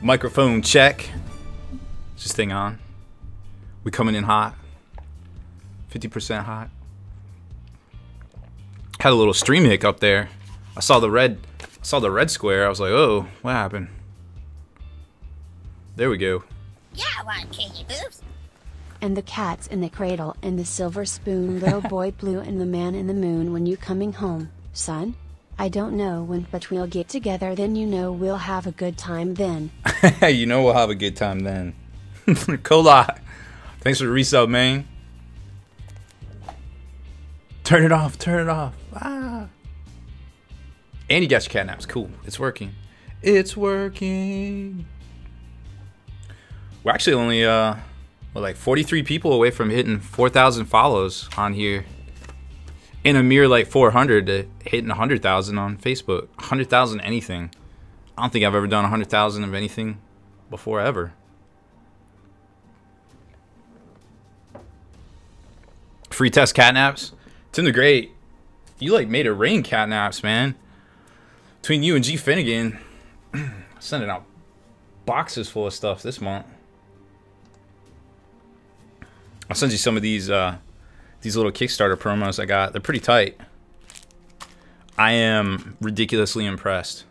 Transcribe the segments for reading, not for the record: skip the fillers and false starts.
Microphone check. Is this thing on? We coming in hot. 50% hot. Had a little stream hiccup there. I saw the red square. I was like, oh, what happened? There we go. Yeah, I want candy boobs. And the cat's in the cradle and the silver spoon, little boy blue and the man in the moon. When you coming home, son? I don't know when, but we'll get together then. You know we'll have a good time then. You know we'll have a good time then. Cola, thanks for the resub, man. Turn it off, turn it off. Ah. And you got your catnaps. Cool, it's working. It's working. We're actually only we're like 43 people away from hitting 4,000 follows on here. In a mere like 400 to hitting 100,000 on Facebook. 100,000 anything. I don't think I've ever done 100,000 of anything before ever. Free test catnaps. Tim the Great, you like made it rain catnaps, man. Between you and G Finnegan, sending out boxes full of stuff this month. I'll send you some of these little Kickstarter promos I got. They're pretty tight. I am ridiculously impressed.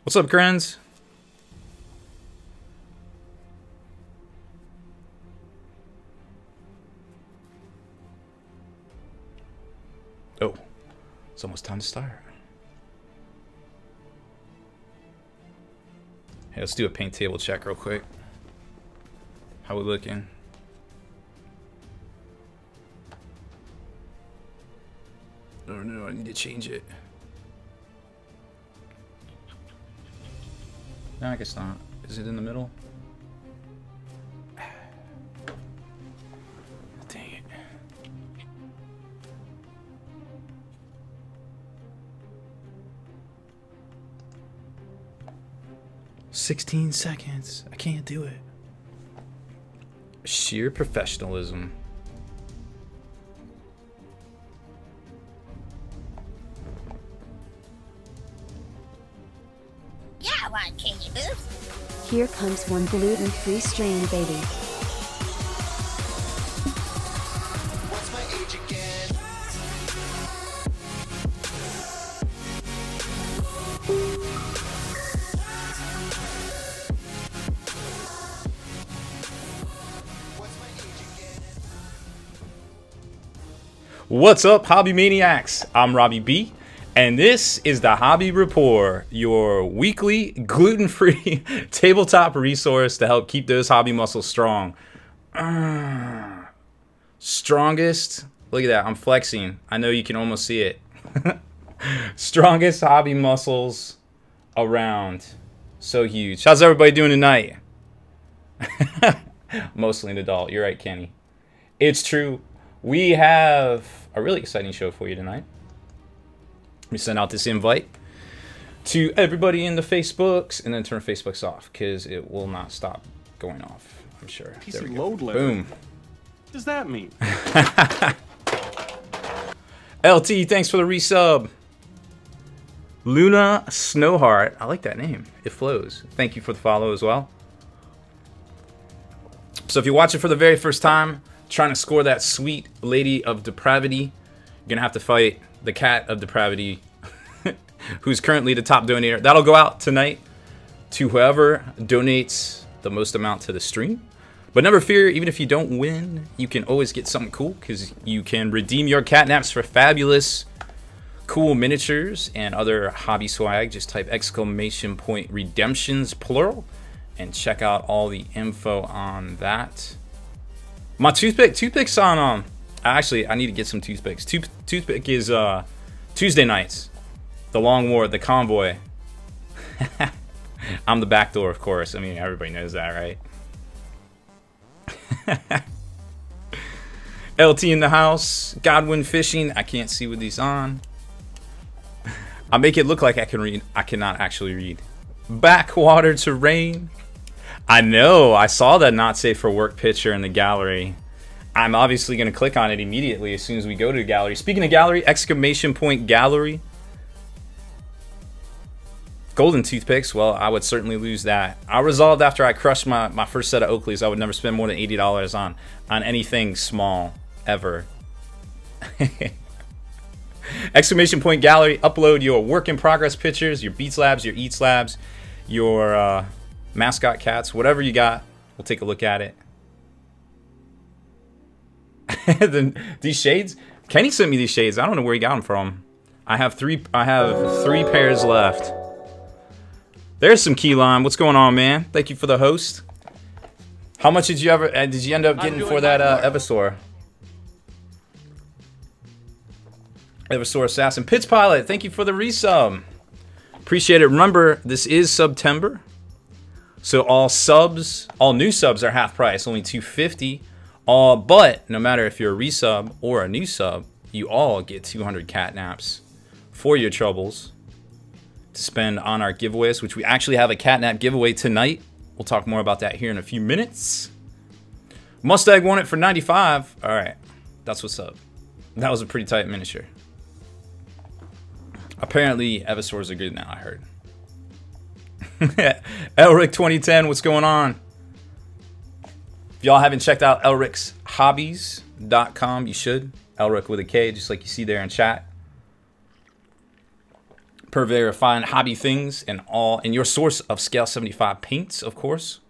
What's up, Krenz? Oh, it's almost time to start. Hey, let's do a paint table check real quick. How we looking? Oh no, I need to change it. No, I guess not. Is it in the middle? Dang it. "16 seconds. I can't do it." Sheer professionalism. Yeah, I want candy boobs. Here comes one gluten-free strain, baby. What's my age again? What's up, Hobby Maniacs? I'm Robbie B, and this is the Hobby Report, your weekly gluten-free tabletop resource to help keep those hobby muscles strong. Strongest, look at that, I'm flexing. I know you can almost see it. Strongest hobby muscles around. So huge. How's everybody doing tonight? Mostly an adult. You're right, Kenny. It's true. We have a really exciting show for you tonight. Let me send out this invite to everybody in the Facebooks and then turn Facebooks off because it will not stop going off, I'm sure. There we go. Boom. What does that mean? LT, thanks for the resub. Luna Snowheart. I like that name. It flows. Thank you for the follow as well. So if you're watching for the very first time, trying to score that sweet lady of depravity, you're gonna have to fight the cat of depravity, who's currently the top donator. That'll go out tonight to whoever donates the most amount to the stream. But never fear, even if you don't win, you can always get something cool because you can redeem your catnaps for fabulous, cool miniatures and other hobby swag. Just type !! redemptions plural and check out all the info on that. My toothpick's on, actually, I need to get some toothpicks. Toothpick is, Tuesday nights. The Long War, the Convoy. I'm the back door, of course. I mean, everybody knows that, right? LT in the house. Godwin Fishing. I can't see with these on. I make it look like I can read. I cannot actually read. Backwater Terrain. I know, I saw that not safe for work picture in the gallery. I'm obviously going to click on it immediately as soon as we go to the gallery. Speaking of gallery, ! Gallery. Golden toothpicks, well, I would certainly lose that. I resolved after I crushed my first set of Oakleys, I would never spend more than $80 on anything small, ever. Exclamation point gallery, upload your work in progress pictures, your Beats Labs, your Eats Labs, your mascot cats, whatever you got. We'll take a look at it. These shades, Kenny sent me these shades. I don't know where he got them from. I have three pairs left. There's some key lime. What's going on, man? Thank you for the host. How much did you end up getting for that Evasaur? Evasaur Assassin. Pitts Pilot, thank you for the resub. Appreciate it. Remember, this is September. So all new subs are half price, only $250. But no matter if you're a resub or a new sub, you all get 200 catnaps for your troubles to spend on our giveaways, which we actually have a catnap giveaway tonight. We'll talk more about that here in a few minutes. Mustang won it for 95. All right, that's what's up. That was a pretty tight miniature. Apparently, Evasaurs are good now, I heard. Elric 2010, what's going on? If y'all haven't checked out elricshobbies.com, you should. Elric with a K, just like you see there in chat. Purveyor of fine hobby things and your source of scale 75 paints, of course.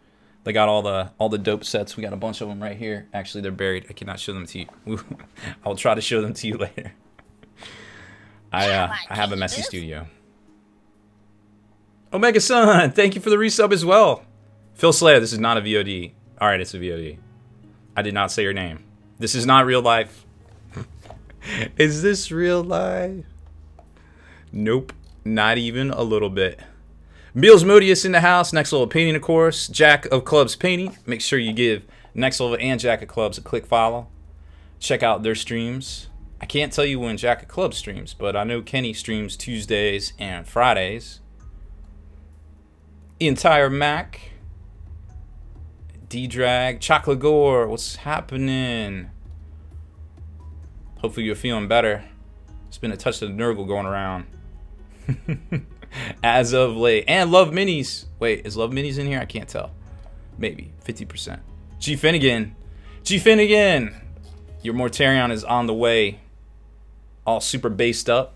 They got all the dope sets. We got a bunch of them right here. Actually, they're buried. I cannot show them to you. I'll try to show them to you later. I have a messy studio. Omega Sun, thank you for the resub as well. Phil Slayer, this is not a VOD. All right, it's a VOD. I did not say your name. This is not real life. Is this real life? Nope, not even a little bit. Meals Modius in the house. Next Level Painting, of course. Jack of Clubs Painting. Make sure you give Next Level and Jack of Clubs a click follow. Check out their streams. I can't tell you when Jack of Clubs streams, but I know Kenny streams Tuesdays and Fridays. Entire Mac. D-Drag. Chocolate Gore. What's happening? Hopefully you're feeling better. It's been a touch of the Nurgle going around. As of late. And Love Minis. Wait, is Love Minis in here? I can't tell. Maybe. 50%. G Finnegan. G Finnegan. Your Mortarion is on the way. All super based up.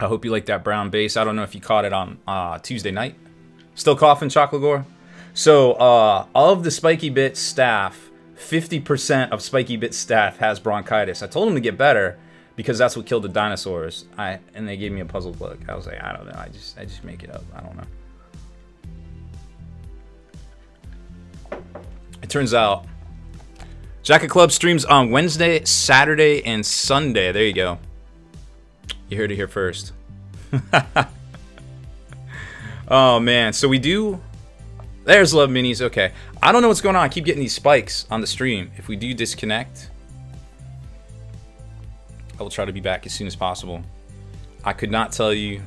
I hope you like that brown base. I don't know if you caught it on Tuesday night. Still coughing, Chocolate Gore? So, of the Spiky Bit staff, 50% of Spiky Bit staff has bronchitis. I told them to get better because that's what killed the dinosaurs. And they gave me a puzzled look. I was like, I don't know. I just make it up. I don't know. It turns out Jack of Clubs streams on Wednesday, Saturday, and Sunday. There you go. You heard it here first. Oh, man. So we do... There's Love Minis. Okay. I don't know what's going on. I keep getting these spikes on the stream. If we do disconnect, I will try to be back as soon as possible. I could not tell you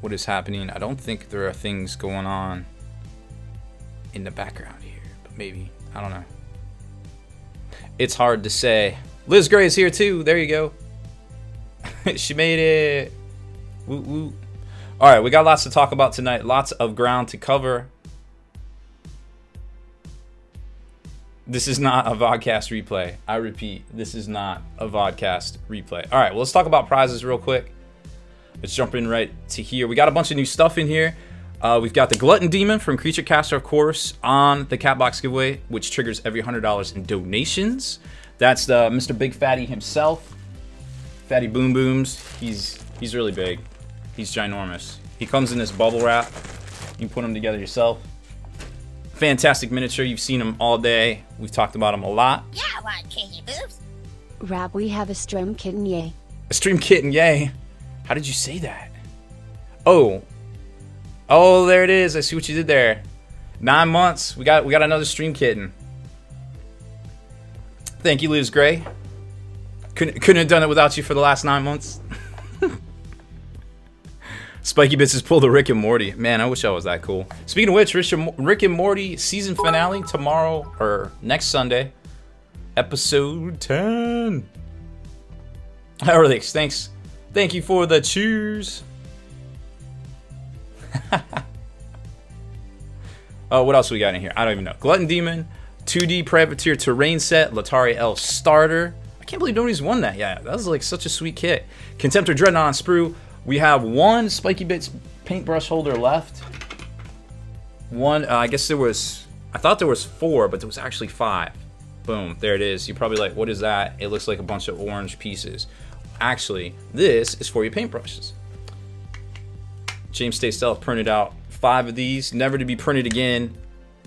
what is happening. I don't think there are things going on in the background here, but maybe. I don't know. It's hard to say. Liz Gray is here too. There you go. She made it. Woot woot. All right, we got lots to talk about tonight. Lots of ground to cover. This is not a vodcast replay. I repeat, this is not a vodcast replay. All right, well, let's talk about prizes real quick. Let's jump in right to here. We got a bunch of new stuff in here. We've got the Glutton Demon from Creature Caster, of course, on the Cat Box giveaway, which triggers every $100 in donations. That's the Mr. Big Fatty himself. Fatty Boom Booms. He's really big. He's ginormous. He comes in this bubble wrap. You can put him together yourself. Fantastic miniature. You've seen him all day. We've talked about him a lot. Yeah, I want candy boobs. Rab, we have a stream kitten, yay. A stream kitten, yay. How did you say that? Oh. Oh, there it is. I see what you did there. 9 months. We got another stream kitten. Thank you, Liz Gray. Couldn't have done it without you for the last 9 months. Spiky Bits has pulled a Rick and Morty. Man, I wish I was that cool. Speaking of which, Rick and Morty season finale tomorrow or next Sunday. Episode 10. Alex, thanks. Thank you for the cheers. Oh, what else we got in here? I don't even know. Glutton Demon, 2D Privateer Terrain Set, Latari Elf Starter. I can't believe nobody's won that yet. That was like such a sweet kit. Contemptor Dreadnought on sprue. We have one Spiky Bits paintbrush holder left. One, I guess there was, I thought there was 4, but there was actually 5. Boom, there it is. You're probably like, what is that? It looks like a bunch of orange pieces. Actually, this is for your paintbrushes. James Stay Stealth printed out 5 of these, never to be printed again,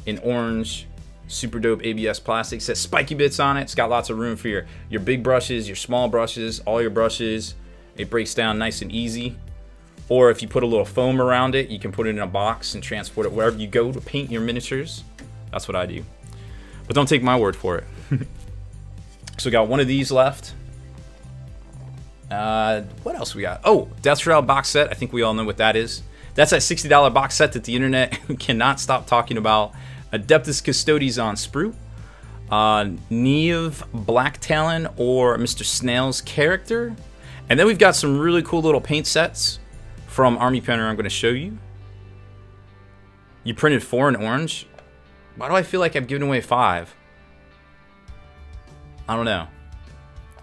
in orange, super dope ABS plastic. It says Spiky Bits on it. It's got lots of room for your big brushes, your small brushes, all your brushes. It breaks down nice and easy. Or if you put a little foam around it, you can put it in a box and transport it wherever you go to paint your miniatures. That's what I do. But don't take my word for it. So we got one of these left. What else we got? Oh, Death Shroud box set. I think we all know what that is. That's that $60 box set that the internet cannot stop talking about. Adeptus Custodes on sprue. Neve Black Talon or Mr. Snail's character. And then we've got some really cool little paint sets from Army Painter I'm going to show you. You printed 4 in orange. Why do I feel like I've given away 5? I don't know.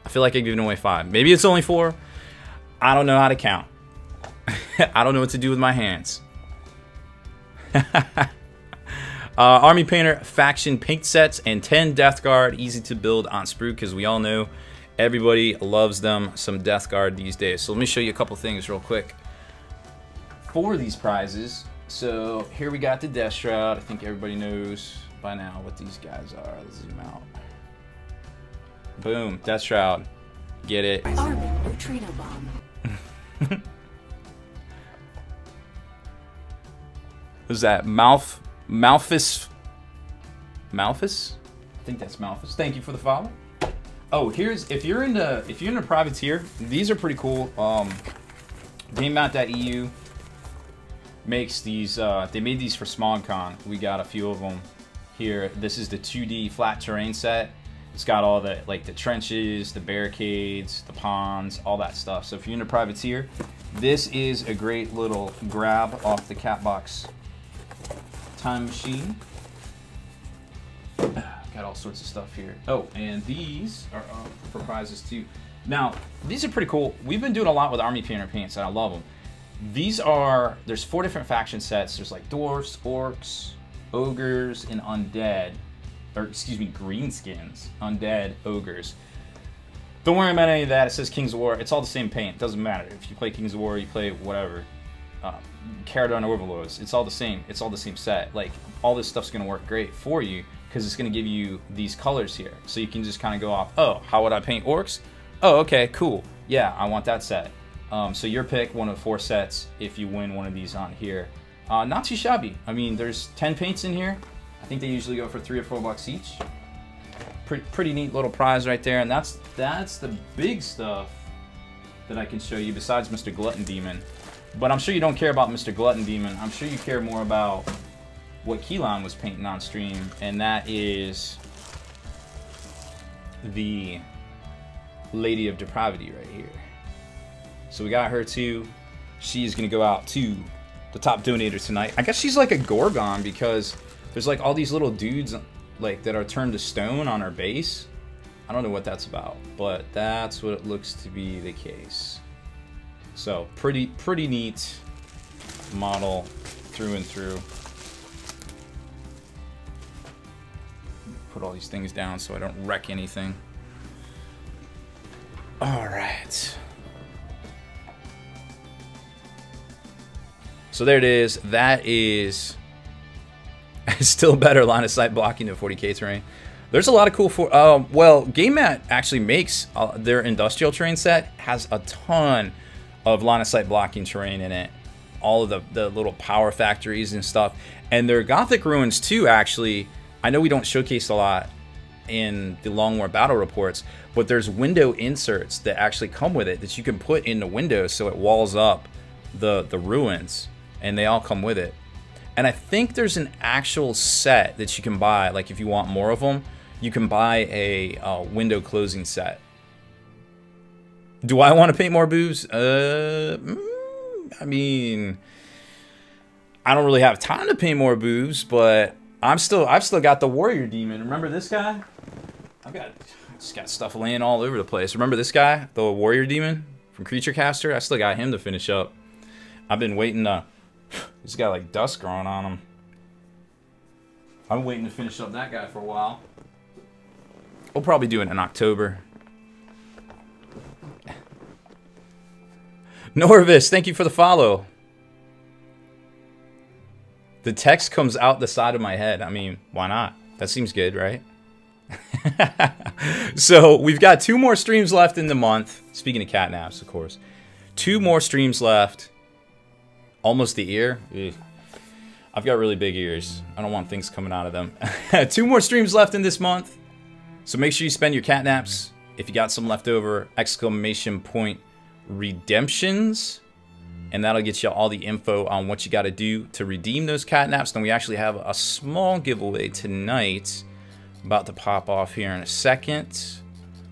I feel like I've given away 5. Maybe it's only 4. I don't know how to count. I don't know what to do with my hands. Army Painter faction paint sets and 10 Death Guard, easy to build on sprue because we all know everybody loves them some Death Guard these days. So let me show you a couple things real quick for these prizes. So here we got the Death Shroud. I think everybody knows by now what these guys are. Let's zoom out. Boom, Death Shroud. Get it? Arming neutrino bomb. Who's that? Malphus? Malphus? I think that's Malphus. Thank you for the follow. Oh, here's if you're into privateer, these are pretty cool. GameMat.eu makes these. They made these for SmogCon. We got a few of them here. This is the 2D flat terrain set. It's got all the the trenches, the barricades, the ponds, all that stuff. So if you're into privateer, this is a great little grab off the Catbox time machine. Got all sorts of stuff here. Oh, and these are for prizes too. Now, these are pretty cool. We've been doing a lot with Army Painter paints, and I love them. These are, there's 4 different faction sets. There's like dwarfs, orcs, ogres, and undead. Or excuse me, greenskins, undead, ogres. Don't worry about any of that. It says Kings of War. It's all the same paint. It doesn't matter. If you play Kings of War, you play whatever. Caradon Overlords. It's all the same. It's all the same set. Like, all this stuff's going to work great for you because it's going to give you these colors here. So you can just kind of go off, oh, how would I paint orcs? Oh, okay, cool. Yeah, I want that set. So your pick, one of 4 sets, if you win one of these on here. Not too shabby. I mean, there's 10 paints in here. I think they usually go for $3 or $4 each. Pretty neat little prize right there, and that's the big stuff that I can show you besides Mr. Glutton Demon. But I'm sure you don't care about Mr. Glutton Demon. I'm sure you care more about what Keelan was painting on stream, and that is the Lady of Depravity right here. So we got her too. She's gonna go out to the top donator tonight. I guess she's like a Gorgon because there's like all these little dudes like that are turned to stone on her base. I don't know what that's about, but that's what it looks to be the case. So pretty neat model through and through. Put all these things down so I don't wreck anything. All right. So there it is. That is still better line of sight blocking than 40K terrain. There's a lot of cool well, GameMat actually makes their industrial terrain set has a ton of line of sight blocking terrain in it. All of the little power factories and stuff. And their Gothic ruins too, actually. I know we don't showcase a lot in the Long War battle reports, but there's window inserts that actually come with it that you can put in the window so it walls up the ruins, and they all come with it. And I think there's an actual set that you can buy, like if you want more of them, you can buy a window closing set. Do I want to paint more boobs? I mean, I don't really have time to paint more boobs, but I've still got the warrior demon. Remember this guy? Just got stuff laying all over the place. Remember this guy, the warrior demon from Creature Caster? I still got him to finish up. I've been waiting to. He's got like dust growing on him. I'm waiting to finish up that guy for a while. We'll probably do it in October. Norvis, thank you for the follow. The text comes out the side of my head. I mean, why not? That seems good, right? So we've got 2 more streams left in the month. Speaking of catnaps, of course. 2 more streams left. Almost the ear. Ugh. I've got really big ears. I don't want things coming out of them. 2 more streams left in this month. So make sure you spend your catnaps. If you got some left over, exclamation point redemptions. And that'll get you all the info on what you got to do to redeem those catnaps. Then we actually have a small giveaway tonight. About to pop off here in a second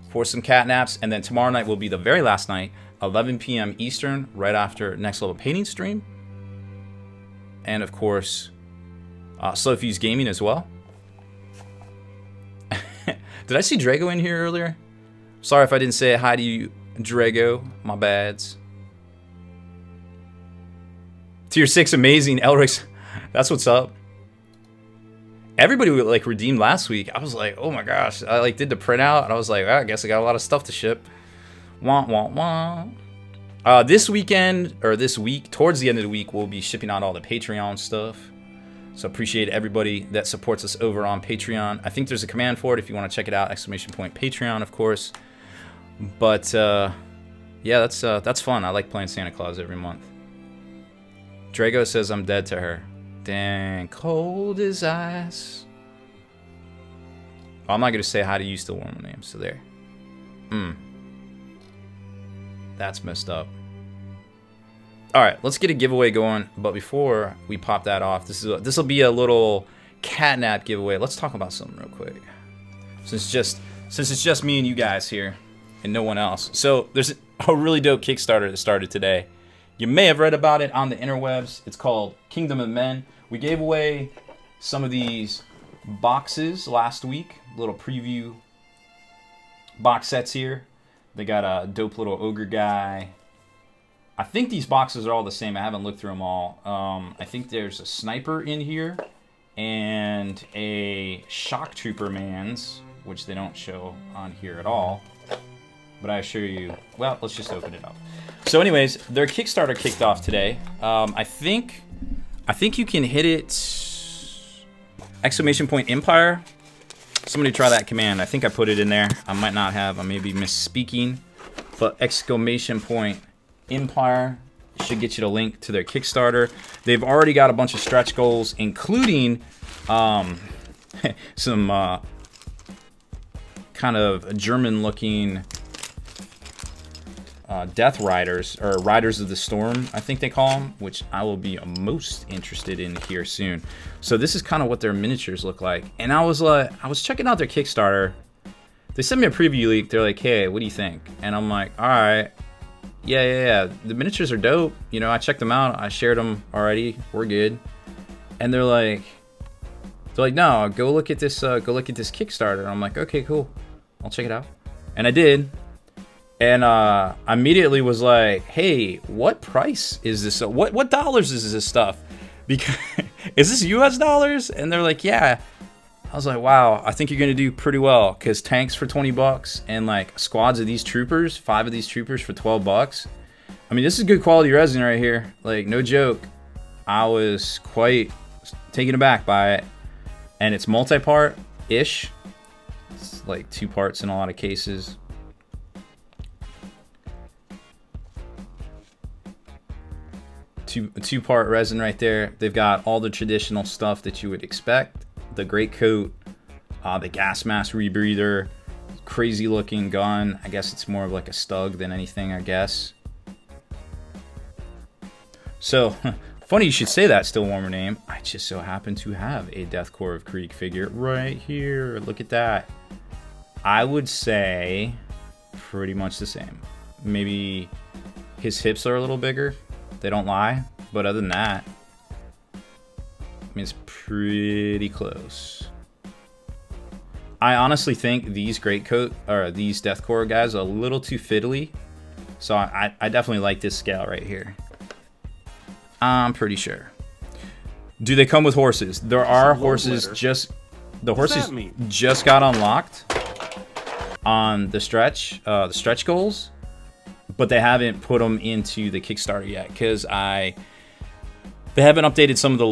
for some catnaps. And then tomorrow night will be the very last night, 11 p.m. Eastern, right after Next Level Painting stream. And of course, Slow Fuse Gaming as well. Did I see Drago in here earlier? Sorry if I didn't say hi to you, Drago. My bads. Tier 6 amazing. Elrix, that's what's up. Everybody like redeemed last week. I was like, oh my gosh. I like did the printout and I was like, well, I guess I got a lot of stuff to ship. Wah, wah, wah. This weekend, or this week, towards the end of the week, we'll be shipping out all the Patreon stuff. So appreciate everybody that supports us over on Patreon. I think there's a command for it if you want to check it out. Exclamation point Patreon, of course. But yeah, that's fun. I like playing Santa Claus every month. Drago says I'm dead to her. Dang, cold as ice. Well, I'm not gonna say hi to you, still warm name. So there. That's messed up. All right, let's get a giveaway going. But before we pop that off, this will be a little catnap giveaway. Let's talk about something real quick. Since it's just me and you guys here, and no one else. So there's a really dope Kickstarter that started today. You may have read about it on the interwebs. It's called Kingdom of Men. We gave away some of these boxes last week. Little preview box sets here. They got a dope little ogre guy. I think these boxes are all the same. I haven't looked through them all. I think there's a sniper in here and a shock trooper man's, which they don't show on here at all. But I assure you, well, let's just open it up. So anyways, their Kickstarter kicked off today. I think you can hit it, exclamation point Empire. Somebody try that command. I think I put it in there. I might not have. I may be misspeaking. But exclamation point Empire should get you the link to their Kickstarter. They've already got a bunch of stretch goals, including some kind of German-looking Death Riders, or Riders of the Storm, I think they call them, which I will be most interested in here soon. So this is kind of what their miniatures look like. And I was checking out their Kickstarter. They sent me a preview leak. They're like, hey, what do you think? And I'm like, all right, yeah. The miniatures are dope. You know, I checked them out. I shared them already. We're good. And they're like, no, go look at this Kickstarter. And I'm like, okay, cool. I'll check it out. And I did. And I immediately was like, hey, what price is this? What dollars is this stuff? Because is this US dollars? And they're like, yeah. I was like, wow, I think you're gonna do pretty well, because tanks for 20 bucks and like squads of these troopers, 5 of these troopers for 12 bucks. I mean, this is good quality resin right here. Like, no joke. I was quite taken aback by it. And it's multi-part-ish. It's like 2 parts in a lot of cases. Two-part resin right there. They've got all the traditional stuff that you would expect. The Greatcoat, the gas mask rebreather, crazy looking gun. I guess it's more of like a stug than anything, I guess. So, funny you should say that, Still Warmer name. I just so happen to have a Deathcore of Krieg figure right here. Look at that. I would say pretty much the same. Maybe his hips are a little bigger. They don't lie. But other than that, mean, it's pretty close. I honestly think these Greatcoat, or these Deathcore guys, are a little too fiddly. So I definitely like this scale right here. I'm pretty sure. Do they come with horses? There are horses just... The horses just got unlocked on the stretch goals, but they haven't put them into the Kickstarter yet because they haven't updated some of the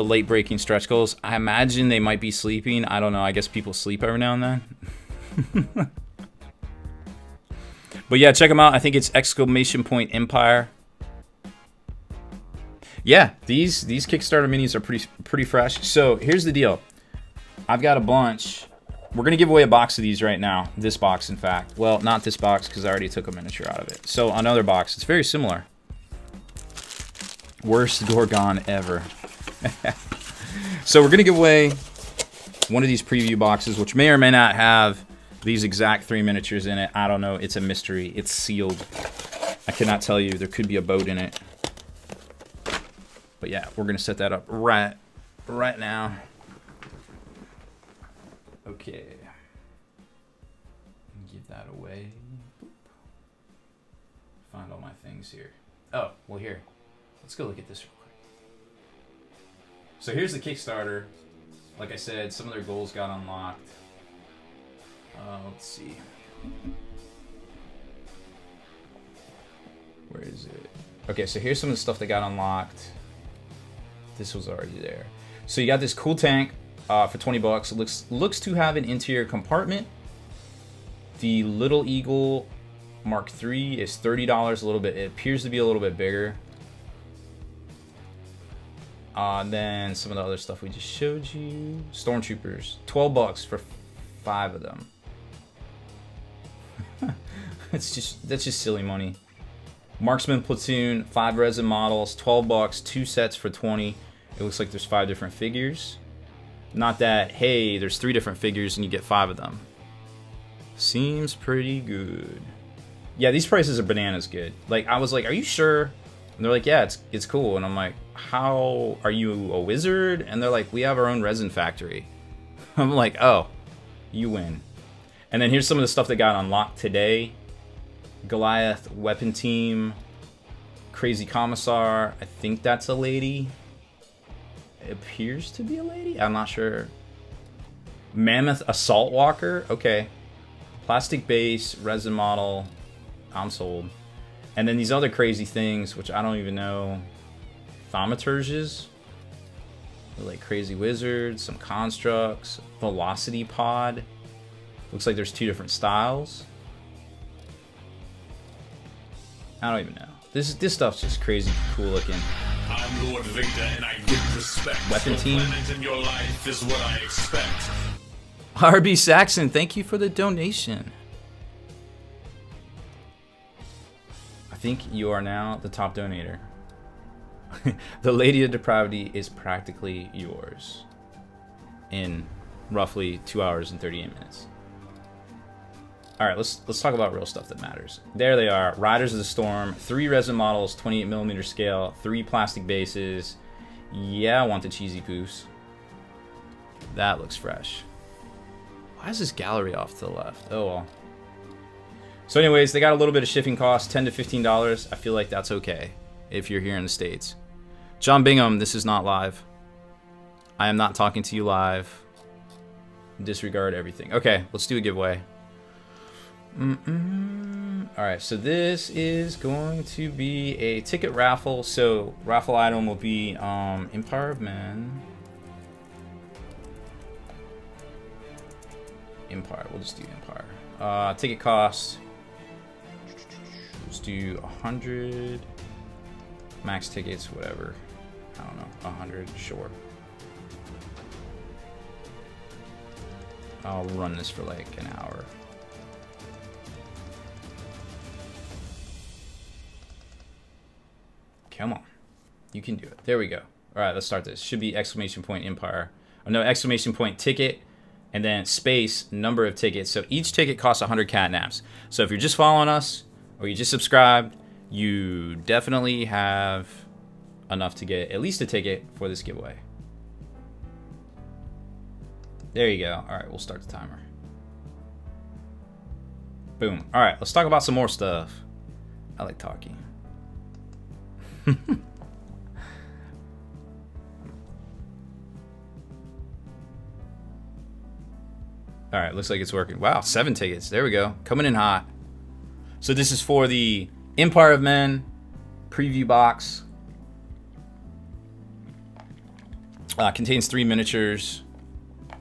late breaking stretch goals. I imagine they might be sleeping. I don't know. I guess people sleep every now and then. But yeah, check them out. I think it's !Empire. Yeah, these Kickstarter minis are pretty fresh. So here's the deal. I've got a bunch. We're gonna give away a box of these right now. This box, in fact. Well, not this box because I already took a miniature out of it. So another box. It's very similar. Worst Gorgon ever. So we're gonna give away one of these preview boxes, which may or may not have these exact 3 miniatures in it. I don't know. It's a mystery. It's sealed. I cannot tell you. There could be a boat in it. But yeah, we're gonna set that up right now. Okay. Give that away. Find all my things here. Oh, well here. Let's go look at this real quick. So here's the Kickstarter. Like I said, some of their goals got unlocked. Let's see. Where is it? Okay, so here's some of the stuff that got unlocked. This was already there. So you got this cool tank for 20 bucks. It looks to have an interior compartment. The Little Eagle Mark III is $30 a little bit. It appears to be a little bit bigger. Then some of the other stuff we just showed you. Stormtroopers, 12 bucks for 5 of them. That's just silly money. Marksman Platoon, 5 resin models, 12 bucks, 2 sets for 20. It looks like there's 5 different figures. Not that, hey, there's 3 different figures and you get 5 of them. Seems pretty good. Yeah, these prices are bananas good. Like, I was like, are you sure? And they're like, yeah, it's cool. And I'm like, how, are you a wizard? And they're like, we have our own resin factory. I'm like, oh, you win. And then here's some of the stuff that got unlocked today. Goliath Weapon Team, Crazy Commissar, I think that's a lady. It appears to be a lady, I'm not sure. Mammoth Assault Walker, okay. Plastic base, resin model, I'm sold. And then these other crazy things, which I don't even know. Thaumaturges, like crazy wizards, some constructs, velocity pod. Looks like there's 2 different styles. I don't even know. This stuff's just crazy cool looking. I'm Lord Vader and I give respect. Weapon team. In your life is what I expect. RB Saxon, thank you for the donation. I think you are now the top donator. The Lady of Depravity is practically yours in roughly 2 hours and 38 minutes. All right, let's talk about real stuff that matters. There they are, Riders of the Storm, 3 resin models, 28mm scale, 3 plastic bases. Yeah, I want the cheesy poofs. That looks fresh. Why is this gallery off to the left? Oh well. So anyways, they got a little bit of shipping costs, $10 to $15. I feel like that's okay if you're here in the States. John Bingham, this is not live. I am not talking to you live. Disregard everything. Okay, let's do a giveaway. Alright, so this is going to be a ticket raffle. So raffle item will be Empire of Men. Empire, we'll just do Empire. Ticket cost, let's do 100. Max tickets, whatever. I don't know, 100, sure. I'll run this for like an hour. Come on. You can do it. There we go. All right, let's start this. Should be !Empire. Oh, no, !ticket, and then space, number of tickets. So each ticket costs 100 catnaps. So if you're just following us or you just subscribed, you definitely have enough to get at least a ticket for this giveaway. There you go. All right, we'll start the timer. Boom. All right, let's talk about some more stuff. I like talking. All right, looks like it's working. Wow, 7 tickets. There we go. Coming in hot. So this is for the Empire of Men preview box. Contains 3 miniatures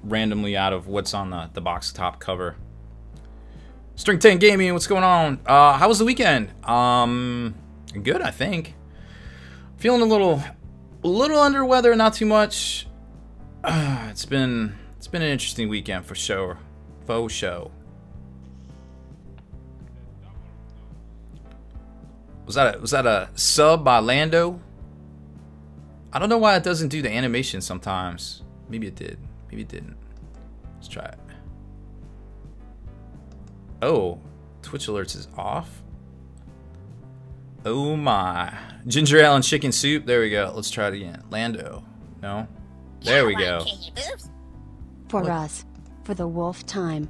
randomly out of what's on the box top cover. String 10 Gaming, what's going on? How was the weekend? Good, I think. Feeling a little under weather, not too much. It's been an interesting weekend for sure. Faux show. Was that a sub by Lando? I don't know why it doesn't do the animation sometimes. Maybe it did. Maybe it didn't. Let's try it. Oh, Twitch alerts is off. Oh my. Ginger ale and chicken soup. There we go. Let's try it again. Lando. No? There we go. For us. For the wolf time.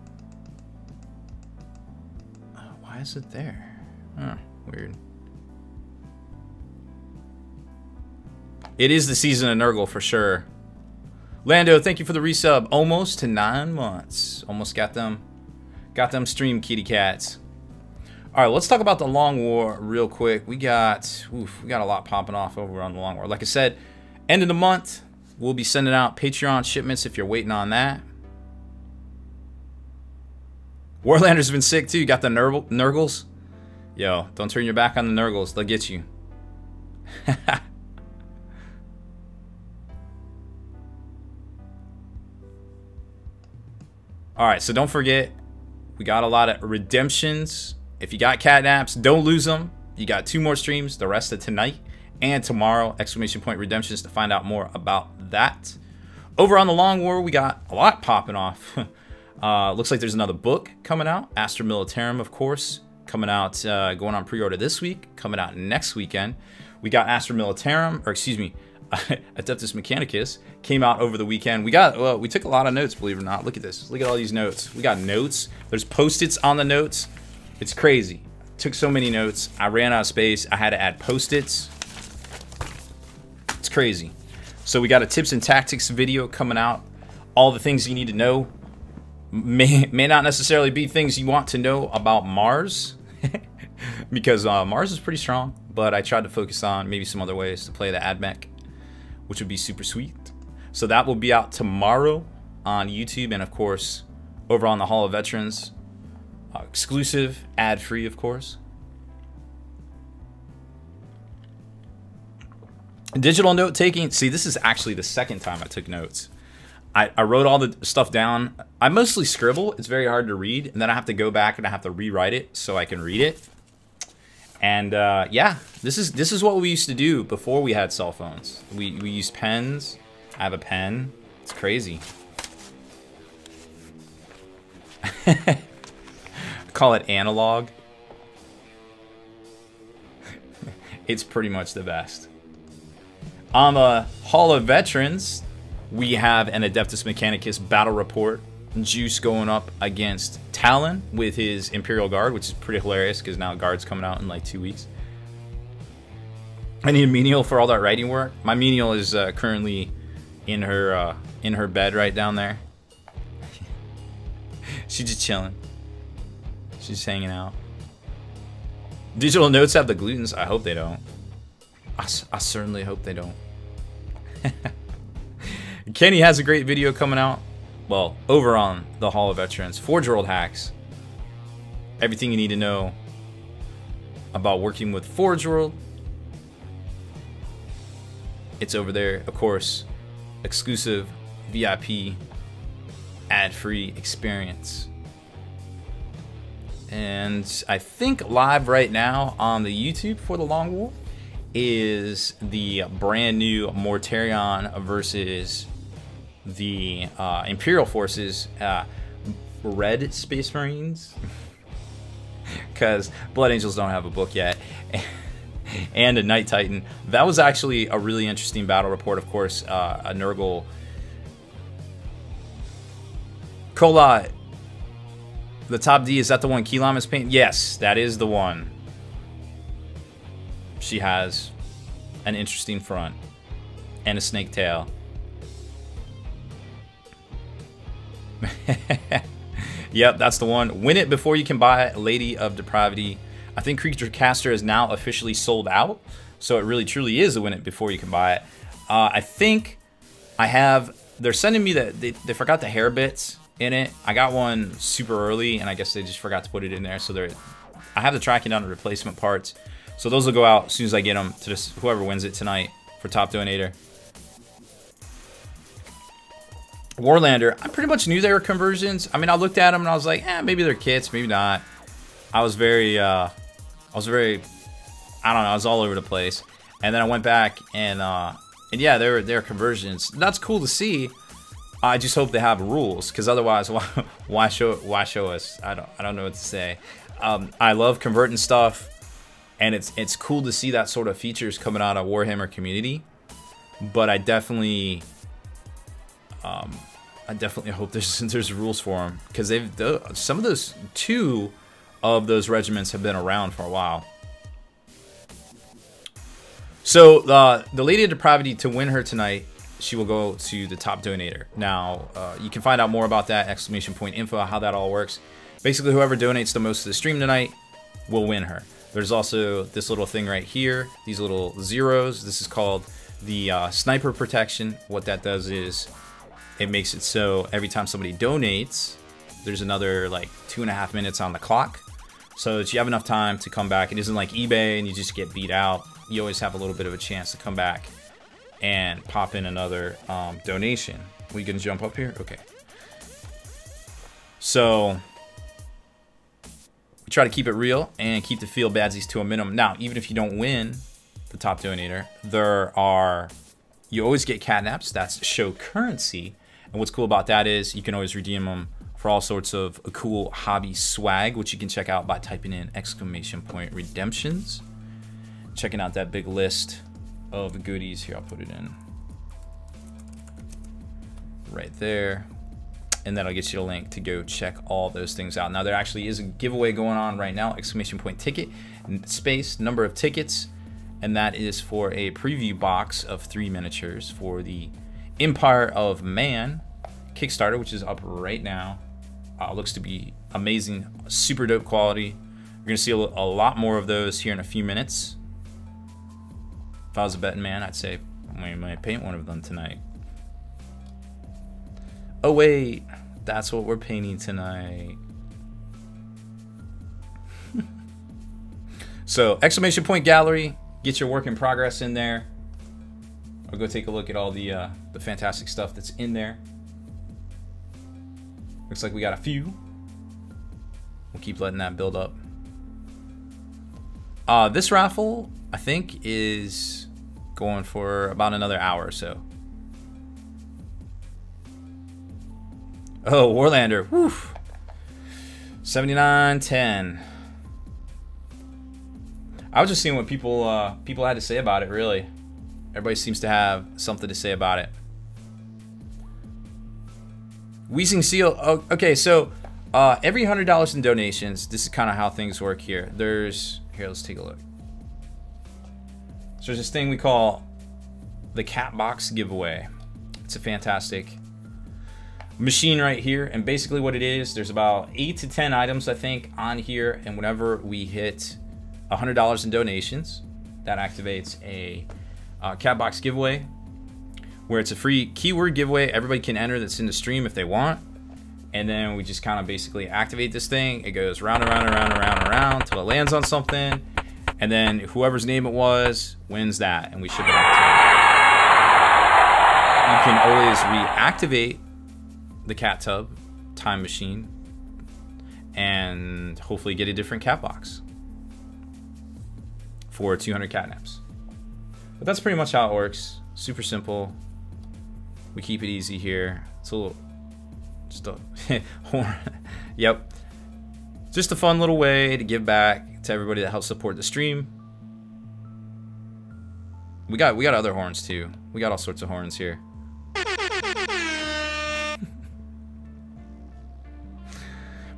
Why is it there? Huh, weird. It is the season of Nurgle for sure. Lando, thank you for the resub. Almost to 9 months. Almost got them stream kitty cats. All right, let's talk about the Long War real quick. We got a lot popping off over on the Long War. Like I said, end of the month, we'll be sending out Patreon shipments if you're waiting on that. Warlander's been sick too. Got the Nurgles. Yo, don't turn your back on the Nurgles. They'll get you. All right, so don't forget, we got a lot of redemptions. If you got catnaps, don't lose them. You got 2 more streams, the rest of tonight and tomorrow, ! Redemptions, to find out more about that. Over on the Long War, we got a lot popping off. Looks like there's another book coming out, Astra Militarum, of course, coming out, going on pre-order this week, coming out next weekend. We got Astra Militarum, or excuse me, Adeptus Mechanicus came out over the weekend. We took a lot of notes, believe it or not. Look at this. Look at all these notes. We got notes. There's post-its on the notes. It's crazy. Took so many notes. I ran out of space. I had to add post-its. It's crazy. So we got a tips and tactics video coming out. All the things you need to know. May not necessarily be things you want to know about Mars. Because Mars is pretty strong. But I tried to focus on maybe some other ways to play the AdMech, which would be super sweet. So that will be out tomorrow on YouTube, and of course over on the Hall of Veterans, exclusive, ad-free, of course. Digital note taking. See, this is actually the second time I took notes. I wrote all the stuff down. I mostly scribble. It's very hard to read, and then I have to go back and I have to rewrite it so I can read it. And yeah, this is what we used to do before we had cell phones. We used pens. I have a pen. It's crazy. Call it analog. It's pretty much the best. On the Hall of Veterans, we have an Adeptus Mechanicus battle report. Juice going up against Talon with his Imperial Guard, which is pretty hilarious because now Guard's coming out in like 2 weeks. I need a menial for all that writing work. My menial is currently in her bed right down there. She's just chilling. She's just hanging out. Digital notes have the glutens. I hope they don't. I certainly hope they don't. Kenny has a great video coming out. Well, over on the Hall of Veterans. Forge World hacks. Everything you need to know about working with Forge World. It's over there, of course. Exclusive, VIP, ad-free experience. And I think live right now on the YouTube for the Long War is the brand new Mortarion versus the Imperial Forces Red Space Marines. Because Blood Angels don't have a book yet. And a Night Titan. That was actually a really interesting battle report, of course. A Nurgle Cola, the top D, is that the one Key Lime is painting? Yes, that is the one. She has an interesting front and a snake tail. Yep, that's the one. Win it before you can buy it, Lady of Depravity. I think Creature Caster is now officially sold out, so it really truly is a win it before you can buy it. I think I have, they're sending me that they forgot the hair bits in it. I got one super early, and I guess they just forgot to put it in there, so I have the tracking down to replacement parts. So those will go out as soon as I get them to just whoever wins it tonight for top donator. Warlander, I pretty much knew they were conversions. I mean, I looked at them and I was like, maybe they're kits, maybe not. I was very, I don't know, I was all over the place. And then I went back and yeah, they're conversions. That's cool to see. I just hope they have rules, because otherwise, why show us? I don't know what to say. I love converting stuff. And it's cool to see that sort of features coming out of Warhammer community, but I definitely hope there's rules for them, because some of those 2 of those regiments have been around for a while. So the Lady of Depravity, to win her tonight, she will go to the top donator. Now you can find out more about that, !info, how that all works. Basically, whoever donates the most to the stream tonight will win her. There's also this little thing right here, these little zeros. This is called the sniper protection. What that does is it makes it so every time somebody donates, there's another like 2.5 minutes on the clock, so that you have enough time to come back. It isn't like eBay and you just get beat out. You always have a little bit of a chance to come back and pop in another donation. We can jump up here? Okay. So we try to keep it real and keep the feel badsies to a minimum. Now, even if you don't win the top donator, you always get catnaps. That's show currency. And what's cool about that is you can always redeem them for all sorts of cool hobby swag, which you can check out by typing in !redemptions. Checking out that big list of goodies here. I'll put it in right there. And that'll get you a link to go check all those things out. Now, there actually is a giveaway going on right now, !ticket, space, number of tickets. And that is for a preview box of 3 miniatures for the Empire of Man Kickstarter, which is up right now. Looks to be amazing, super dope quality. You're gonna see a lot more of those here in a few minutes. If I was a betting man, I'd say we might paint one of them tonight. Oh wait, that's what we're painting tonight. So, !gallery, get your work in progress in there. I'll go take a look at all the fantastic stuff that's in there. Looks like we got a few. We'll keep letting that build up. This raffle, I think, is going for about another hour or so. Oh, Warlander. Whew. 79.10. I was just seeing what people had to say about it, really. Everybody seems to have something to say about it. Wheezing Seal. Oh, okay, so every $100 in donations, this is kind of how things work here. Here, let's take a look. So there's this thing we call the Cat Box giveaway. It's a fantastic machine right here, and basically what it is, there's about 8 to 10 items, I think, on here, and whenever we hit $100 in donations, that activates a Cat Box giveaway, where it's a free keyword giveaway. Everybody can enter that's in the stream if they want, and then we just kind of basically activate this thing. It goes round and round and round and round and round until it lands on something, and then whoever's name it was wins that, and we ship it out to them. You can always reactivate the cat tub time machine and hopefully get a different cat box for 200 catnaps. But that's pretty much how it works. Super simple. We keep it easy here. It's a little, just a horn. Yep. Just a fun little way to give back to everybody that helps support the stream. We got other horns too. We got all sorts of horns here.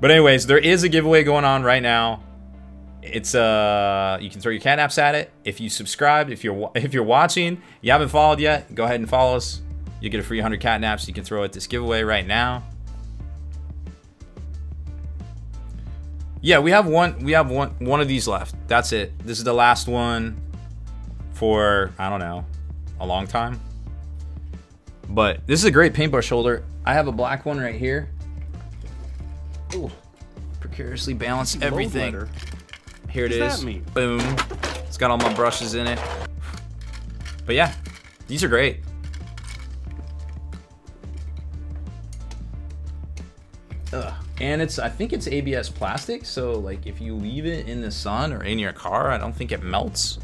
But anyways, there is a giveaway going on right now. It's you can throw your catnaps at it. If you subscribe, if you're watching, you haven't followed yet, go ahead and follow us. You get a free 100 catnaps you can throw at this giveaway right now. Yeah, we have one of these left. That's it. This is the last one for, I don't know, a long time. But this is a great paintbrush holder. I have a black one right here. Ooh, precariously balanced everything. Here it is. Boom. It's got all my brushes in it. But yeah, these are great. Ugh. And I think it's ABS plastic, so like if you leave it in the sun or in your car, I don't think it melts.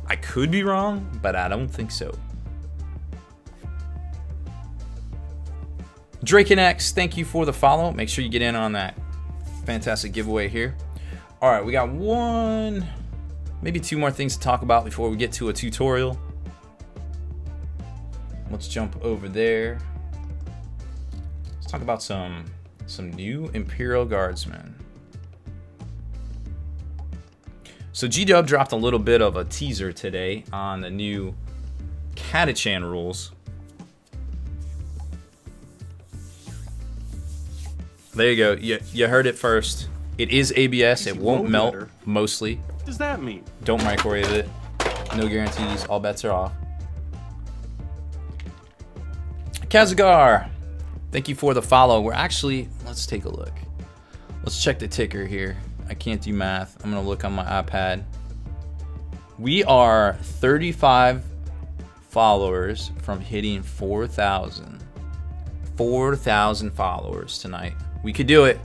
I could be wrong, but I don't think so. Draken X, thank you for the follow. Make sure you get in on that fantastic giveaway here. All right, we got one, maybe two more things to talk about before we get to a tutorial. Let's jump over there. Let's talk about some new Imperial Guardsmen. So G-Dub dropped a little bit of a teaser today on the new Catachan rules. There you go. You heard it first. It is ABS. It won't melt, mostly. What does that mean? Don't microwave it. No guarantees. All bets are off. Kazagar, thank you for the follow. We're actually, let's take a look. Let's check the ticker here. I can't do math. I'm gonna look on my iPad. We are 35 followers from hitting 4,000. 4,000 followers tonight. We could do it.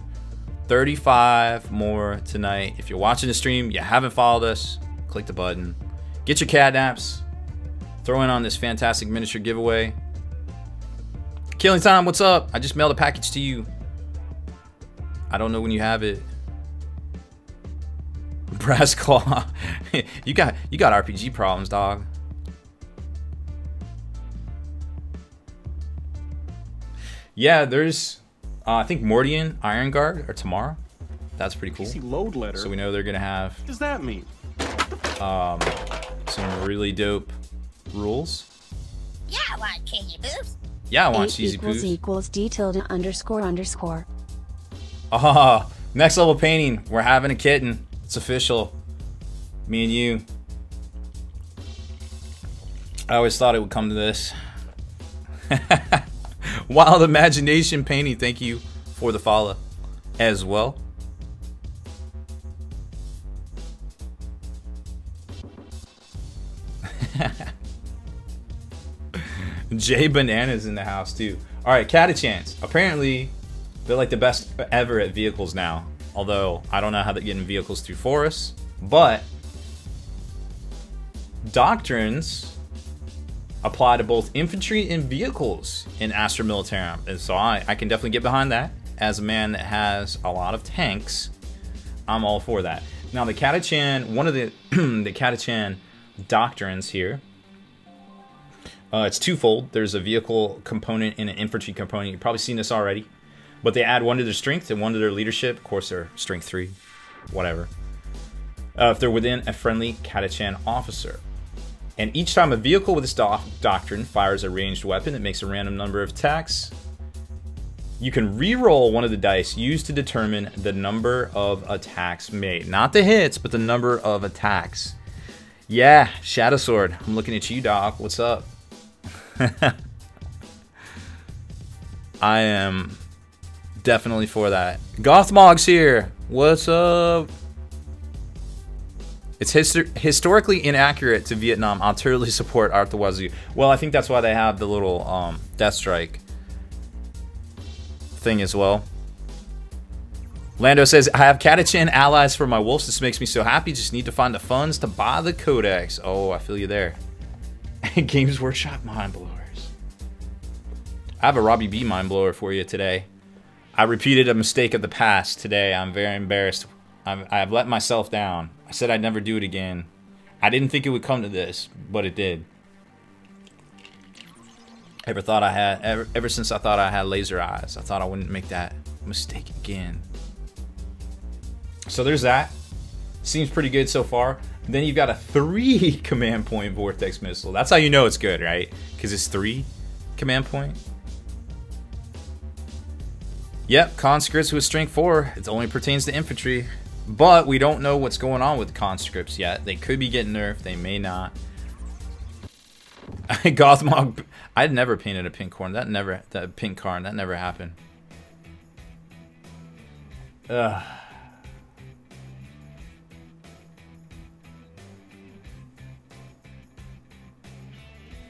35 more tonight. If you're watching the stream, you haven't followed us, click the button. Get your catnaps. Throw in on this fantastic miniature giveaway. Killing Time, what's up? I just mailed a package to you. I don't know when you have it. Brass Claw. you got RPG problems, dog. Yeah, there's I think Mordian Iron Guard are tomorrow. That's pretty cool. Load letter. So we know they're gonna have What does that mean? some really dope rules. Yeah, I want cheesy poofs. Yeah, I want 8 cheesy equals poofs. equals D tilde underscore underscore. Oh, next level painting. We're having a kitten. It's official. Me and you. I always thought it would come to this. Wild Imagination Painting, thank you for the follow as well. Jay Banana's in the house too. All right, Catachans. Apparently, they're like the best ever at vehicles now. Although I don't know how they get in vehicles through forests, but doctrines apply to both infantry and vehicles in Astra Militarum, and so I can definitely get behind that. As a man that has a lot of tanks, I'm all for that. Now the Catachan, one of the the Catachan doctrines here, it's twofold. There's a vehicle component and an infantry component. You've probably seen this already, but they add one to their strength and one to their leadership. Of course, they're strength 3, whatever. If they're within a friendly Catachan officer. And each time a vehicle with this doctrine fires a ranged weapon, it makes a random number of attacks. You can re-roll one of the dice used to determine the number of attacks made. Not the hits, but the number of attacks. Yeah, Shadow Sword. I'm looking at you, Doc. What's up? I am definitely for that. Gothmog's here. What's up? It's historically inaccurate to Vietnam. I'll totally support Arthur Wazoo. Well, I think that's why they have the little Death Strike thing as well. Lando says, I have Catachan allies for my wolves. This makes me so happy. Just need to find the funds to buy the codex. Oh, I feel you there. Games Workshop mind blowers. I have a Robbie B mind blower for you today. I repeated a mistake of the past today. I'm very embarrassed. I've let myself down. I said I'd never do it again. I didn't think it would come to this, but it did. Ever since I thought I had laser eyes, I thought I wouldn't make that mistake again. So there's that. Seems pretty good so far. Then you've got a 3 command point vortex missile. That's how you know it's good, right? Because it's 3 command point. Yep, conscripts with strength 4. It only pertains to infantry. But we don't know what's going on with conscripts yet. They could be getting nerfed. They may not. Gothmog. I'd never painted a pink corn. That pink Karn. That never happened. Ugh.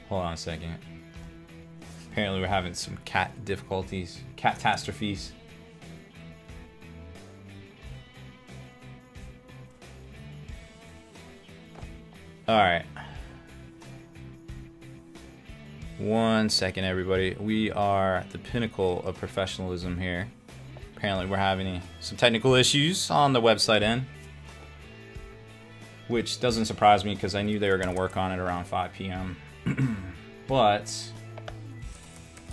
Hold on a second. Apparently we're having some cat difficulties. Catastrophes. Alright. 1 second, everybody. We are at the pinnacle of professionalism here. Apparently we're having some technical issues on the website end. Which doesn't surprise me because I knew they were going to work on it around 5 p.m. But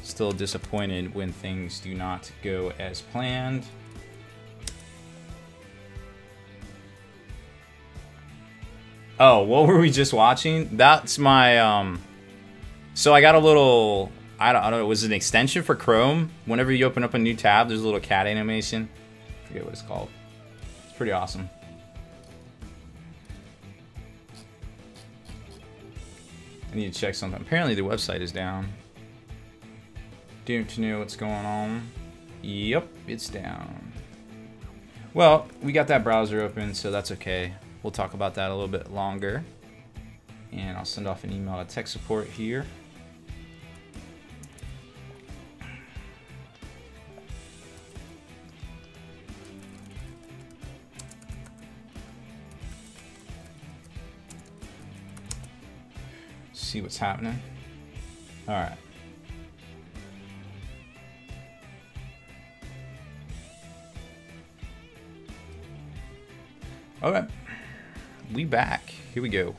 still disappointed when things do not go as planned. Oh, what were we just watching? That's my so I got a little, I don't know, it was an extension for Chrome. Whenever you open up a new tab, there's a little cat animation. I forget what it's called. It's pretty awesome. I need to check something. Apparently the website is down. Don't know what's going on. Yep, it's down. Well, we got that browser open, so that's okay. We'll talk about that a little bit longer. And I'll send off an email to tech support here. See what's happening. All right. Okay. We back. Here we go.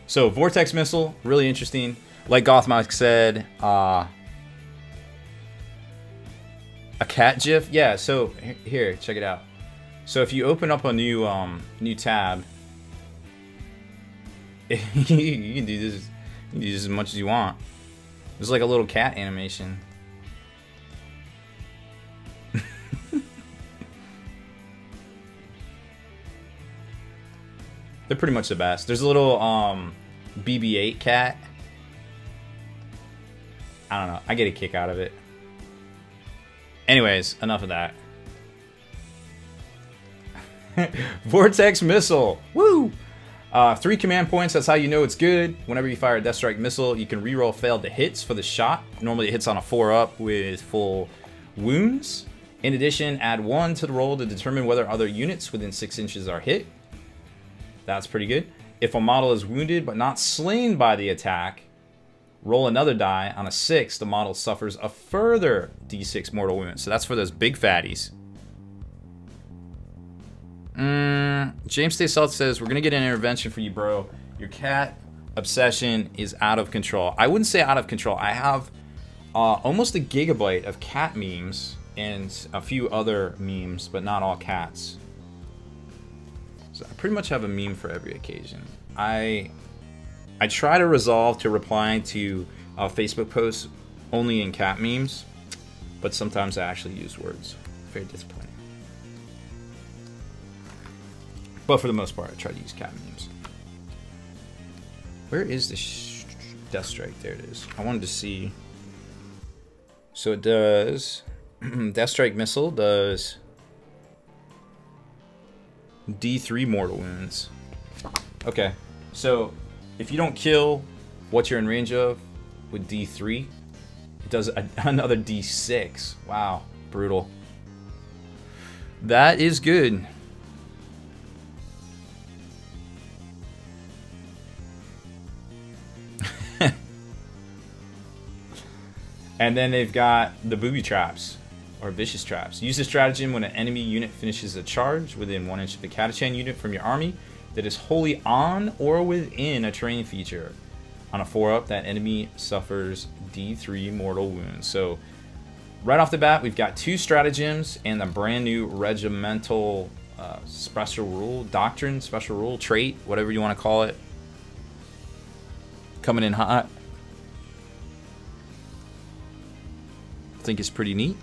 So vortex missile, really interesting. Like Gothmog said, a cat GIF. Yeah. So here, check it out. So if you open up a new tab. You can do this. You can do this as much as you want. It's like a little cat animation. They're pretty much the best. There's a little BB-8 cat. I don't know. I get a kick out of it. Anyways, enough of that. Vortex missile. Woo! 3 command points, that's how you know it's good. Whenever you fire a Death Strike missile, you can reroll failed to hits for the shot. Normally it hits on a 4-up with full wounds. In addition, add 1 to the roll to determine whether other units within 6 inches are hit. That's pretty good. If a model is wounded but not slain by the attack, roll another die. On a 6, the model suffers a further d6 mortal wound. So that's for those big fatties. James Stay Salt says, we're going to get an intervention for you, bro. Your cat obsession is out of control. I wouldn't say out of control. I have almost a gigabyte of cat memes and a few other memes, but not all cats. So I pretty much have a meme for every occasion. I try to resolve to replying to Facebook posts only in cat memes, but sometimes I actually use words. Very disappointing. But for the most part, I try to use cat memes. Where is the Death Strike? There it is. I wanted to see. So it does... Death Strike missile does... D3 mortal wounds. Okay. So, if you don't kill what you're in range of with D3, it does another D6. Wow. Brutal. That is good. And then they've got the booby traps, or vicious traps. Use this stratagem when an enemy unit finishes a charge within 1 inch of a Catachan unit from your army that is wholly on or within a terrain feature. On a 4-up, that enemy suffers D3 mortal wounds. So right off the bat, we've got 2 stratagems and a brand new regimental special rule, doctrine, special rule, trait, whatever you want to call it. Coming in hot. I think it's pretty neat.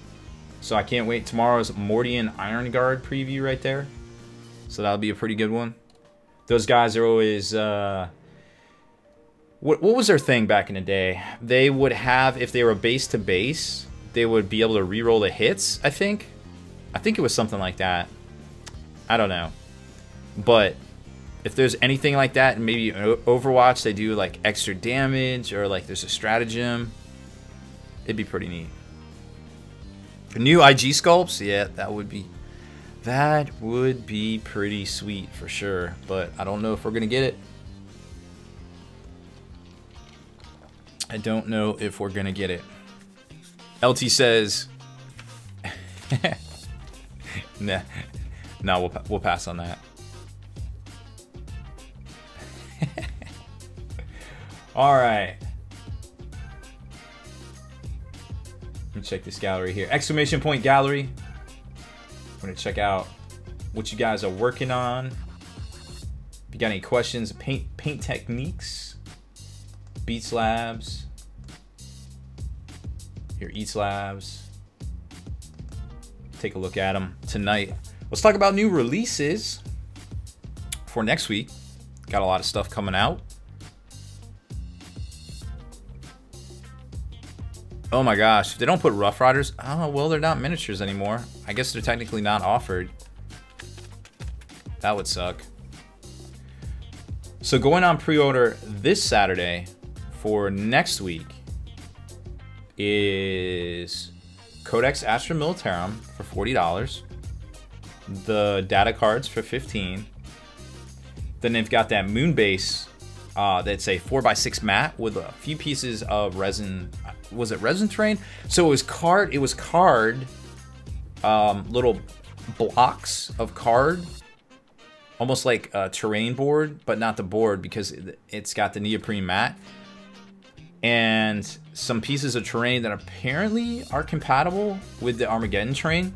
So I can't wait. Tomorrow's Mordian Iron Guard preview right there. So that'll be a pretty good one. Those guys are always... what was their thing back in the day? They would have, if they were base to base, they would be able to reroll the hits, I think. I think it was something like that. I don't know. But if there's anything like that, and maybe Overwatch, they do like extra damage, or like there's a stratagem, it'd be pretty neat. New IG sculpts, yeah, that would be pretty sweet for sure. But I don't know if we're gonna get it. I don't know if we're gonna get it. LT says, nah, no, we'll pass on that. All right. Let me check this gallery here. Exclamation point gallery. I'm gonna check out what you guys are working on. If you got any questions, paint techniques, Beats Labs, your Eats Labs. Take a look at them tonight. Let's talk about new releases for next week. Got a lot of stuff coming out. Oh my gosh, if they don't put Rough Riders, oh well, they're not miniatures anymore. I guess they're technically not offered. That would suck. So going on pre-order this Saturday for next week is Codex Astra Militarum for $40. The data cards for $15. Then they've got that Moonbase that's a 4x6 mat with a few pieces of resin. Was it resin terrain? So it was card little blocks of card, almost like a terrain board, but not the board because it's got the neoprene mat, and some pieces of terrain that apparently are compatible with the Armageddon terrain,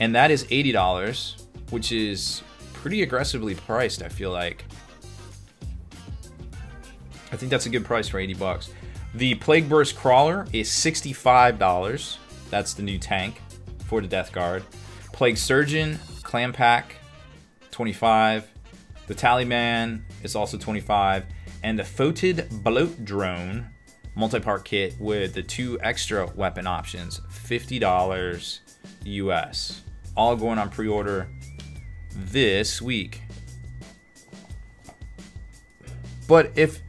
and that is $80, which is pretty aggressively priced. I feel like I think that's a good price for 80 bucks. The Plague Burst Crawler is $65. That's the new tank for the Death Guard. Plague Surgeon Clam Pack, $25. The Tallyman is also $25. And the Foetid Bloat Drone multi-part kit with the 2 extra weapon options, $50 US. All going on pre-order this week. But if...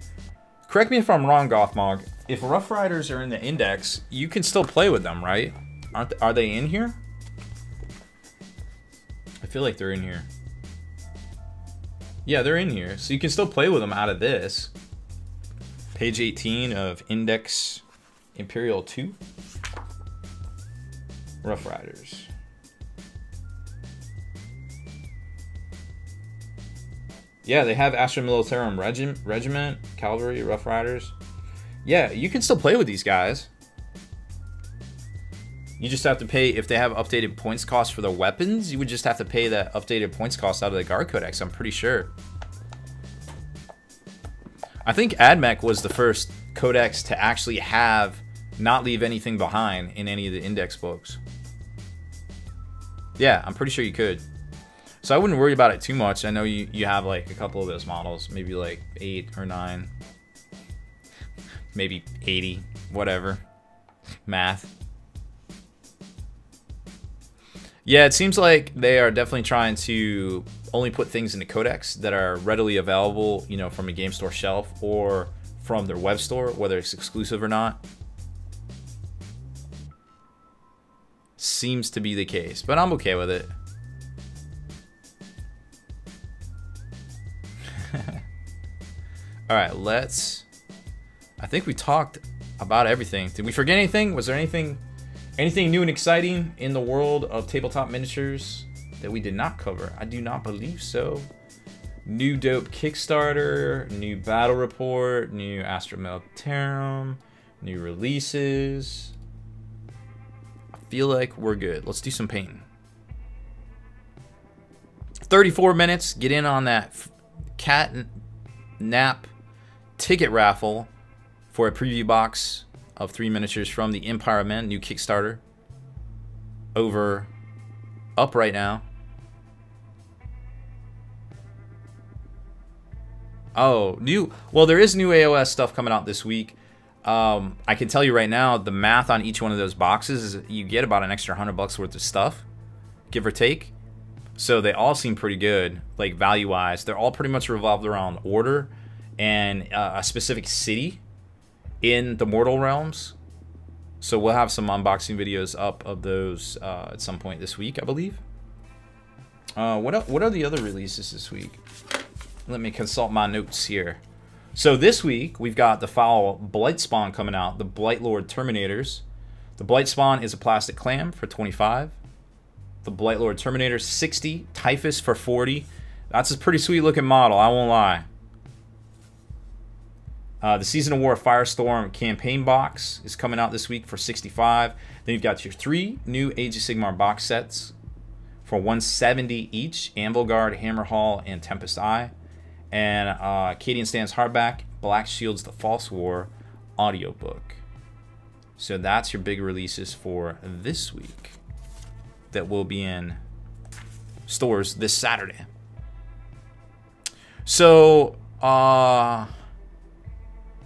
Correct me if I'm wrong, Gothmog. If Rough Riders are in the index, you can still play with them, right? Are they in here? I feel like they're in here. Yeah, they're in here. So you can still play with them out of this. Page 18 of Index Imperial 2. Rough Riders. Yeah, they have Astra Militarum Regiment, Cavalry, Rough Riders. Yeah, you can still play with these guys. You just have to pay, if they have updated points cost for the weapons, you would just have to pay that updated points cost out of the Guard Codex, I'm pretty sure. I think AdMech was the first codex to actually have, not leave anything behind in any of the index books. Yeah, I'm pretty sure you could. So I wouldn't worry about it too much. I know you have like a couple of those models, maybe like 8 or 9. Maybe 80, whatever. Math. Yeah, it seems like they are definitely trying to only put things in the codex that are readily available, you know, from a game store shelf or from their web store, whether it's exclusive or not. Seems to be the case, but I'm okay with it. All right, let's... I think we talked about everything. Did we forget anything? Was there anything new and exciting in the world of tabletop miniatures that we did not cover? I do not believe so. New dope Kickstarter, new battle report, new Astra Militarum, new releases. feel like we're good. Let's do some painting. 34 minutes. Get in on that cat nap ticket raffle for a preview box of 3 miniatures from the Empire of Men, new Kickstarter. Up right now. Oh, well, there is new AOS stuff coming out this week. I can tell you right now, the math on each one of those boxes is you get about an extra $100 worth of stuff, give or take. So they all seem pretty good, like value-wise. They're all pretty much revolved around order and a specific city in the Mortal Realms. So we'll have some unboxing videos up of those at some point this week, I believe. What are the other releases this week? Let me consult my notes here. So this week, we've got the foul Blightspawn coming out, the Blightlord Terminators. The Blightspawn is a plastic clam for 25. The Blightlord Terminator 60, Typhus for 40. That's a pretty sweet looking model, I won't lie. The Season of War Firestorm campaign box is coming out this week for 65. Then you've got your 3 new Age of Sigmar box sets for 170 each. Anvil Guard, Hammer Hall, and Tempest Eye. And Cadian Stands Hardback, Black Shields The False War audiobook. So that's your big releases for this week that will be in stores this Saturday. So,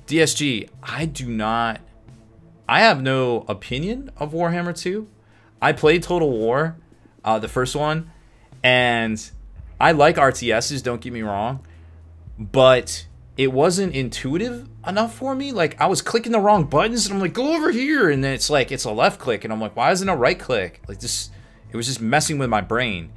DSG, I have no opinion of Warhammer 2. I played Total War, the first one, and I like RTSs, don't get me wrong, but it wasn't intuitive enough for me. Like, I was clicking the wrong buttons, and I'm like, go over here, and then it's like, it's a left click, and I'm like, why isn't it a right click? Like, this, it was just messing with my brain.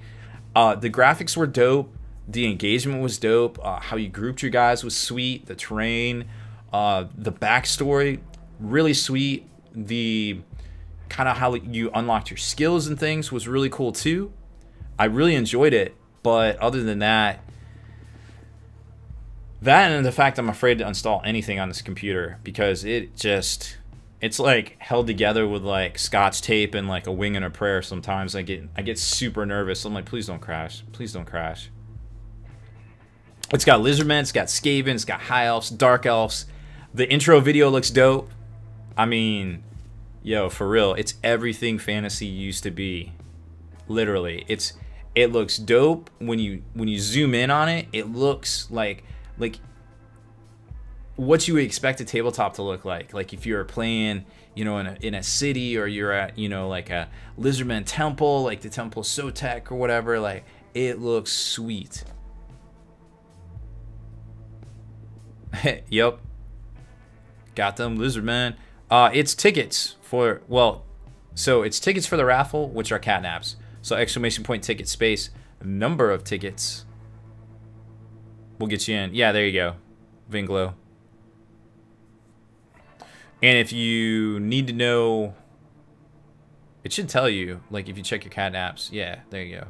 The graphics were dope, the engagement was dope, how you grouped your guys was sweet, the terrain, the backstory, really sweet. The kind of how you unlocked your skills and things was really cool too. I really enjoyed it, but other than that, and the fact I'm afraid to install anything on this computer because it's like held together with like Scotch tape and like a wing and a prayer. Sometimes I get super nervous. I'm like, please don't crash, please don't crash. It's got Lizardmen, it's got Skaven, it's got High Elves, Dark Elves. The intro video looks dope. I mean, yo, for real, it's everything fantasy used to be. Literally, it looks dope when you zoom in on it. It looks like what you would expect a tabletop to look like. Like if you're playing, you know, in a city, or you're at, you know, like a Lizardman temple, like the Temple Sotek or whatever. Like, it looks sweet. Yep. Got them, Lizardman. It's tickets for, well, so it's tickets for the raffle, which are catnaps. So exclamation point ticket space, number of tickets will get you in. Yeah, there you go. Vinglo. And if you need to know, it should tell you, like if you check your catnaps. Yeah, there you go.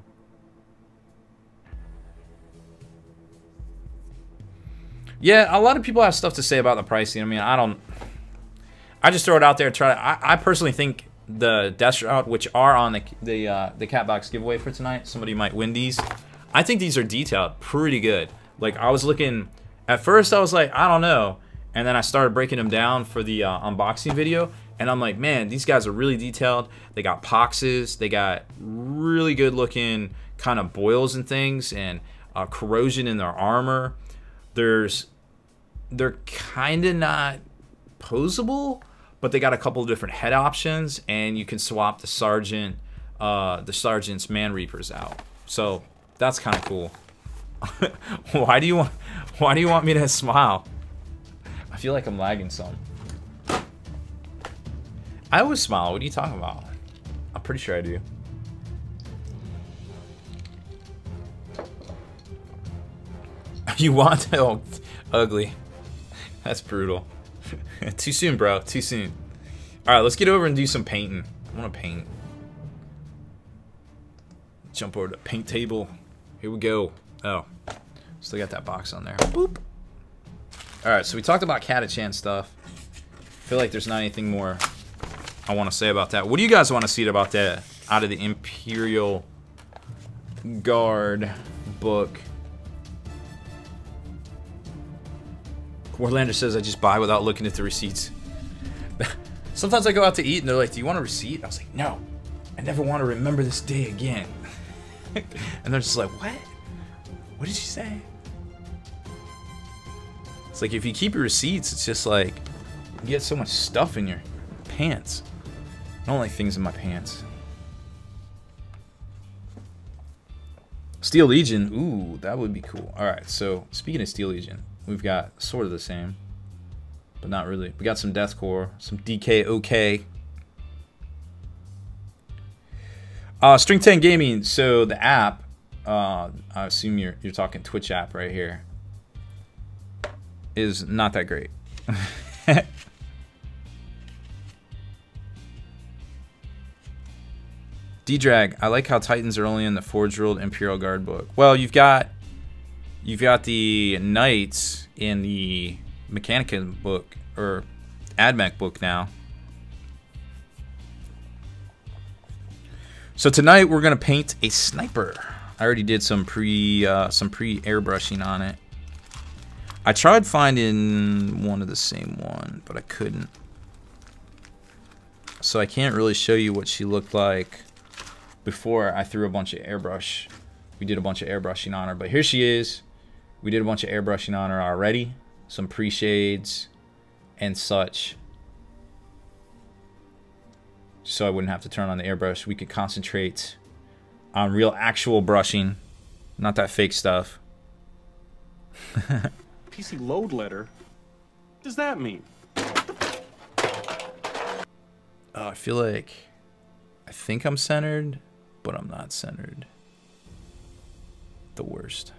Yeah, a lot of people have stuff to say about the pricing. I mean, I just throw it out there and try to, I personally think the Death Shroud, which are on the cat box giveaway for tonight, somebody might win these. I think these are detailed pretty good. Like, I was looking, at first I was like, I don't know, and then I started breaking them down for the unboxing video, and I'm like, man, these guys are really detailed. They got poxes, they got really good looking kind of boils and things, and corrosion in their armor. They're kind of not posable, but they got a couple of different head options, and you can swap the sergeant's man reapers out. So that's kind of cool. Why do you want me to smile? I feel like I'm lagging some. I always smile. What are you talking about? I'm pretty sure I do. You want to? Oh, ugly. That's brutal. Too soon, bro. Too soon. Alright, let's get over and do some painting. I want to paint. Jump over to the paint table. Here we go. Oh. Still got that box on there. Boop. Alright, so we talked about Catachan stuff. I feel like there's not anything more I want to say about that. What do you guys want to see about that out of the Imperial Guard book? Warlander says I just buy without looking at the receipts. Sometimes I go out to eat and they're like, do you want a receipt? I was like, no, I never want to remember this day again. And they're just like, what? What did you say? It's like if you keep your receipts, it's just like you get so much stuff in your pants. I don't like things in my pants. Steel Legion, ooh, that would be cool. Alright, so speaking of Steel Legion, we've got sort of the same, but not really. We got some Deathcore, some DKOK. String 10 Gaming, so the app, I assume you're talking Twitch app right here, is not that great. D-Drag, I like how Titans are only in the Forge World Imperial Guard book. Well, you've got the Knights in the Mechanicum book, or AdMech book now. So tonight we're gonna paint a sniper. I already did some pre airbrushing on it. I tried finding one of the same one, but I couldn't. So I can't really show you what she looked like before I threw a bunch of airbrush. We did a bunch of airbrushing on her, but here she is. We did a bunch of airbrushing on her already. Some pre-shades and such. So I wouldn't have to turn on the airbrush. We could concentrate on real actual brushing, not that fake stuff. PC load letter? What does that mean? I feel like I think I'm centered, but I'm not centered. The worst.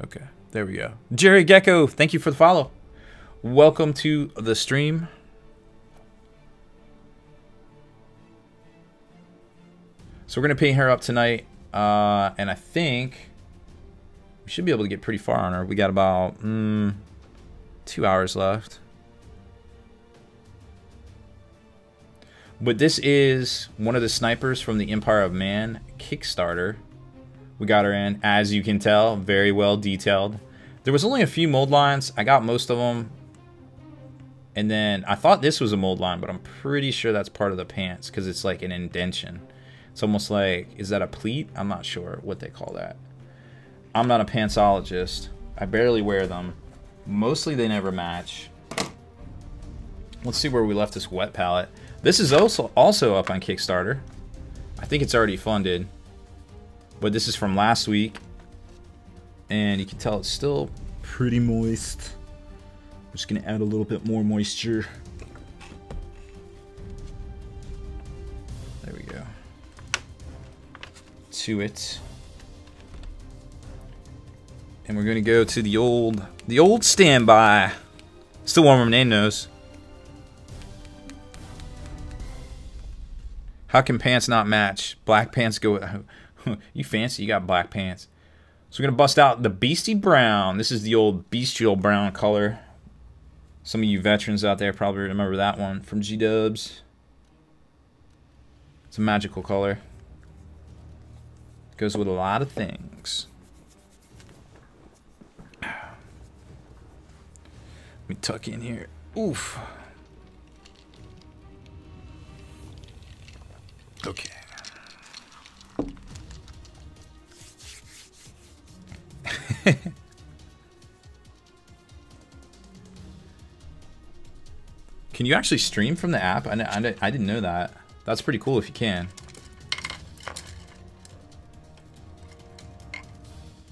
Okay, there we go. Jerry Gecko, thank you for the follow. Welcome to the stream. So we're gonna paint her up tonight, and I think we should be able to get pretty far on her. We got about 2 hours left. But this is one of the snipers from the Empire of Man Kickstarter. We got her in, as you can tell, very well detailed. There was only a few mold lines. I got most of them. And then I thought this was a mold line, but I'm pretty sure that's part of the pants because it's like an indention. It's almost like, is that a pleat? I'm not sure what they call that. I'm not a pantsologist. I barely wear them. Mostly they never match. Let's see where we left this wet palette. This is also up on Kickstarter. I think it's already funded. But this is from last week. And you can tell it's still pretty moist. I'm just going to add a little bit more moisture. There we go. To it. And we're going to go to the old standby. Still warmer than name knows. How can pants not match? Black pants go... You fancy, you got black pants. So we're going to bust out the Beastie Brown. This is the old bestial brown color. Some of you veterans out there probably remember that one from G-Dubs. It's a magical color. Goes with a lot of things. Let me tuck in here. Oof. Okay. Can you actually stream from the app? I didn't know that. That's pretty cool if you can.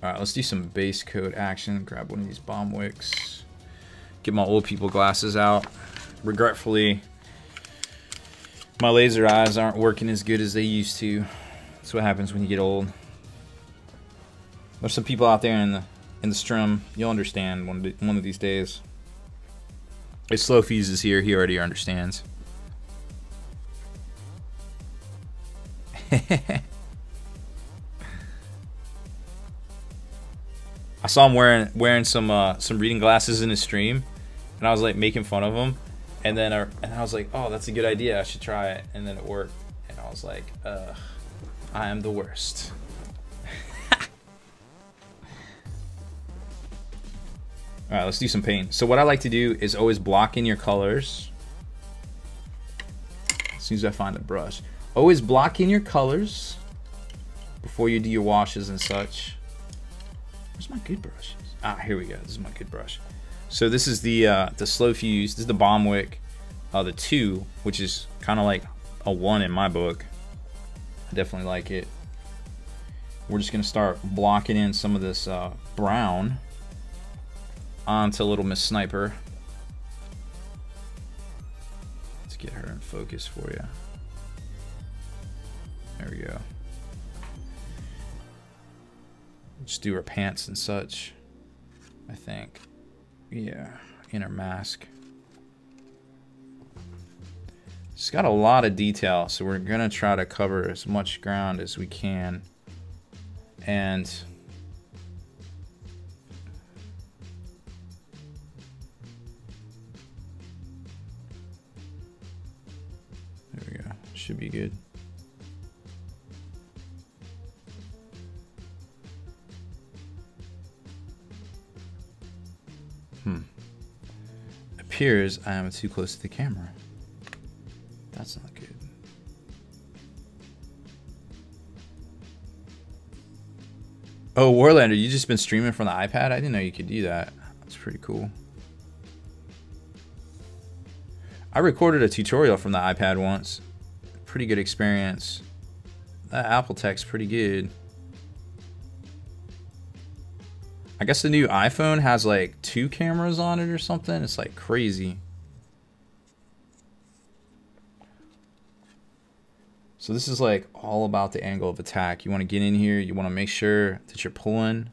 Alright, let's do some base coat action. Grab one of these bomb wicks. Get my old people glasses out. Regretfully, my laser eyes aren't working as good as they used to. That's what happens when you get old. There's some people out there in the stream. You'll understand one of these days. If Slow Fuse is here, he already understands. I saw him wearing some reading glasses in his stream, and I was like making fun of him, And then and I was like, oh, that's a good idea. I should try it. And then it worked. And I was like, I am the worst. All right, let's do some paint. So what I like to do is always block in your colors. As soon as I find a brush. Always block in your colors before you do your washes and such. Where's my good brushes? Ah, here we go. This is my good brush. So this is the slow fuse. This is the bomb wick, the 2, which is kind of like a 1 in my book. I definitely like it. We're just gonna start blocking in some of this brown onto Little Miss Sniper. Let's get her in focus for you. There we go. Just do her pants and such, I think. Yeah, in her mask. It's got a lot of detail, so we're gonna try to cover as much ground as we can. And there we go. Should be good. Appears I am too close to the camera. That's not good. Oh, Warlander, you just been streaming from the iPad? I didn't know you could do that. That's pretty cool. I recorded a tutorial from the iPad once. Pretty good experience. That Apple Tech's pretty good. I guess the new iPhone has like 2 cameras on it or something. It's like crazy. So this is like all about the angle of attack. You want to get in here. You want to make sure that you're pulling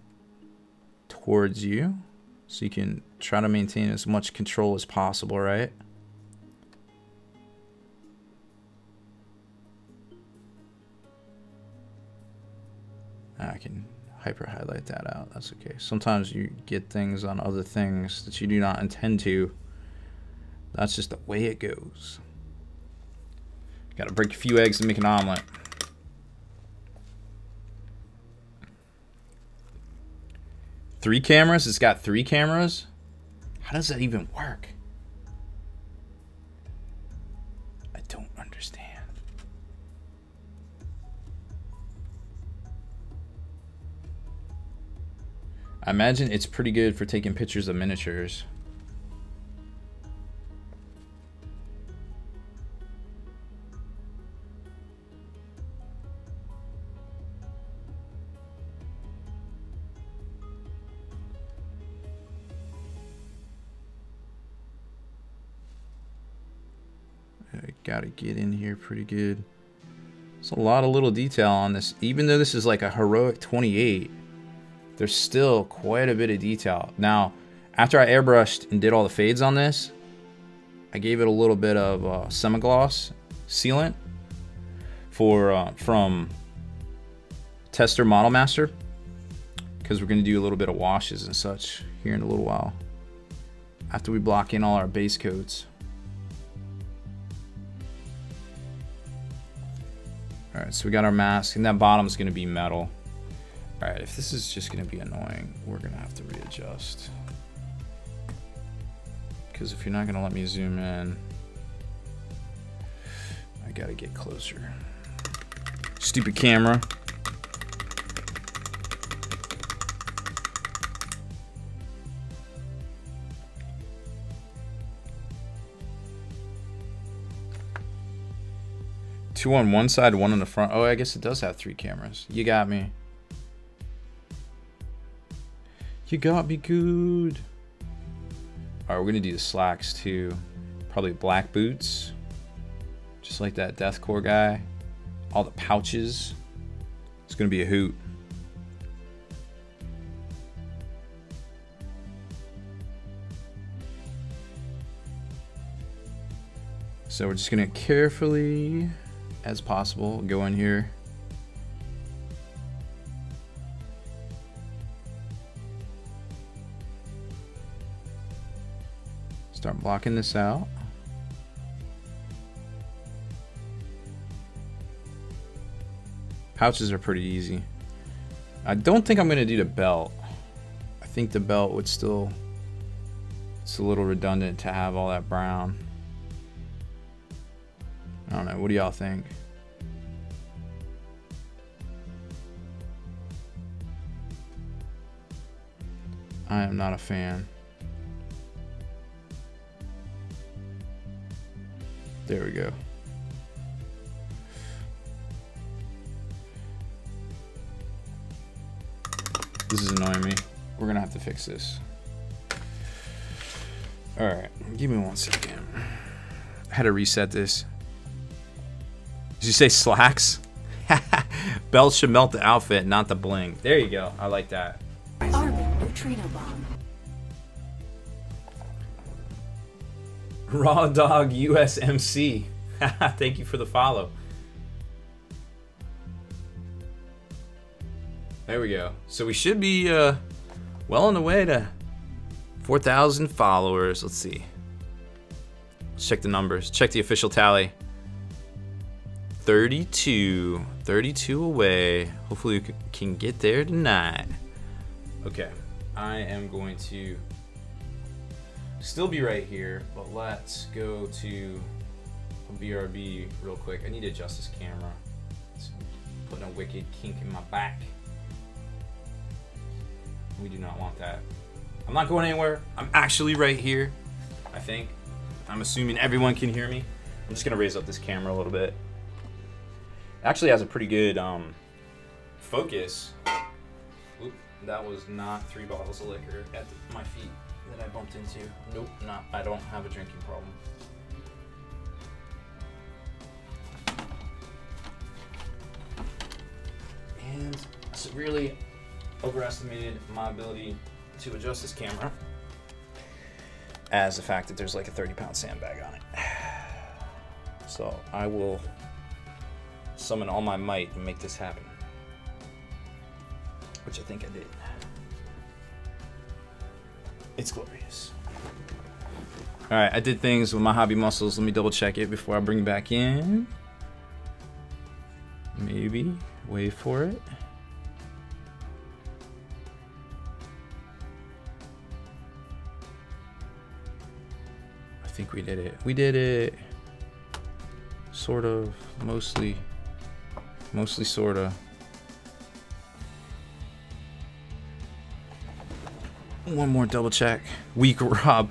towards you, so you can try to maintain as much control as possible, right? I can hyper highlight that out. That's okay. Sometimes you get things on other things that you do not intend to. That's just the way it goes. Gotta break a few eggs to make an omelet. Three cameras? It's got 3 cameras? How does that even work? I don't understand. I imagine it's pretty good for taking pictures of miniatures. I gotta get in here pretty good. There's a lot of little detail on this. Even though this is like a heroic 28, there's still quite a bit of detail. Now, after I airbrushed and did all the fades on this, I gave it a little bit of semi-gloss sealant from Tester Model Master, because we're going to do a little bit of washes and such here in a little while after we block in all our base coats. Alright, so we got our mask, and that bottom is going to be metal. Alright, if this is just going to be annoying, we're going to have to readjust. Because if you're not going to let me zoom in, I got to get closer. Stupid camera. Two on one side, 1 on the front. Oh, I guess it does have 3 cameras. You got me. You got me good. Alright, we're gonna do the slacks too. Probably black boots. Just like that deathcore guy. All the pouches. It's gonna be a hoot. So we're just gonna carefully, as possible, go in here. Start blocking this out. Pouches are pretty easy. I don't think I'm gonna do the belt. I think the belt would still, it's a little redundant to have all that brown. I don't know, what do y'all think? I am not a fan. There we go. This is annoying me. We're gonna have to fix this. All right, give me 1 second. I had to reset this. Did you say slacks? Belts should melt the outfit, not the bling. There you go. I like that. Armor neutrino bomb. Raw Dog USMC. Thank you for the follow. There we go. So we should be well on the way to 4,000 followers. Let's see. Let's check the numbers. Check the official tally. 32 away. Hopefully we can get there tonight. Okay, I am going to still be right here, but let's go to BRB real quick. I need to adjust this camera. It's putting a wicked kink in my back. We do not want that. I'm not going anywhere. I'm actually right here, I think. I'm assuming everyone can hear me. I'm just gonna raise up this camera a little bit. It actually has a pretty good focus. Oop, that was not 3 bottles of liquor at my feet that I bumped into. Nope, not. I don't have a drinking problem. And I severely overestimated my ability to adjust this camera, as the fact that there's like a 30-pound sandbag on it. So I will summon all my might and make this happen, which I think I did. It's glorious. All right, I did things with my hobby muscles. Let me double check it before I bring it back in. Maybe, wait for it. I think we did it. We did it. Sort of, mostly sorta. One more double check. Weak Rob.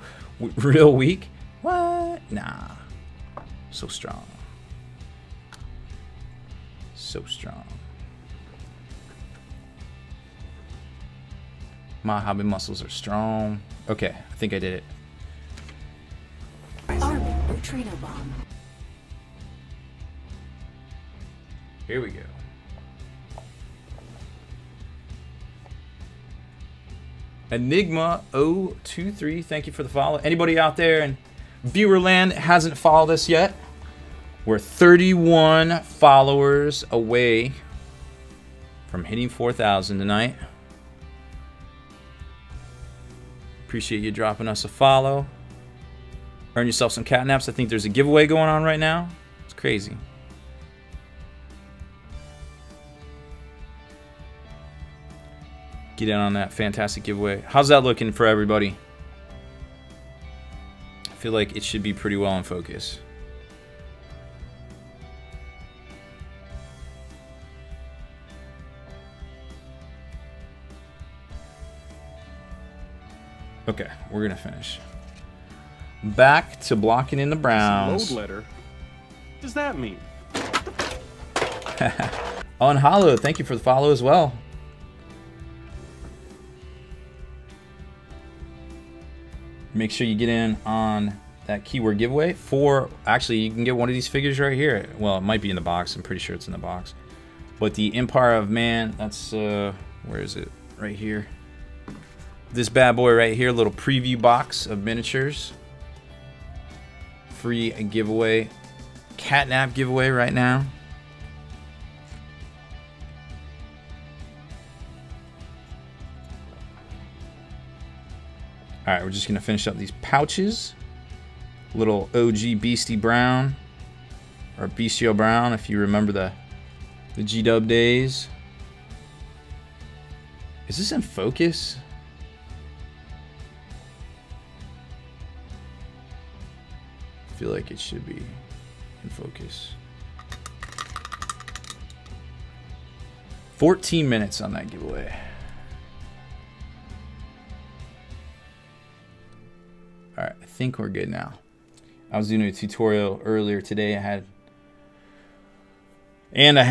Real weak? What? Nah. So strong. So strong. My hobby muscles are strong. Okay, I think I did it. Armor neutrino bomb. Here we go. Enigma 023, thank you for the follow. Anybody out there in viewerland hasn't followed us yet? We're 31 followers away from hitting 4,000 tonight. Appreciate you dropping us a follow. Earn yourself some catnaps. I think there's a giveaway going on right now. It's crazy. Get in on that fantastic giveaway. How's that looking for everybody? I feel like it should be pretty well in focus. Okay, we're gonna finish. Back to blocking in the Browns. Load letter. What does that mean? Unhollowed, thank you for the follow as well. Make sure you get in on that keyword giveaway for, actually you can get one of these figures right here. Well, it might be in the box. I'm pretty sure it's in the box. But the Empire of Man, that's, where is it? Right here. This bad boy right here, little preview box of miniatures. Free giveaway. Catnap giveaway right now. All right, we're just gonna finish up these pouches. Little OG Beastie Brown, or Bestial Brown, if you remember the The G-Dub days. Is this in focus? I feel like it should be in focus. 14 minutes on that giveaway. Alright, I think we're good now. I was doing a tutorial earlier today. I had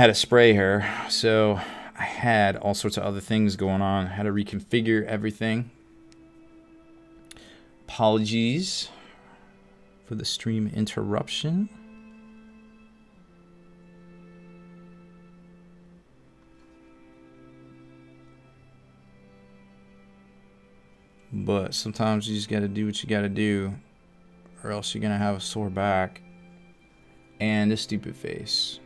a spray her, so I had all sorts of other things going on. I had to reconfigure everything. Apologies for the stream interruption. But sometimes you just gotta do what you gotta do, or else you're gonna have a sore back and a stupid face.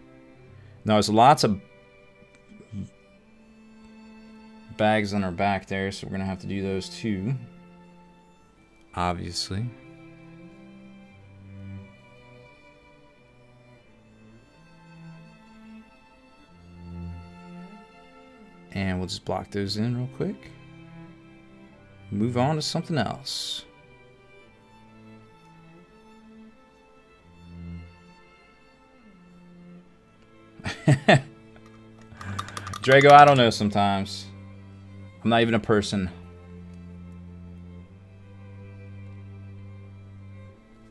Now there's lots of bags on our back there, so we're gonna have to do those too, obviously. And we'll just block those in real quick. Move on to something else. Drago, I don't know sometimes. I'm not even a person.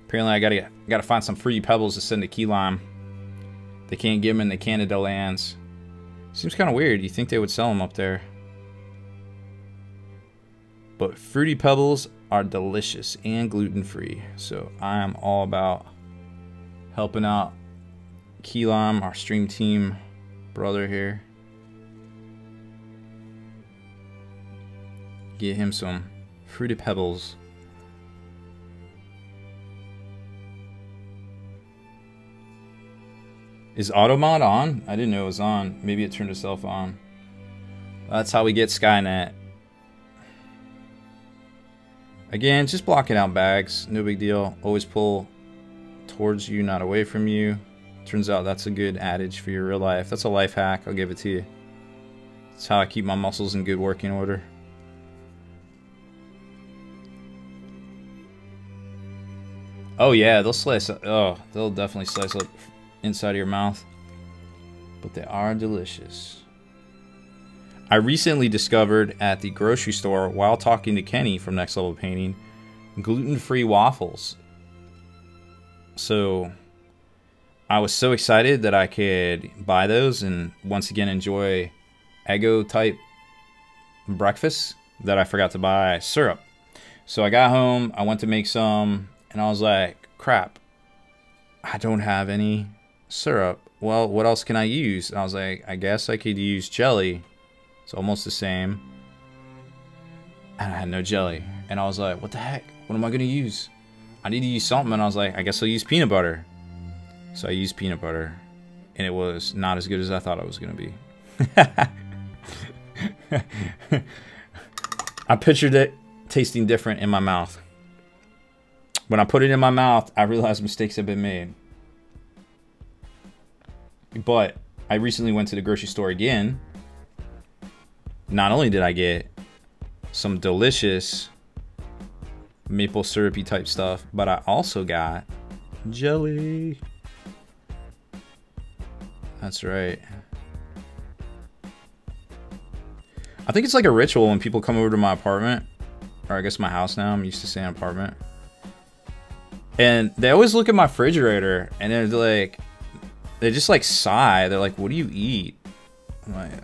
Apparently I gotta find some fruity pebbles to send to Key Lime. They can't give them in the Canada lands. Seems kind of weird. You think they would sell them up there. But fruity pebbles are delicious and gluten-free. So I am all about helping out Key Lime, our stream team brother here. Get him some fruity pebbles. Is auto mod on? I didn't know it was on. Maybe it turned itself on. That's how we get Skynet. Again, just blocking out bags. No big deal. Always pull towards you, not away from you. Turns out that's a good adage for your real life. That's a life hack. I'll give it to you. That's how I keep my muscles in good working order. Oh yeah, they'll slice up. Oh, they'll definitely slice up inside of your mouth. But they are delicious. I recently discovered at the grocery store, while talking to Kenny from Next Level Painting, gluten-free waffles. So I was so excited that I could buy those and once again enjoy Eggo type breakfast that I forgot to buy syrup. So I got home, I went to make some, and I was like, crap, I don't have any syrup. Well, what else can I use? And I was like, I guess I could use jelly. It's almost the same. And I had no jelly. And I was like, what the heck? What am I going to use? I need to use something. And I was like, I guess I'll use peanut butter. So I used peanut butter. And it was not as good as I thought it was going to be. I pictured it tasting different in my mouth. When I put it in my mouth, I realized mistakes had been made. But I recently went to the grocery store again. Not only did I get some delicious maple syrupy type stuff, but I also got jelly. That's right. I think it's like a ritual when people come over to my apartment, or I guess my house now. I'm used to saying apartment. And they always look at my refrigerator and they're like, they just like sigh. They're like, what do you eat? I'm like,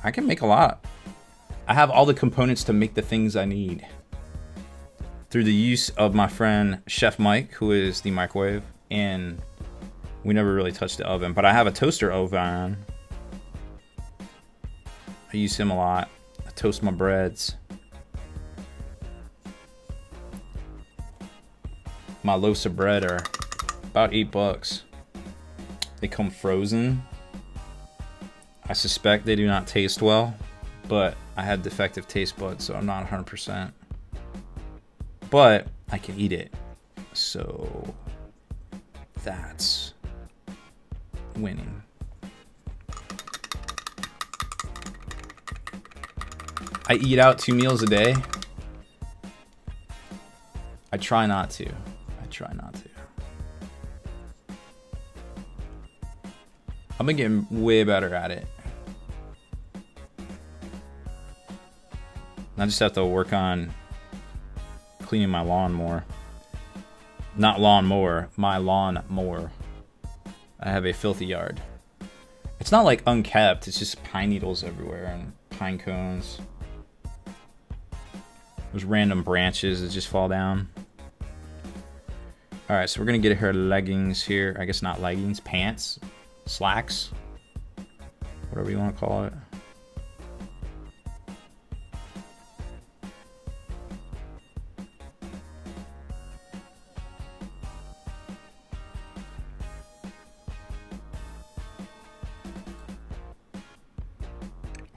I can make a lot. I have all the components to make the things I need. Through the use of my friend Chef Mike, who is the microwave, and we never really touched the oven, but I have a toaster oven. I use him a lot. I toast my breads. My loaves of bread are about $8. They come frozen. I suspect they do not taste well, but I have defective taste buds, so I'm not 100%. But I can eat it, so that's winning. I eat out 2 meals a day. I try not to. I try not to. I've been getting way better at it. I just have to work on cleaning my lawn more. Not lawn mower, my lawn mower. I have a filthy yard. It's not like unkept, it's just pine needles everywhere and pine cones. There's random branches that just fall down. Alright, so we're gonna get her leggings here. I guess not leggings, pants, slacks, whatever you want to call it.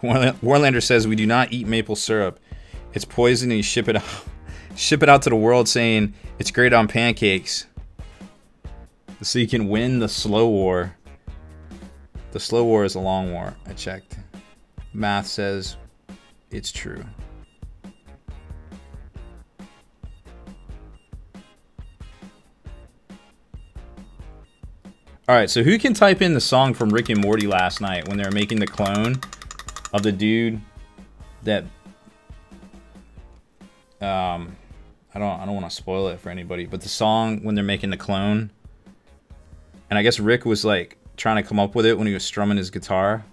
Warlander says we do not eat maple syrup. It's poison and you ship it out to the world saying it's great on pancakes. So you can win the slow war. The slow war is a long war. I checked. Math says it's true. Alright, so who can type in the song from Rick and Morty last night when they were making the clone of the dude that I don't want to spoil it for anybody, but the song when they're making the clone, and I guess Rick was like trying to come up with it when he was strumming his guitar.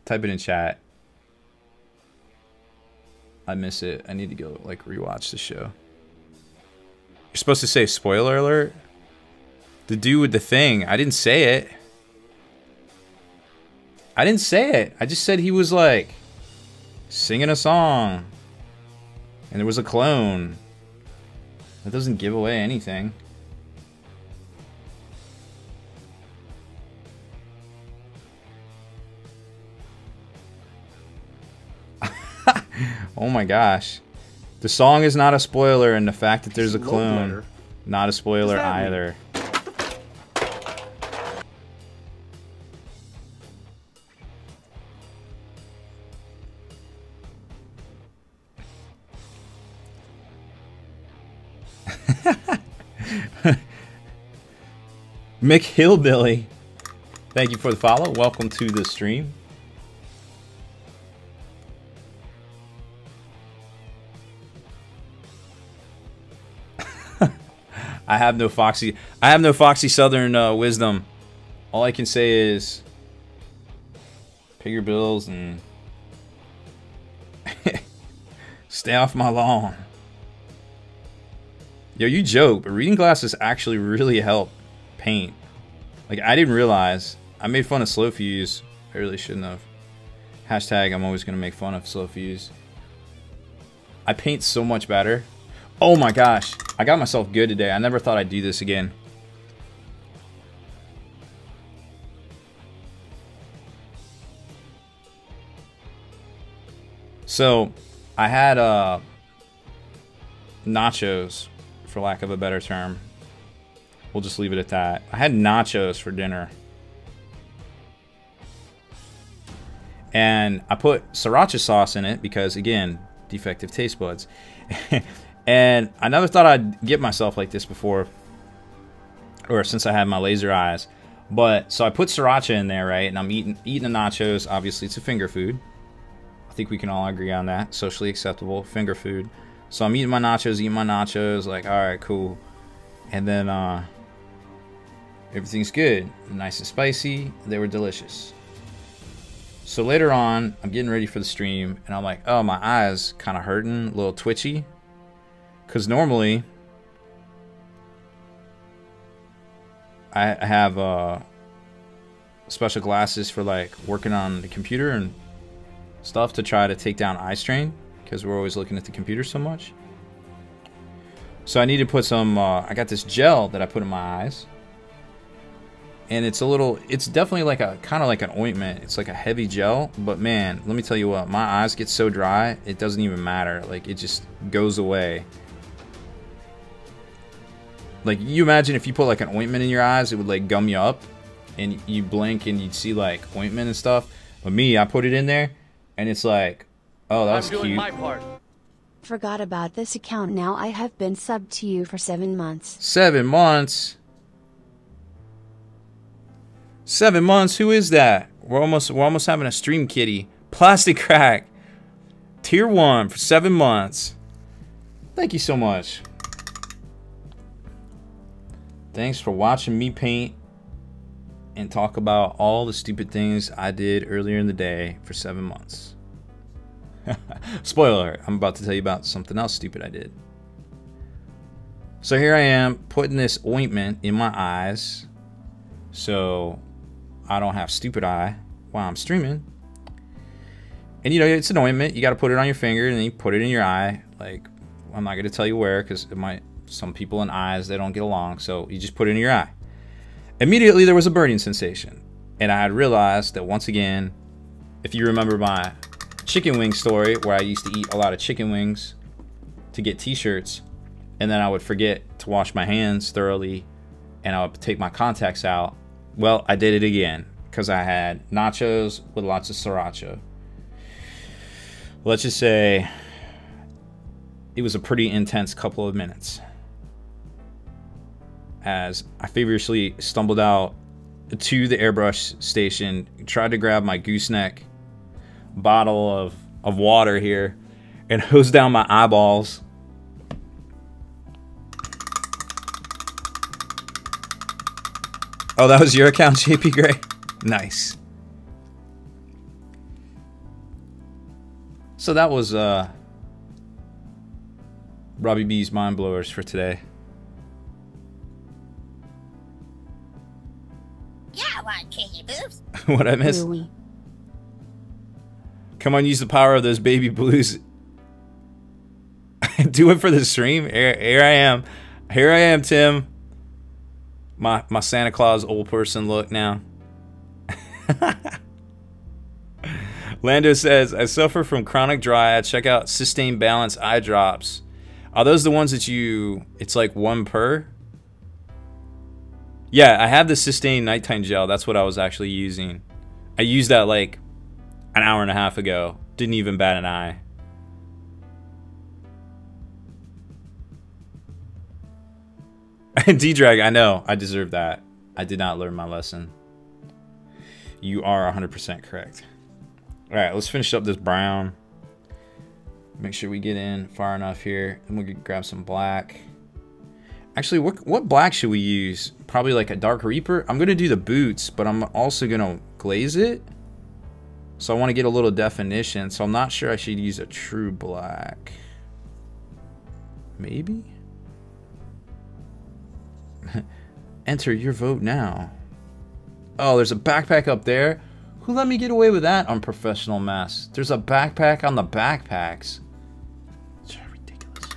Type it in chat. I miss it. I need to go like rewatch the show. You're supposed to say spoiler alert? The dude with the thing. I didn't say it. I didn't say it. I just said he was like singing a song. And there was a clone. That doesn't give away anything. Oh my gosh. The song is not a spoiler, and the fact that there's a clone, not a spoiler either. Mick Hillbilly, thank you for the follow. Welcome to the stream. I have no foxy Southern wisdom. All I can say is pay your bills and stay off my lawn. Yo, you joke, but reading glasses actually really help paint. Like, I didn't realize. I made fun of slow fuse. I really shouldn't have. Hashtag I'm always gonna make fun of slow fuse. I paint so much better. Oh my gosh, I got myself good today. I never thought I'd do this again. So, I had nachos, for lack of a better term. We'll just leave it at that. I had nachos for dinner. And I put sriracha sauce in it because, again, defective taste buds. And I never thought I'd get myself like this before, or since I had my laser eyes. But so I put sriracha in there, right? And I'm eating the nachos. Obviously, it's a finger food. I think we can all agree on that. Socially acceptable finger food. So I'm eating my nachos, like, all right, cool. And then everything's good, nice and spicy. They were delicious. So later on, I'm getting ready for the stream, and I'm like, oh, my eyes kind of hurting, a little twitchy. Because normally, I have special glasses for like working on the computer and stuff to try to take down eye strain, because we're always looking at the computer so much. So I need to put some, I got this gel that I put in my eyes. And it's definitely like a, kind of like an ointment. It's like a heavy gel, but man, let me tell you what, my eyes get so dry, it doesn't even matter. Like, it just goes away. Like, you imagine if you put like an ointment in your eyes, it would like gum you up, and you blink and you'd see like ointment and stuff. But me, I put it in there, and it's like, oh, that was cute. I'm doing my part. Forgot about this account now. I have been subbed to you for 7 months. 7 months? 7 months? Who is that? We're almost having a stream kitty. Plastic Crack. Tier 1 for 7 months. Thank you so much. Thanks for watching me paint and talk about all the stupid things I did earlier in the day for 7 months. Spoiler alert, I'm about to tell you about something else stupid I did. So here I am putting this ointment in my eyes so I don't have stupid eye while I'm streaming. And you know, it's an ointment, you got to put it on your finger and then you put it in your eye. Like, I'm not going to tell you where because it might, some people in eyes, they don't get along, so you just put it in your eye. Immediately there was a burning sensation, and I had realized that once again, if you remember my chicken wing story where I used to eat a lot of chicken wings to get t-shirts, and then I would forget to wash my hands thoroughly and I would take my contacts out. Well, I did it again because I had nachos with lots of sriracha. Let's just say it was a pretty intense couple of minutes as I feverishly stumbled out to the airbrush station, tried to grab my gooseneck bottle of water here and hose down my eyeballs. Oh, that was your account, JP Gray? Nice. So that was Robbie B's Mind Blowers for today. Yeah, I want to kill you, boobs. What I missed? Come on, use the power of those baby blues. Do it for the stream. Here I am. Here I am, Tim. My Santa Claus old person look now. Lando says, I suffer from chronic dry eye. Check out Sustained Balance eye drops. Are those the ones that you, it's like 1 per? Yeah, I have the Sustained Nighttime Gel. That's what I was actually using. I used that like an hour and a half ago. Didn't even bat an eye. D-Drag, I know. I deserve that. I did not learn my lesson. You are 100% correct. Alright, let's finish up this brown. Make sure we get in far enough here. And we'll grab some black. Actually, what black should we use? Probably like a Dark Reaper. I'm going to do the boots, but I'm also going to glaze it. So I want to get a little definition. So I'm not sure I should use a true black. Maybe? Enter your vote now. Oh, there's a backpack up there. Who let me get away with that, unprofessional mess? There's a backpack on the backpacks. It's ridiculous.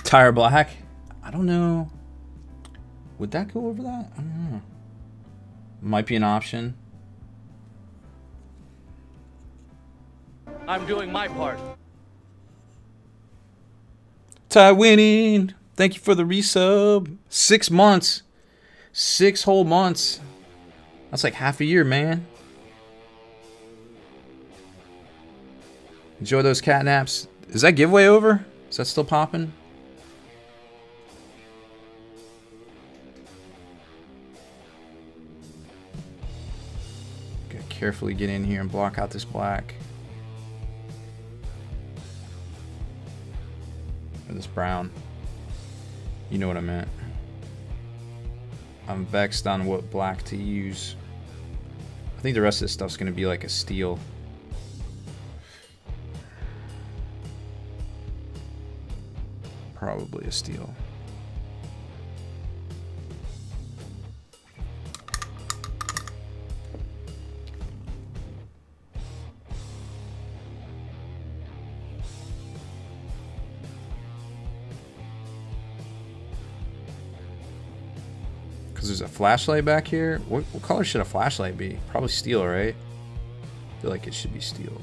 Tire black? I don't know. Would that go over that? I don't know. Might be an option. I'm doing my part. Ty winning. Thank you for the resub. 6 months. 6 whole months. That's like half a year, man. Enjoy those cat naps. Is that giveaway over? Is that still popping? Gotta carefully get in here and block out this black. Or this brown. You know what I meant. I'm vexed on what black to use. I think the rest of this stuff's gonna be like a steel. Probably a steel. There's a flashlight back here. What color should a flashlight be? Probably steel, right? I feel like it should be steel.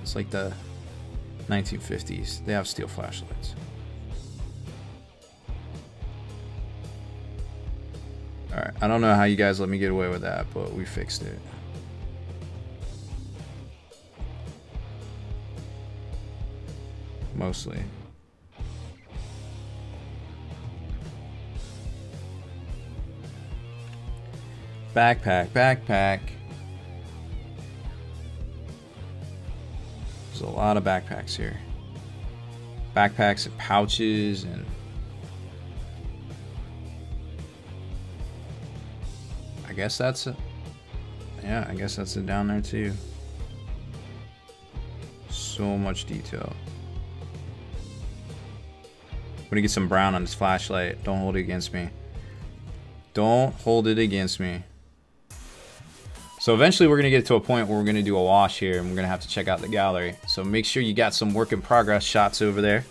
It's like the 1950s. They have steel flashlights. Alright, I don't know how you guys let me get away with that, but we fixed it. Mostly. Backpack, backpack. There's a lot of backpacks here. Backpacks and pouches and... I guess that's it. Yeah, I guess that's it down there too. So much detail. I'm gonna get some brown on this flashlight. Don't hold it against me. Don't hold it against me. So eventually we're gonna get to a point where we're gonna do a wash here and we're gonna have to check out the gallery. So make sure you got some work in progress shots over there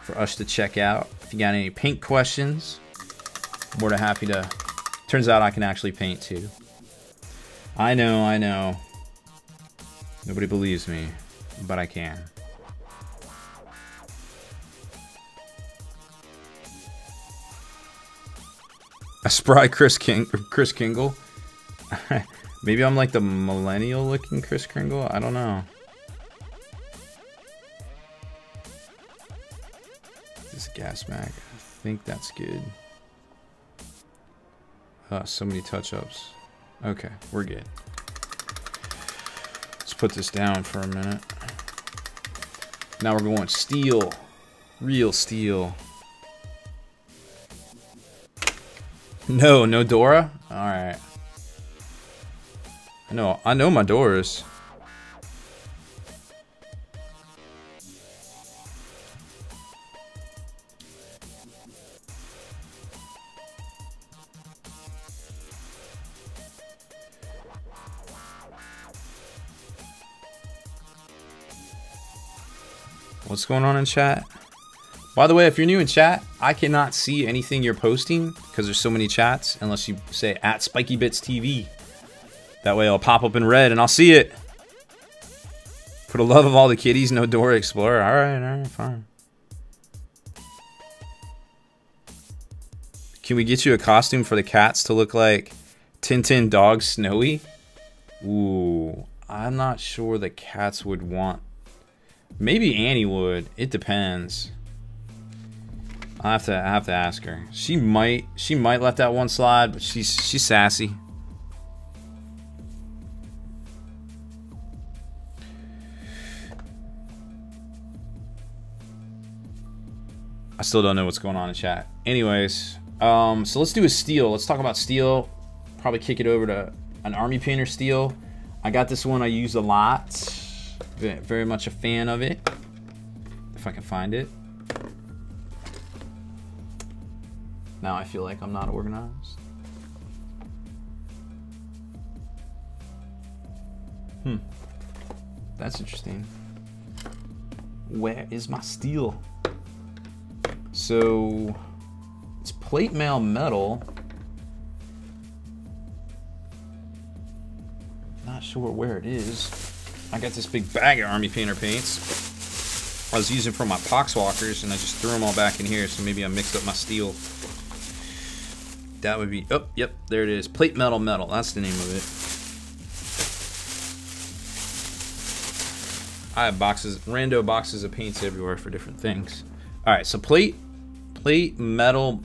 for us to check out. If you got any paint questions, more than happy to. Turns out I can actually paint too. I know. Nobody believes me, but I can. A spry Chris Kingle. Maybe I'm like the millennial looking Chris Kringle. I don't know. This gas mag. I think that's good. So many touch-ups. Okay, we're good. Let's put this down for a minute. Now we're going steel. Real steel. No Dora? Alright. I know my doors. What's going on in chat? By the way, if you're new in chat, I cannot see anything you're posting because there's so many chats unless you say @SpikyBitsTV. That way it'll pop up in red and I'll see it. For the love of all the kitties, no Dora Explorer. Alright, fine. Can we get you a costume for the cats to look like Tintin Dog Snowy? Ooh, I'm not sure the cats would want. Maybe Annie would. It depends. I have to ask her. She might let that one slide, but she's sassy. I still don't know what's going on in chat. Anyways, so let's do a steel. Let's talk about steel. Probably kick it over to an army painter steel. I got this one I use a lot. Very much a fan of it. If I can find it. Now I feel like I'm not organized. That's interesting. Where is my steel? So it's plate mail metal. Not sure where it is. I got this big bag of army painter paints I was using for my poxwalkers, and I just threw them all back in here, so maybe I mixed up my steel. That would be, oh, yep, there it is. Plate metal metal, that's the name of it. I have boxes, rando boxes of paints everywhere for different things. All right, so plate mail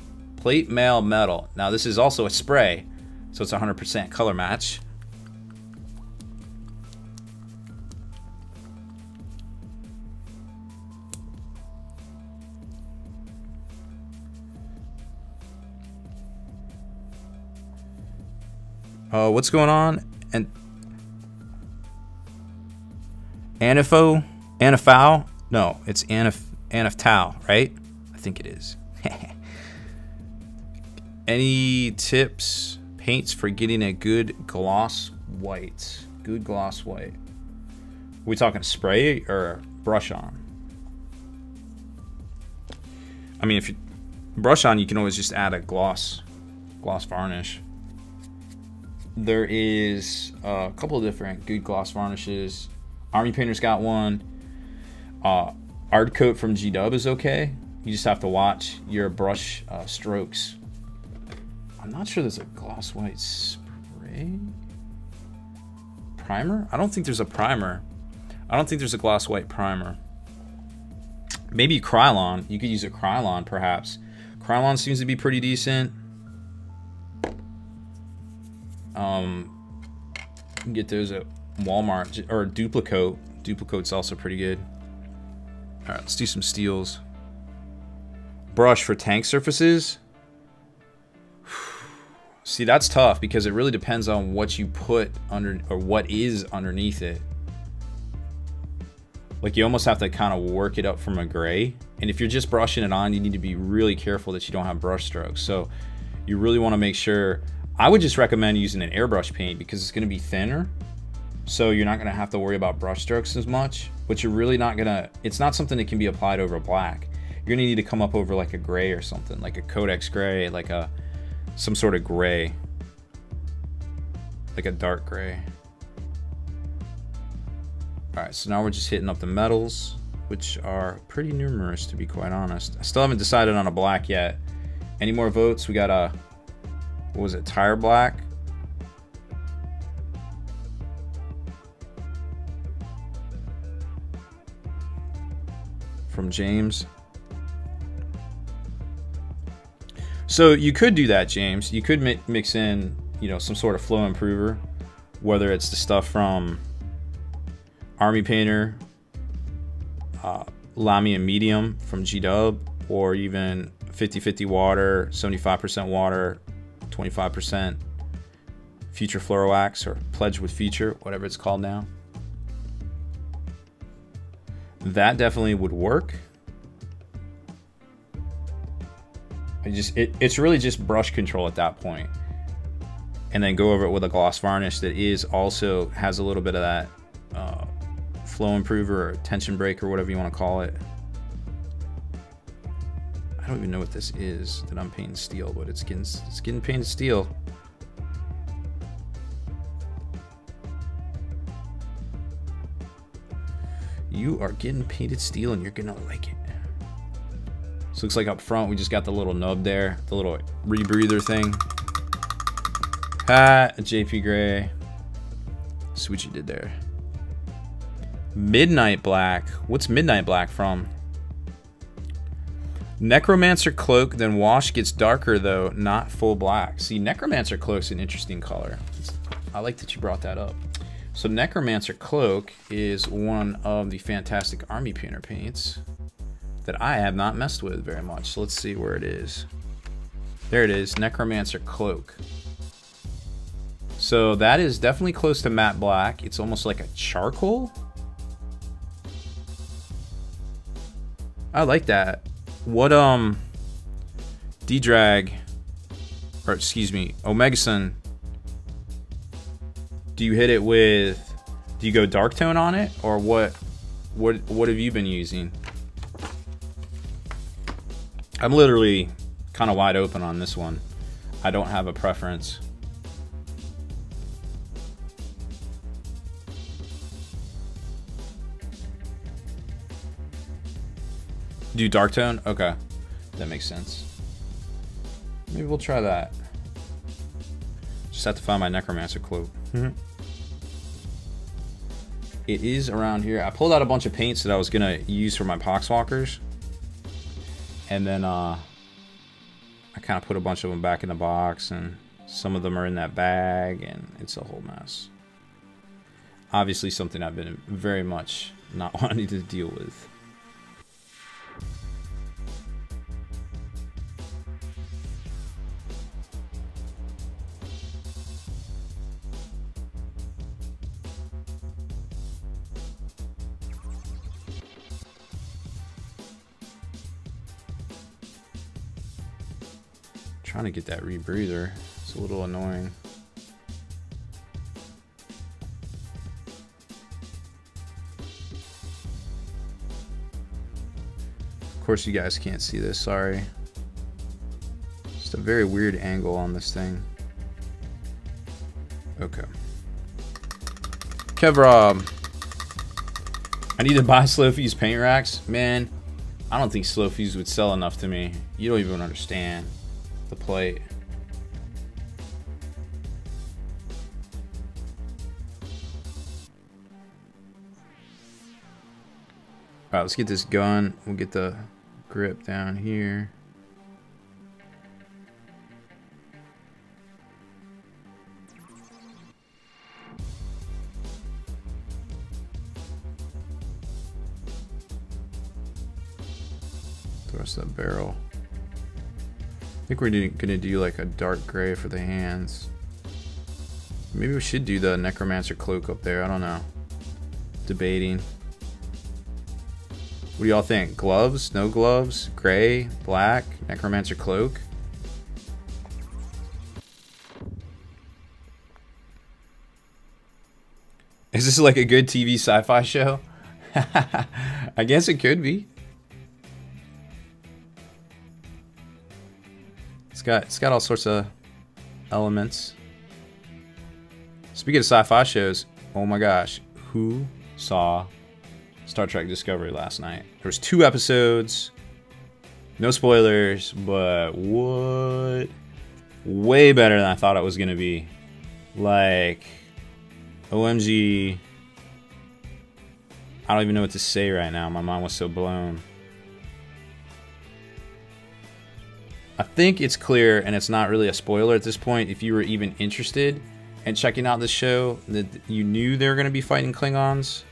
metal. Now this is also a spray, so it's 100% color match. What's going on? And Anifo? No, it's Anif right? I think it is. Any tips, paints for getting a good gloss white? Good gloss white. Are we talking spray or brush on? I mean, if you brush on, you can always just add a gloss varnish. There is a couple of different good gloss varnishes. Army Painter's got one. Greatcoat from G-Dub is okay. You just have to watch your brush strokes. I'm not sure there's a gloss white spray primer. I don't think there's a primer. I don't think there's a gloss white primer. Maybe Krylon. You could use a Krylon perhaps. Krylon seems to be pretty decent. You can get those at Walmart, or Duplicoat. Duplicoat's also pretty good. All right, let's do some steels. Brush for tank surfaces. See, that's tough because it really depends on what you put under, or what is underneath it. Like, you almost have to kind of work it up from a gray. And if you're just brushing it on, you need to be really careful that you don't have brush strokes. So you really want to make sure. I would just recommend using an airbrush paint because it's going to be thinner. So you're not going to have to worry about brush strokes as much. But you're really not going to, it's not something that can be applied over black. You're going to need to come up over like a gray or something, like a Codex gray, like a some sort of gray, like a dark gray. All right, so now we're just hitting up the metals, which are pretty numerous, to be quite honest. I still haven't decided on a black yet. Any more votes? We got a, what was it, tire black? From James. So you could do that, James. You could mix in, you know, some sort of flow improver, whether it's the stuff from Army Painter, Lamy and Medium from G-Dub, or even 50-50 water, 75% water, 25% Future Fluorowax, or Pledge with Future, whatever it's called now. That definitely would work. It's really just brush control at that point, and then go over it with a gloss varnish that is also has a little bit of that flow improver or tension breaker, whatever you want to call it. I don't even know what this is that I'm painting steel, but it's getting painted steel. You are getting painted steel and you're gonna like it. So looks like up front we just got the little nub there, the little rebreather thing. A JP Gray. See what you did there. Midnight Black. What's Midnight Black from? Necromancer Cloak, then wash gets darker though, not full black. See, Necromancer Cloak's an interesting color. I like that you brought that up. So Necromancer Cloak is one of the fantastic Army Painter paints that I have not messed with very much. So let's see where it is. There it is, Necromancer Cloak. So that is definitely close to matte black. It's almost like a charcoal. I like that. What D-Drag, or excuse me, Omega Sun, do you hit it with, do you go dark tone on it, or what have you been using? I'm literally kind of wide open on this one. I don't have a preference. Do dark tone? Okay, that makes sense. Maybe we'll try that. Just have to find my Necromancer Cloak. It is around here. I pulled out a bunch of paints that I was gonna use for my Poxwalkers, and then I kind of put a bunch of them back in the box, and some of them are in that bag, and it's a whole mess. Obviously something I've been very much not wanting to deal with. Trying to get that rebreather. It's a little annoying. Of course you guys can't see this, sorry. Just a very weird angle on this thing. Okay. Kevrob. I need to buy Slow Fuse paint racks. Man, I don't think Slow Fuse would sell enough to me. You don't even understand the plate. Alright, let's get this gun. We'll get the grip down here. The rest of the barrel. I think we're gonna do like a dark gray for the hands. Maybe we should do the Necromancer cloak up there. I don't know. Debating. What do y'all think? Gloves? No gloves? Gray? Black? Necromancer cloak? Is this like a good TV sci-fi show? I guess it could be. It's got all sorts of elements. Speaking of sci-fi shows, oh my gosh, who saw Star Trek Discovery last night? There was 2 episodes. No spoilers, but what? Way better than I thought it was gonna be. Like, OMG. I don't even know what to say right now. My mind was so blown. I think it's clear, and it's not really a spoiler at this point, if you were even interested in checking out this show, that you knew they were going to be fighting Klingons.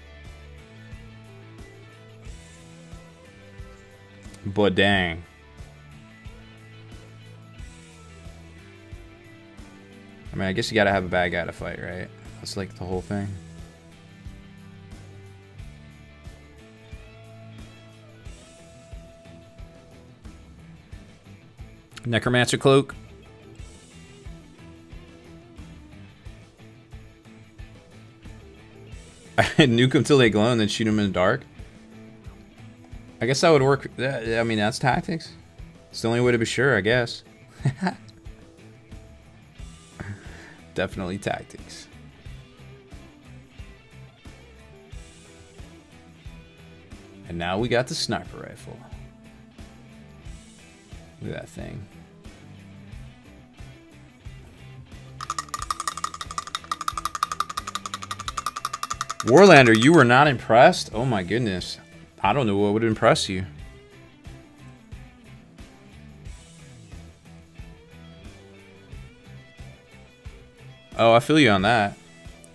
But dang. I mean, I guess you gotta have a bad guy to fight, right? That's like the whole thing. Necromancer cloak. Nuke them till they glow and then shoot them in the dark. I guess that would work. I mean, that's tactics. It's the only way to be sure, I guess. Definitely tactics. And now we got the sniper rifle. Look at that thing. Warlander, you were not impressed? Oh my goodness. I don't know what would impress you. Oh, I feel you on that.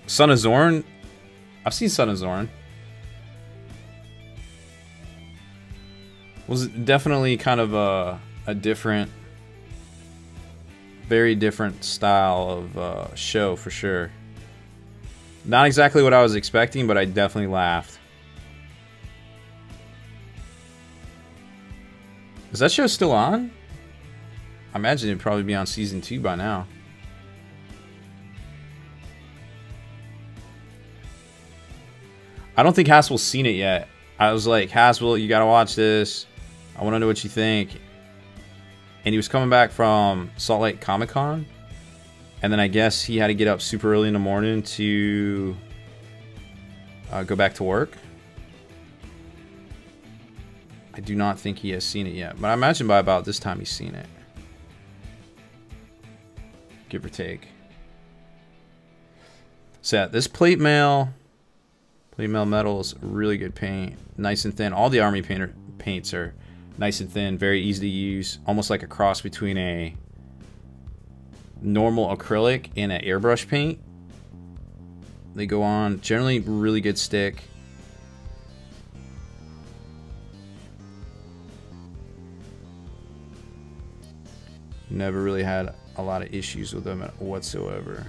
Son of Zorn? I've seen Son of Zorn. Was definitely kind of a different, very different style of show for sure. Not exactly what I was expecting, but I definitely laughed. Is that show still on? I imagine it'd probably be on season 2 by now. I don't think Haspel's seen it yet. I was like, Haspel, you gotta watch this. I want to know what you think. And he was coming back from Salt Lake Comic Con. And then I guess he had to get up super early in the morning to go back to work. I do not think he has seen it yet. But I imagine by about this time he's seen it. Give or take. So yeah, this plate mail metal is really good paint. Nice and thin. All the Army paints are nice and thin. Very easy to use. Almost like a cross between a normal acrylic and an airbrush paint. They go on. Generally really good stick. Never really had a lot of issues with them whatsoever.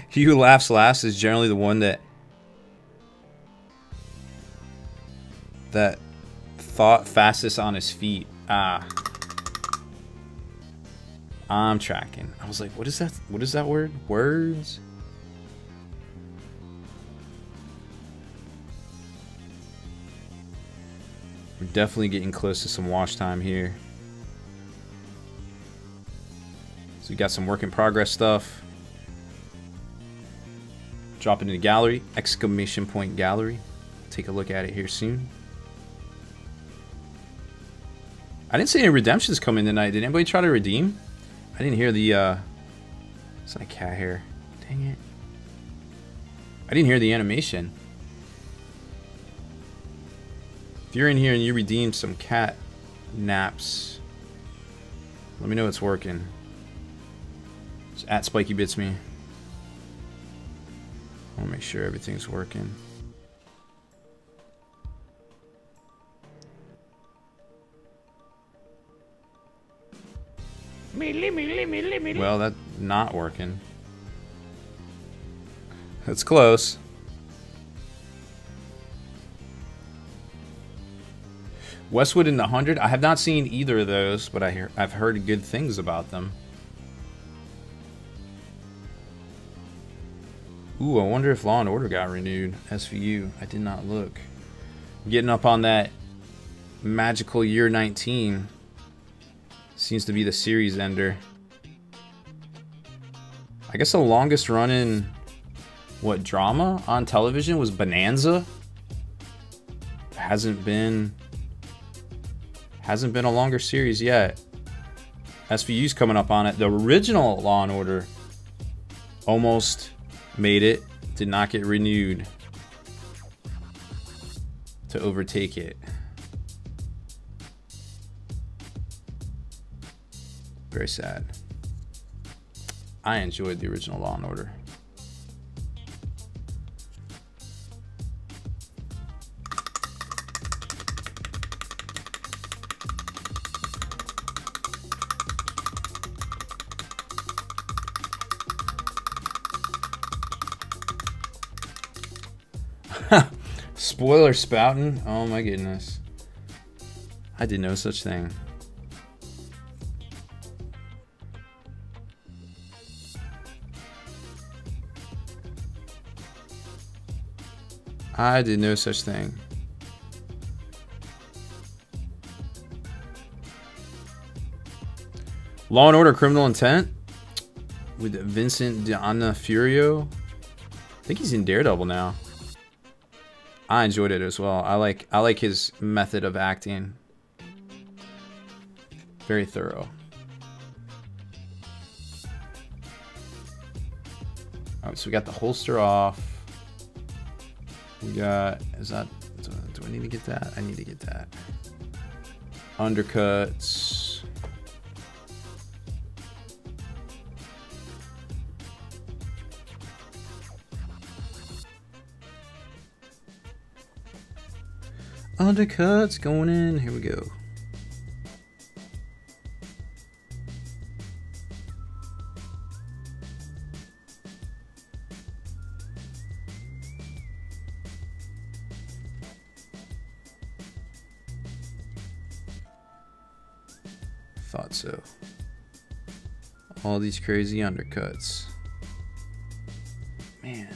He who laughs last is generally the one that thought fastest on his feet. Ah. I'm tracking. I was like, what is that? What is that word? Words? We're definitely getting close to some wash time here. So we got some work in progress stuff. Drop it into gallery. Exclamation point gallery. Take a look at it here soon. I didn't see any redemptions come in tonight. Did anybody try to redeem? I didn't hear the, it's like cat hair. Dang it. I didn't hear the animation. If you're in here and you redeem some cat naps, let me know it's working. It's at Spiky Bits Me. I want to make sure everything's working. Well, that's not working. That's close. Westwood and the 100. I have not seen either of those, but I've heard good things about them. Ooh, I wonder if Law and Order got renewed. SVU. I did not look. Getting up on that magical year 19. Seems to be the series ender. I guess the longest running, what, drama on television was Bonanza. Hasn't been a longer series yet. SVU's coming up on it. The original Law and Order almost made it. Did not get renewed to overtake it. Very sad. I enjoyed the original Law and Order. Spoiler spouting? Oh my goodness. I did no such thing. I did no such thing. Law and Order Criminal Intent with Vincent D'Onofrio. I think he's in Daredevil now. I enjoyed it as well. I like his method of acting. Very thorough. Alright, so we got the holster off. We got, do I need to get that? I need to get that. Undercuts. Undercuts going in. Here we go. Thought so. All these crazy undercuts. Man.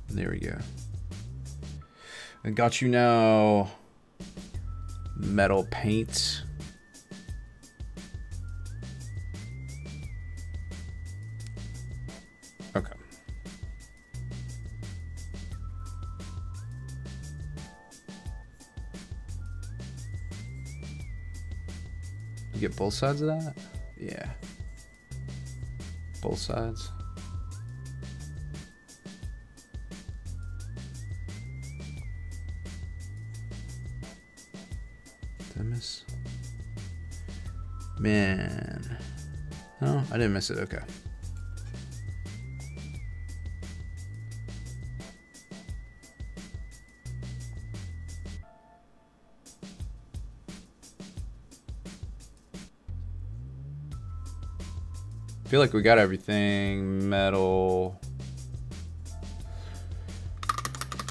There we go. I got you now. Metal paint. Okay. You get both sides of that? Yeah. Both sides. Did I miss? Man. No, I didn't miss it. Okay. I feel like we got everything. Metal.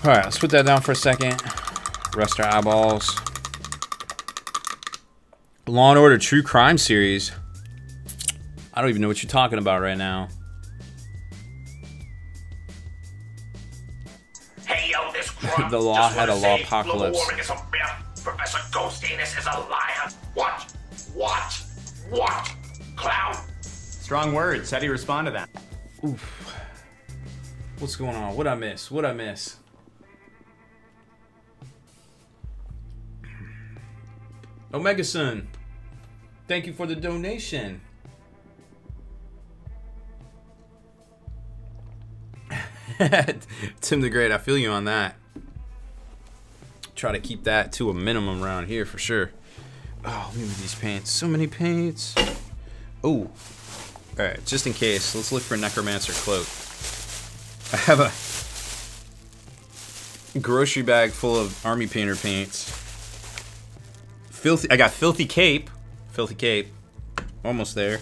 Alright, let's put that down for a second. Rest our eyeballs. Law and Order True Crime series. I don't even know what you're talking about right now. Hey, yo, this crop. The law had a law apocalypse. Global warming is a myth. Professor Ghost Anus is a liar. Watch. Watch. Watch. Clown. Strong words. How do you respond to that? Oof. What's going on? What'd I miss? What'd I miss? Omega Sun, thank you for the donation. Tim the Great, I feel you on that. Try to keep that to a minimum around here for sure. Oh, look at these paints. So many paints. Oh. Alright, just in case, let's look for Necromancer Cloak. I have a grocery bag full of Army Painter paints. Filthy, I got Filthy Cape. Filthy Cape. Almost there.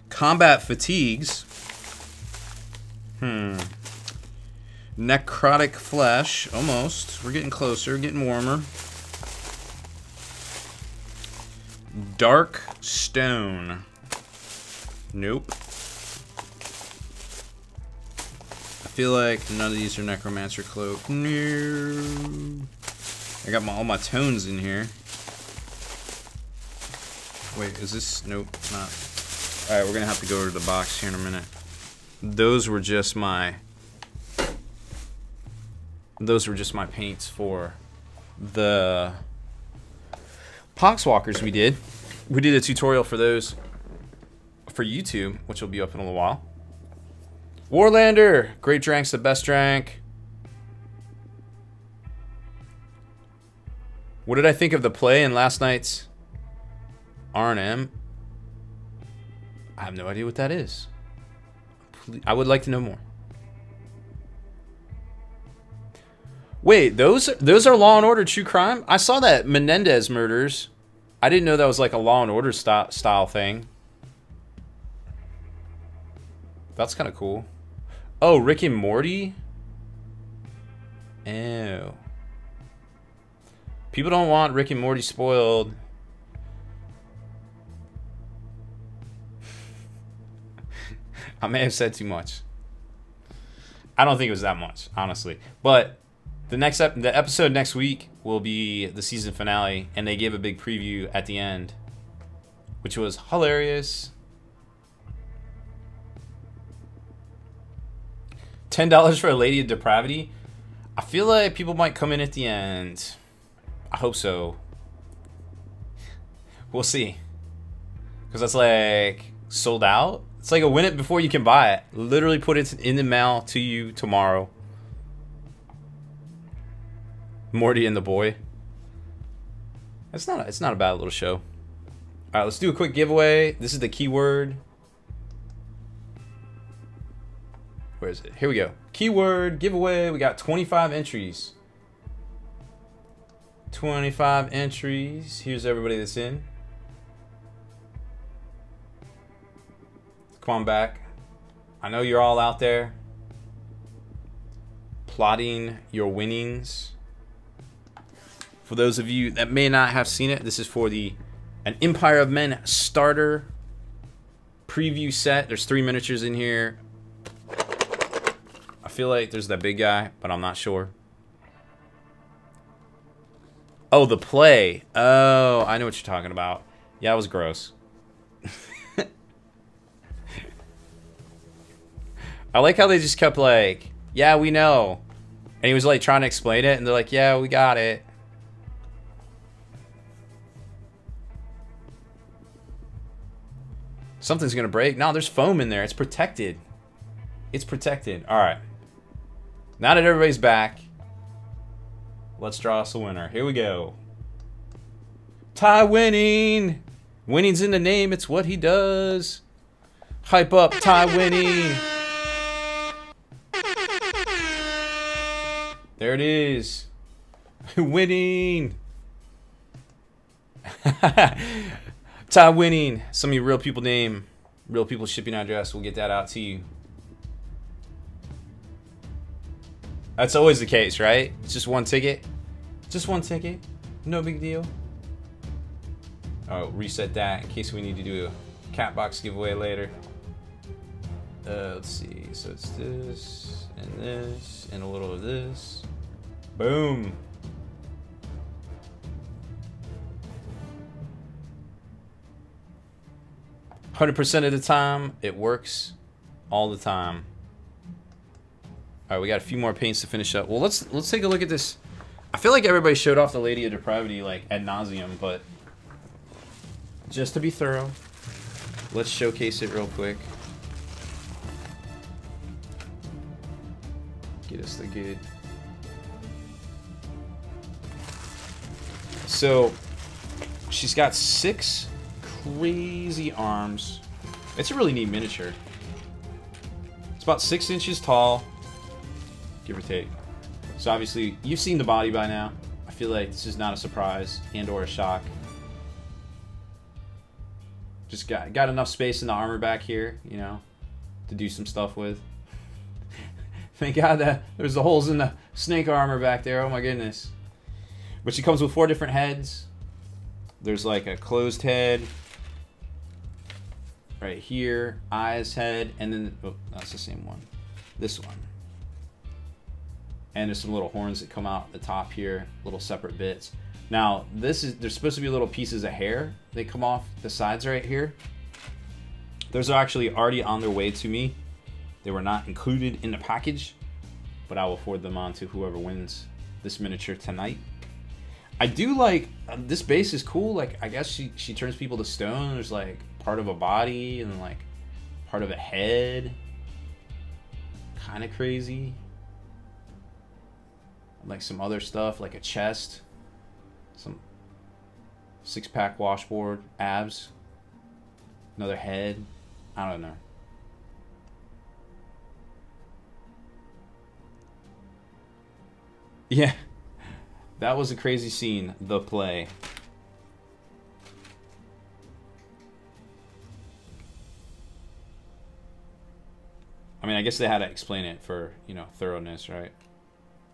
Combat Fatigues. Necrotic Flesh. Almost. We're getting closer, getting warmer. Dark Stone. Nope. I feel like none of these are Necromancer Cloak. No. I got all my tones in here. Wait, is this? Nope, not. Alright, we're gonna have to go over to the box here in a minute. Those were just my paints for the Poxwalkers we did. We did a tutorial for those for YouTube, which will be up in a little while. Warlander, great drank's the best drank. What did I think of the play in last night's R&M? I have no idea what that is. I would like to know more. Wait, those are Law and Order True Crime? I saw that Menendez murders. I didn't know that was like a Law and Order style thing. That's kind of cool. Oh, Rick and Morty? Ew. People don't want Rick and Morty spoiled. I may have said too much. I don't think it was that much, honestly. But the episode next week will be the season finale, and they gave a big preview at the end, which was hilarious. $10 for a Lady of Depravity. I feel like people might come in at the end. I hope so. We'll see. Because that's like sold out. It's like a win it before you can buy it. Literally put it in the mail to you tomorrow. Morty and the Boy. It's not a bad little show. Alright, let's do a quick giveaway. This is the keyword. Where is it? Here we go. Keyword giveaway. We got 25 entries. 25 entries. Here's everybody that's in. Come on back. I know you're all out there plotting your winnings. For those of you that may not have seen it, this is for an Empire of Men starter preview set. There's 3 miniatures in here. I feel like there's that big guy, but I'm not sure. Oh, the play. Oh, I know what you're talking about. Yeah, it was gross. I like how they just kept like, yeah, we know. And he was like trying to explain it, and they're like, yeah, we got it. Something's gonna break. No, there's foam in there. It's protected. It's protected. Alright. Now that everybody's back, let's draw us a winner. Here we go. Ty Winning. Winning's in the name. It's what he does. Hype up Ty Winning. There it is. Winning. Ty Winning. Some of your real people name, real people shipping address. We'll get that out to you. That's always the case, right? It's just one ticket. Just one ticket. No big deal. Oh, reset that in case we need to do a cat box giveaway later. Let's see. So it's this and a little of this. Boom. %100% of the time, it works all the time. All right, we got a few more paints to finish up. Well, let's take a look at this. I feel like everybody showed off the Lady of Depravity like ad nauseum, but just to be thorough, let's showcase it real quick. Get us the good. So she's got 6 crazy arms. It's a really neat miniature. It's about 6 inches tall, give or take. So obviously you've seen the body by now. I feel like this is not a surprise and or a shock. Just got enough space in the armor back here, you know, to do some stuff with. Thank God that there's the holes in the snake armor back there. Oh my goodness. But she comes with 4 different heads. There's like a closed head right here, eyes, head, and then, oh, that's the same one. This one. And there's some little horns that come out the top here, little separate bits. Now, there's supposed to be little pieces of hair. They come off the sides right here. Those are actually already on their way to me. They were not included in the package, but I will forward them on to whoever wins this miniature tonight. I do like, this base is cool. Like, I guess she turns people to stone. There's like part of a body and like part of a head. Kind of crazy. Like some other stuff, like a chest, some 6-pack washboard, abs, another head. I don't know. Yeah, that was a crazy scene, the play. I mean, I guess they had to explain it for, you know, thoroughness, right?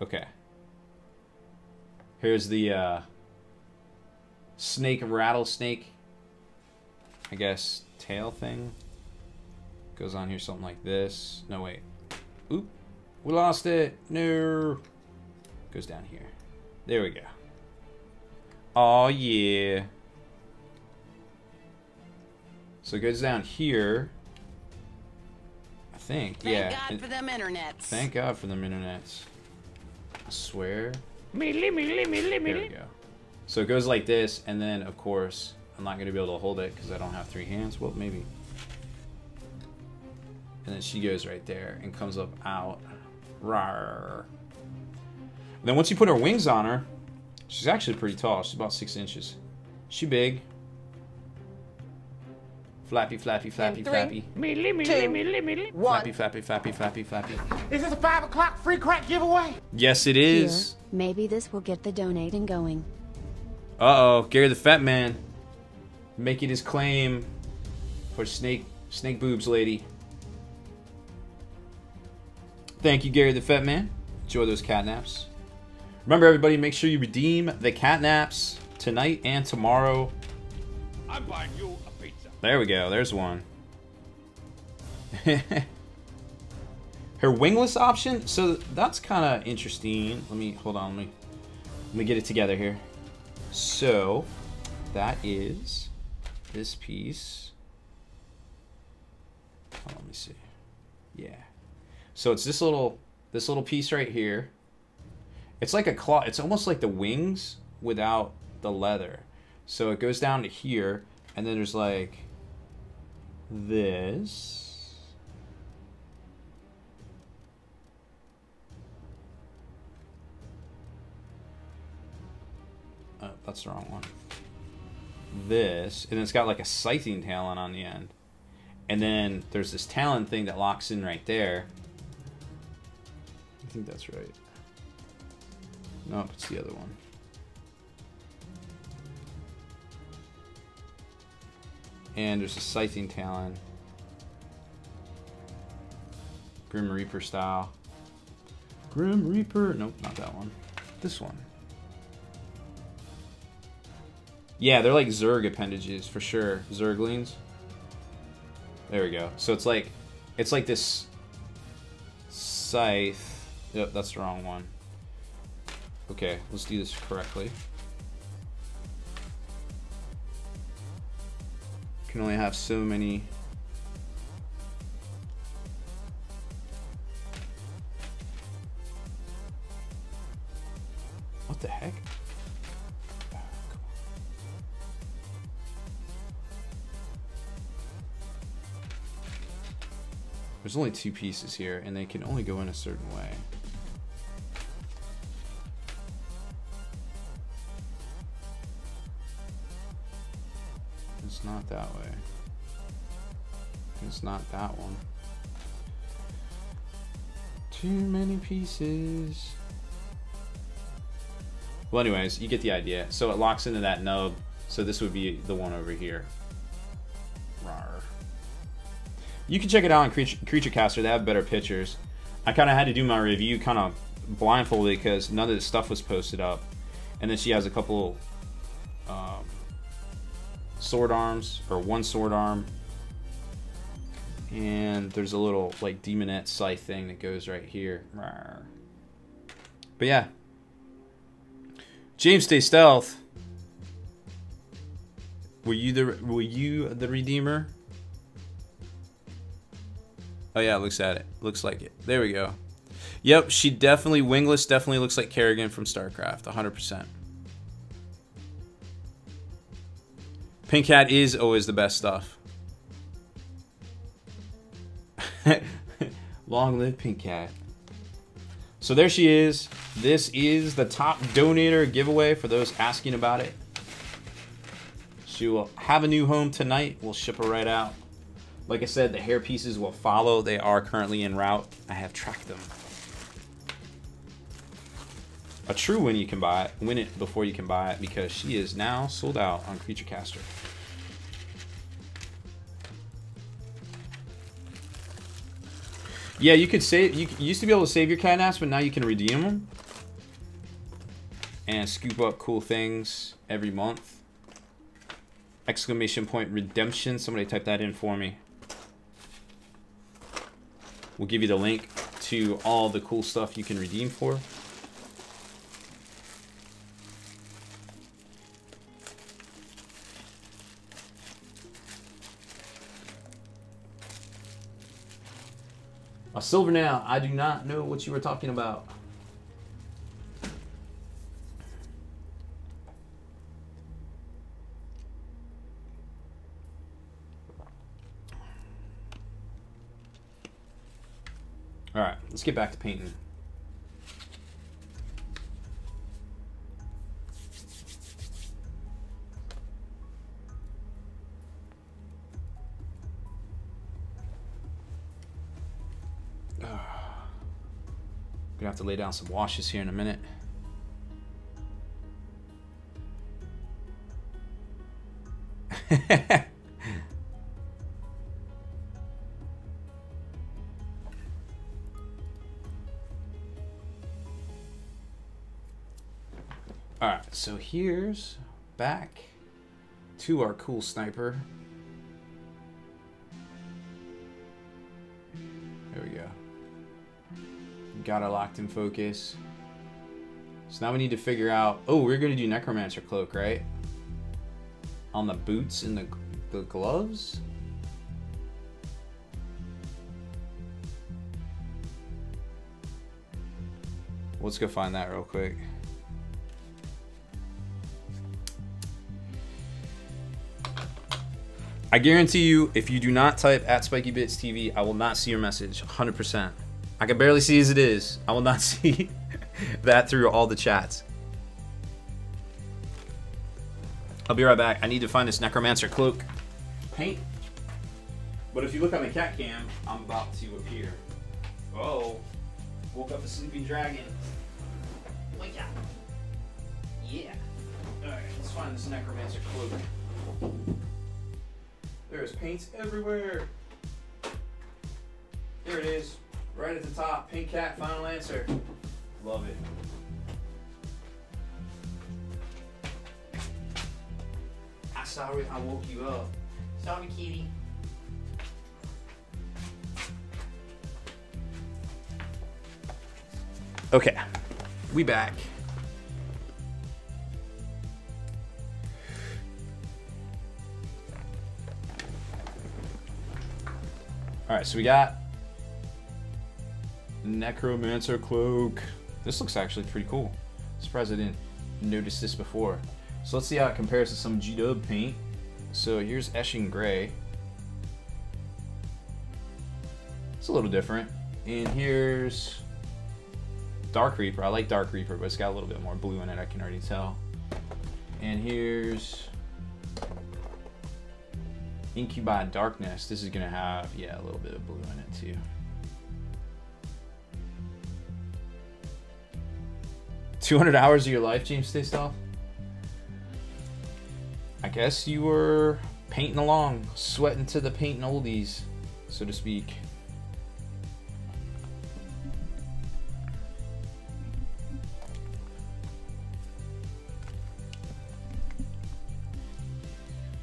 Okay. Here's the snake, rattlesnake, I guess, tail thing. Goes on here something like this. No, wait. Oop. We lost it. No. Goes down here. There we go. Oh, yeah. So it goes down here. I think, yeah. Thank God for them internets. Thank God for them internets. I swear. There we go. So it goes like this, and then, of course, I'm not going to be able to hold it because I don't have 3 hands. Well, maybe. And then she goes right there and comes up out. Rawr. Then once you put her wings on her, she's actually pretty tall. She's about 6 inches. She big. Flappy, flappy, flappy, flappy. Flappy, flappy, flappy, flappy, flappy. Is this a 5 o'clock free crack giveaway? Yes, it is. Here, maybe this will get the donating going. Uh-oh, Gary the Fat Man making his claim for snake boobs lady. Thank you, Gary the Fat Man. Enjoy those catnaps. Remember, everybody, make sure you redeem the catnaps tonight and tomorrow. I'm buying you a pizza. There we go. There's one. Her wingless option. So that's kind of interesting. Let me hold on. Let me get it together here. So that is this piece. Oh, let me see. Yeah. So it's this little piece right here. It's like a claw. It's almost like the wings without the leather. So it goes down to here, and then there's like this. Oh, that's the wrong one. This, and it's got like a scything talon on the end. And then there's this talon thing that locks in right there. I think that's right. Nope, it's the other one. And there's a scything talon. Grim Reaper style. Grim Reaper. Nope, not that one. This one. Yeah, they're like Zerg appendages for sure. Zerglings. There we go. So it's like this scythe. Yep, that's the wrong one. Okay, let's do this correctly. Can only have so many. What the heck? There's only 2 pieces here, and they can only go in a certain way. It's not that way. It's not that one. Too many pieces. Well, anyways, you get the idea. So it locks into that nub. So this would be the one over here. Rawr. You can check it out on Creature Caster. They have better pictures. I kind of had to do my review kind of blindfolded because none of the stuff was posted up. And then she has a couple sword arms, or 1 sword arm. And there's a little like demonette scythe thing that goes right here. Rawr. But yeah. James, stay stealth. Were you the redeemer? Oh yeah, looks at it. Looks like it. There we go. Yep, she definitely, wingless definitely looks like Kerrigan from StarCraft, 100%. Pink Cat is always the best stuff. Long live Pink Cat. So there she is. This is the top donator giveaway for those asking about it. She will have a new home tonight. We'll ship her right out. Like I said, the hair pieces will follow. They are currently en route. I have tracked them. A true win, you can buy it. Win it before you can buy it, because she is now sold out on Creature Caster. Yeah, you could save. You used to be able to save your Catnaps, but now you can redeem them and scoop up cool things every month. Exclamation point redemption. Somebody type that in for me. We'll give you the link to all the cool stuff you can redeem for. A silver now. I do not know what you were talking about. All right, let's get back to painting. Gonna have to lay down some washes here in a minute. Alright, so here's back to our cool sniper. There we go. Got her locked in focus. So now we need to figure out... Oh, we're going to do Necromancer Cloak, right? On the boots and the gloves? Let's go find that real quick. I guarantee you, if you do not type @SpikyBitsTV, I will not see your message, 100%. I can barely see as it is. I will not see that through all the chats. I'll be right back. I need to find this Necromancer Cloak paint. But if you look on the cat cam, I'm about to appear. Oh, woke up a sleeping dragon. Wake up. Yeah. Alright, let's find this Necromancer Cloak. There's paints everywhere. There it is. Right at the top. Pink Cat, final answer. Love it. sorry I woke you up. Sorry, kitty. Okay, we back. All right, so we got Necromancer Cloak. This looks actually pretty cool. Surprised I didn't notice this before. So let's see how it compares to some G-Dub paint. So here's Eshin Gray. It's a little different. And here's Dark Reaper. I like Dark Reaper, but it's got a little bit more blue in it, I can already tell. And here's Incubi Darkness. This is gonna have, yeah, a little bit of blue in it too. 200 hours of your life, James Stastoff? I guess you were painting along, sweating to the painting oldies, so to speak.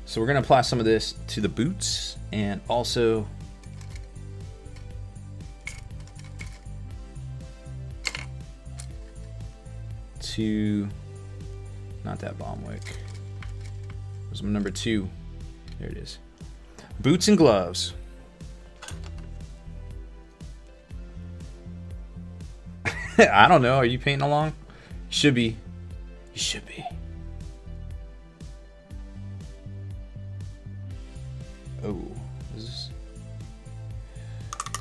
So we're gonna apply some of this to the boots and also to, not that bomb wick. Was my number 2. There it is. Boots and gloves. I don't know. Are you painting along? You should be. You should be. Oh, is this?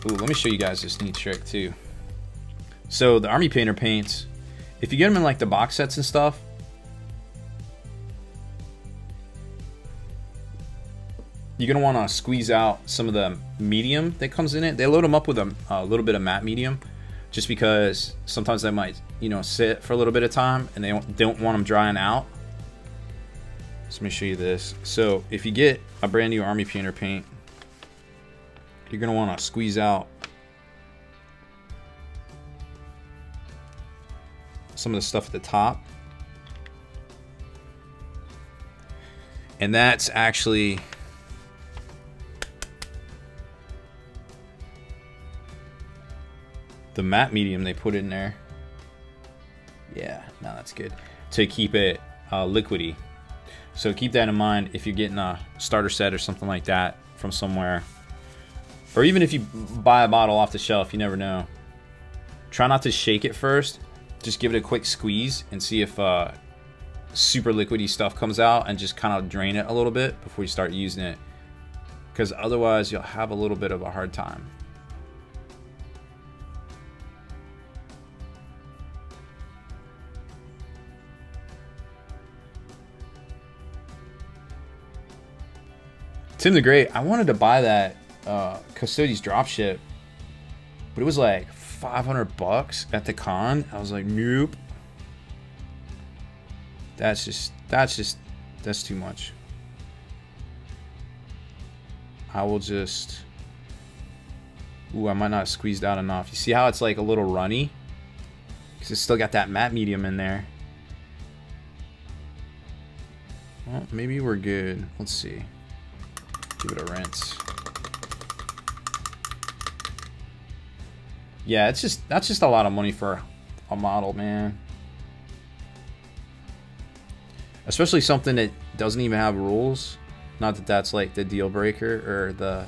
Ooh, let me show you guys this neat trick too. So the Army Painter paints, if you get them in like the box sets and stuff, you're gonna want to squeeze out some of the medium that comes in it. They load them up with a little bit of matte medium, just because sometimes they might, you know, sit for a little bit of time and they don't want them drying out. So let me show you this. So if you get a brand new Army Painter paint, you're gonna want to squeeze out some of the stuff at the top, and that's actually the matte medium they put in there. Yeah, no, that's good to keep it liquidy. So keep that in mind if you're getting a starter set or something like that from somewhere, or even if you buy a bottle off the shelf, you never know. Try not to shake it first. Just give it a quick squeeze and see if super liquidy stuff comes out, and just kind of drain it a little bit before you start using it, because otherwise you'll have a little bit of a hard time. Tim the Great, I wanted to buy that Custodes dropship, but it was like $500 at the con. I was like, nope. That's too much. I will just, ooh, I might not have squeezed out enough. You see how it's like a little runny? Because it's still got that matte medium in there. Well, maybe we're good. Let's see. Give it a rinse. Yeah, that's just a lot of money for a model, man. Especially something that doesn't even have rules. Not that that's like the deal breaker or the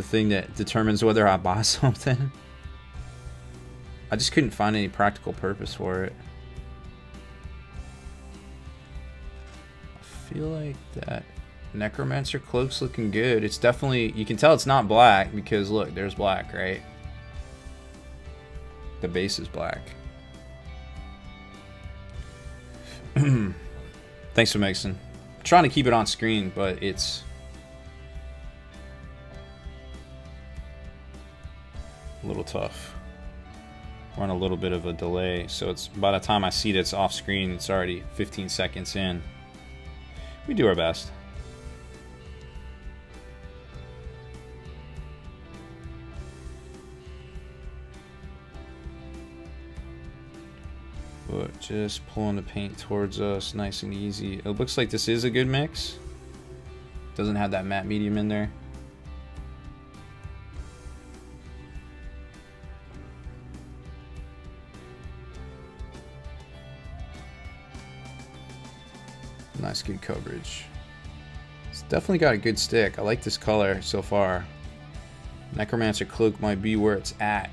thing that determines whether I buy something. I just couldn't find any practical purpose for it. I feel like that Necromancer Cloak's looking good. It's definitely, you can tell it's not black because look, there's black, right? The base is black. Thanks for mixing. I'm trying to keep it on screen, but it's a little tough. We're on a little bit of a delay, so it's by the time I see that it's off screen, it's already 15 seconds in. We do our best. But just pulling the paint towards us nice and easy. It looks like this is a good mix. Doesn't have that matte medium in there. Nice, good coverage. It's definitely got a good stick. I like this color so far. Necromancer Cloak might be where it's at.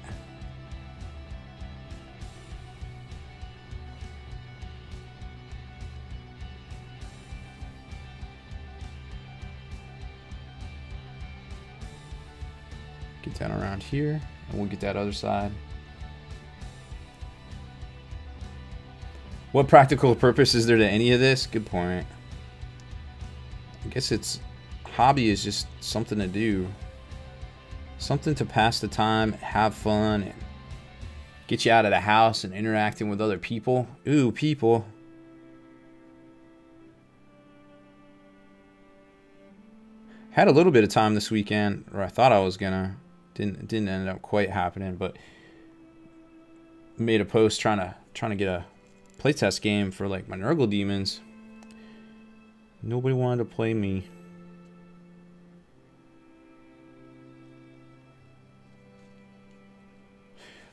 Get that around here, and we'll get that other side. What practical purpose is there to any of this? Good point. I guess it's hobby is just something to do. Something to pass the time, have fun, and get you out of the house and interacting with other people. Ooh, people. Had a little bit of time this weekend, or I thought I was gonna. Didn't end up quite happening, but made a post trying to get a playtest game for like my Nurgle demons. Nobody wanted to play me.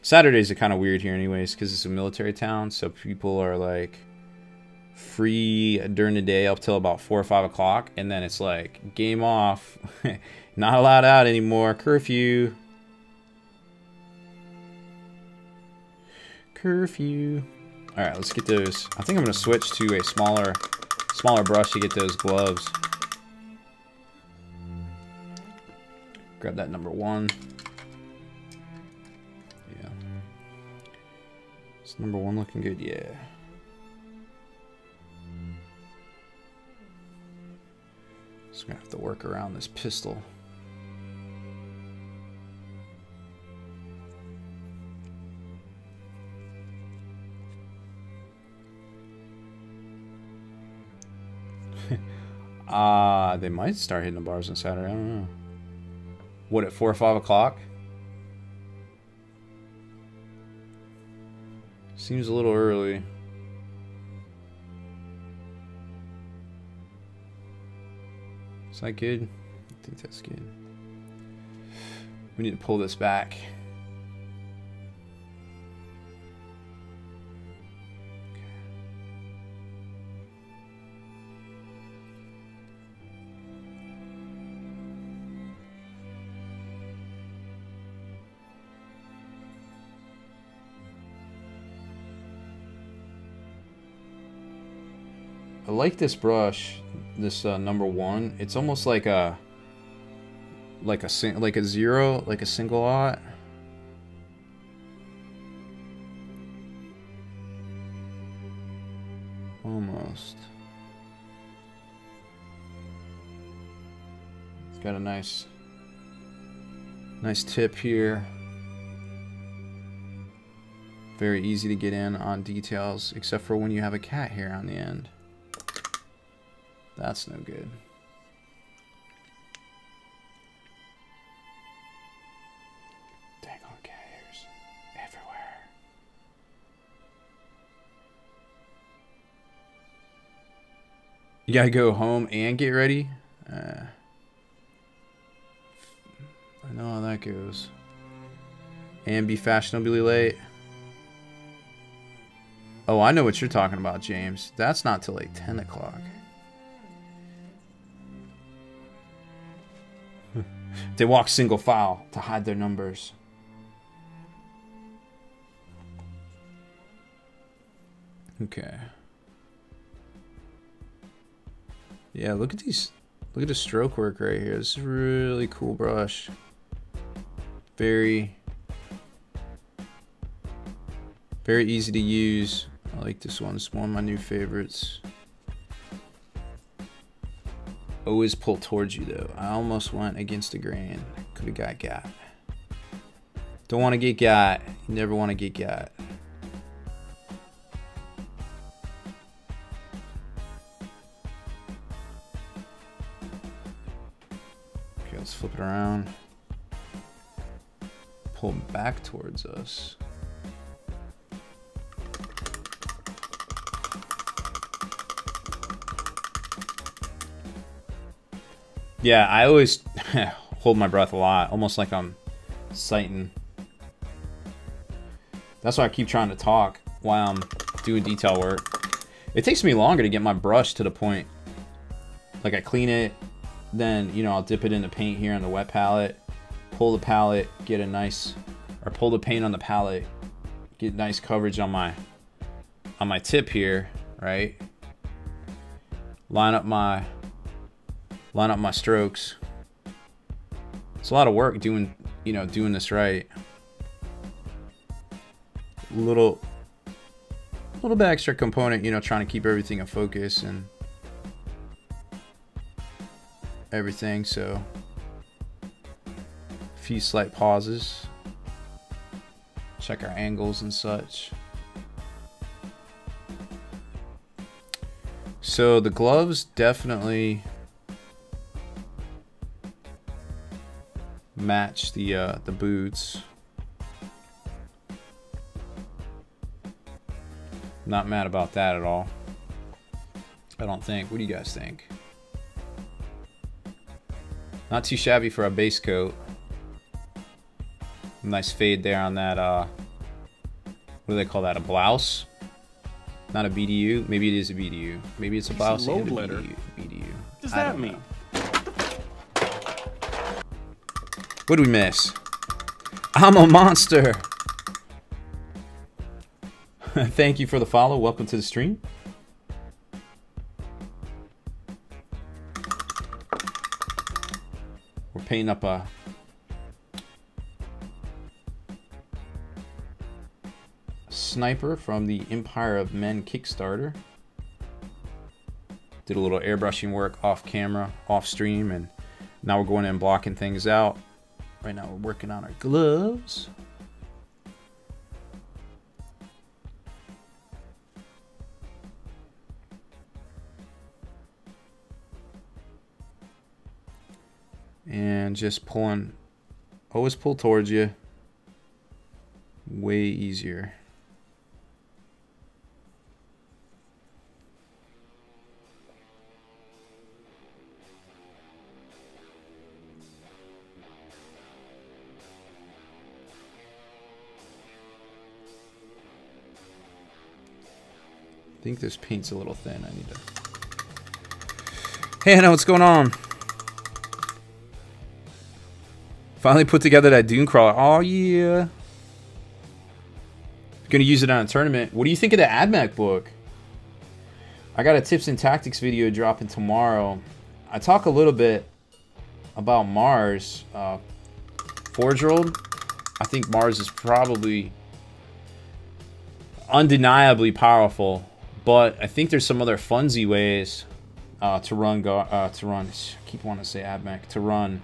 Saturdays are kind of weird here anyways because it's a military town, so people are like free during the day up till about 4 or 5 o'clock, and then it's like game off. Not allowed out anymore. Curfew. Curfew. All right, let's get those. I think I'm gonna switch to a smaller brush to get those gloves. Grab that number 1. Yeah. Is number 1 looking good? Yeah. So I'm gonna have to work around this pistol. They might start hitting the bars on Saturday. I don't know. What, at 4 or 5 o'clock? Seems a little early. Is that good? I think that's good. We need to pull this back. I like this brush, this number 1. It's almost like a zero, like a single aught. Almost. It's got a nice tip here. Very easy to get in on details, except for when you have a cat hair on the end. That's no good. Dang on cat hairs everywhere. You gotta go home and get ready? I know how that goes. And be fashionably late. Oh, I know what you're talking about, James. That's not till like 10 o'clock. They walk single file to hide their numbers. Okay. Yeah, look at these. Look at the stroke work right here. This is a really cool brush. Very easy to use. I like this one. It's one of my new favorites. Always pull towards you though. I almost went against the grain. Could have got. Don't want to get got. You never want to get got. Okay, let's flip it around. Pull back towards us. Yeah, I always hold my breath a lot, almost like I'm sighting. That's why I keep trying to talk while I'm doing detail work. It takes me longer to get my brush to the point. Like I clean it, then, you know, I'll dip it into paint here on the wet palette, pull the palette, get a nice, or pull the paint on the palette, get nice coverage on my tip here, right? Line up my strokes. It's a lot of work doing, you know, doing this right. Little bit extra component, you know, trying to keep everything in focus and everything, so a few slight pauses, check our angles and such. So the gloves definitely match the boots. Not mad about that at all. I don't think. What do you guys think? Not too shabby for a base coat. Nice fade there on that, what do they call that? A blouse? Not a BDU? Maybe it is a BDU. Maybe it's a blouse and a BDU. What does that mean? What did we miss? I'm a monster! Thank you for the follow. Welcome to the stream. We're painting up a sniper from the Empire of Men Kickstarter. Did a little airbrushing work off camera, off stream, and now we're going in and blocking things out. Right now we're working on our gloves. And just pulling, always pull towards you. Way easier. I think this paint's a little thin. I need to. Hey, Hannah, what's going on? Finally put together that Dune crawler. Oh yeah. Gonna use it on a tournament. What do you think of the AdMac book? I got a tips and tactics video dropping tomorrow. I talk a little bit about Mars. Forge World. I think Mars is probably undeniably powerful, but I think there's some other funsy ways to run. I keep wanting to say AdMac to run.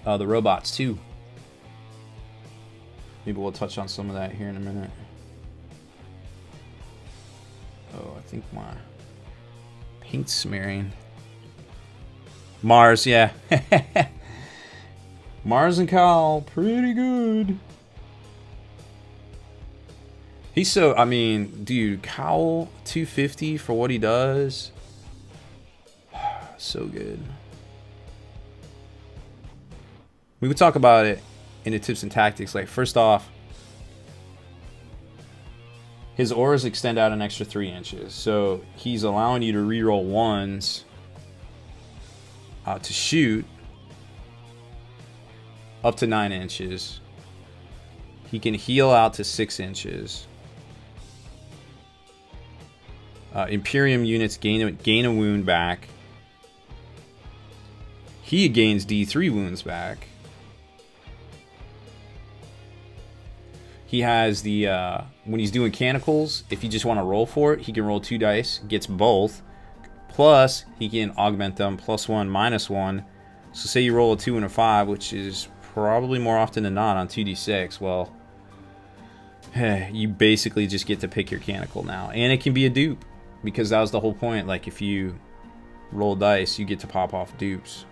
The robots too. Maybe we'll touch on some of that here in a minute. Oh, I think my paint's smearing. Mars, yeah. Mars and Kyle, pretty good. He's so, I mean, dude, Kyle 250 for what he does. So good. We would talk about it in the tips and tactics. Like, first off, his auras extend out an extra 3 inches. So he's allowing you to reroll ones to shoot up to 9 inches. He can heal out to 6 inches. Imperium units gain a wound back. He gains D3 wounds back. He has the, when he's doing canicles, if you just want to roll for it, he can roll 2 dice, gets both. Plus, he can augment them, +1, -1. So say you roll a 2 and a 5, which is probably more often than not on 2d6. Well, you basically just get to pick your canicle now. And it can be a dupe, because that was the whole point. Like, if you roll dice, you get to pop off dupes.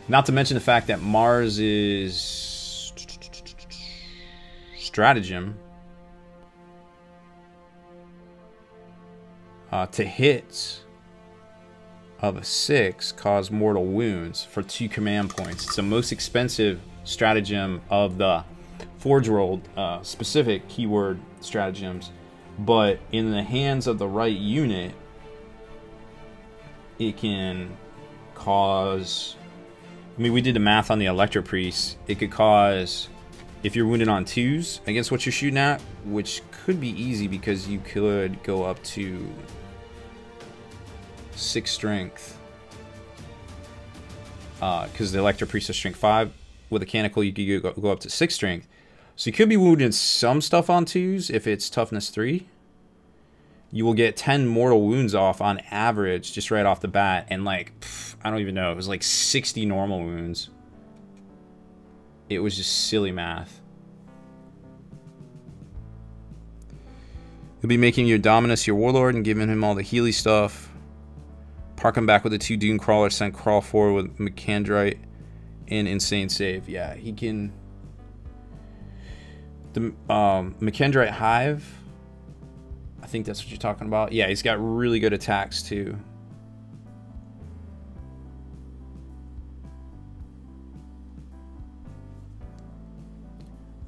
Not to mention the fact that Mars is stratagem. to hits of a 6 cause mortal wounds for 2 command points. It's the most expensive stratagem of the Forge World specific keyword stratagems, but in the hands of the right unit, it can cause... I mean, we did the math on the Electro Priest. It could cause, if you're wounded on 2s against what you're shooting at, which could be easy because you could go up to 6 strength. Because the Electro Priest is strength 5. With a Canonical, you could go up to 6 strength. So you could be wounded some stuff on 2s if it's toughness 3. You will get 10 mortal wounds off on average just right off the bat. And like, I don't even know. It was like 60 normal wounds. It was just silly math. You'll be making your Dominus your Warlord and giving him all the Healy stuff. Park him back with the 2 Dune Crawlers. Send Crawl forward with Macandrite and Insane Save. Yeah, he can... The Macandrite Hive... I think that's what you're talking about. Yeah, he's got really good attacks too.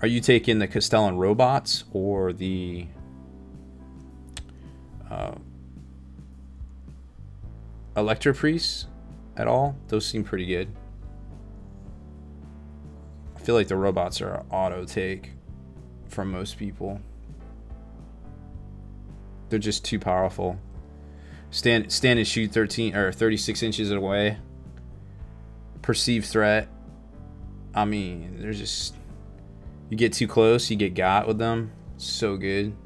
Are you taking the Castellan robots or the Electro Priests at all? Those seem pretty good. I feel like the robots are auto take from most people. They're just too powerful. Stand and shoot 13 or 36 inches away. Perceived threat. I mean, they're just... You get too close, you get got with them. So good.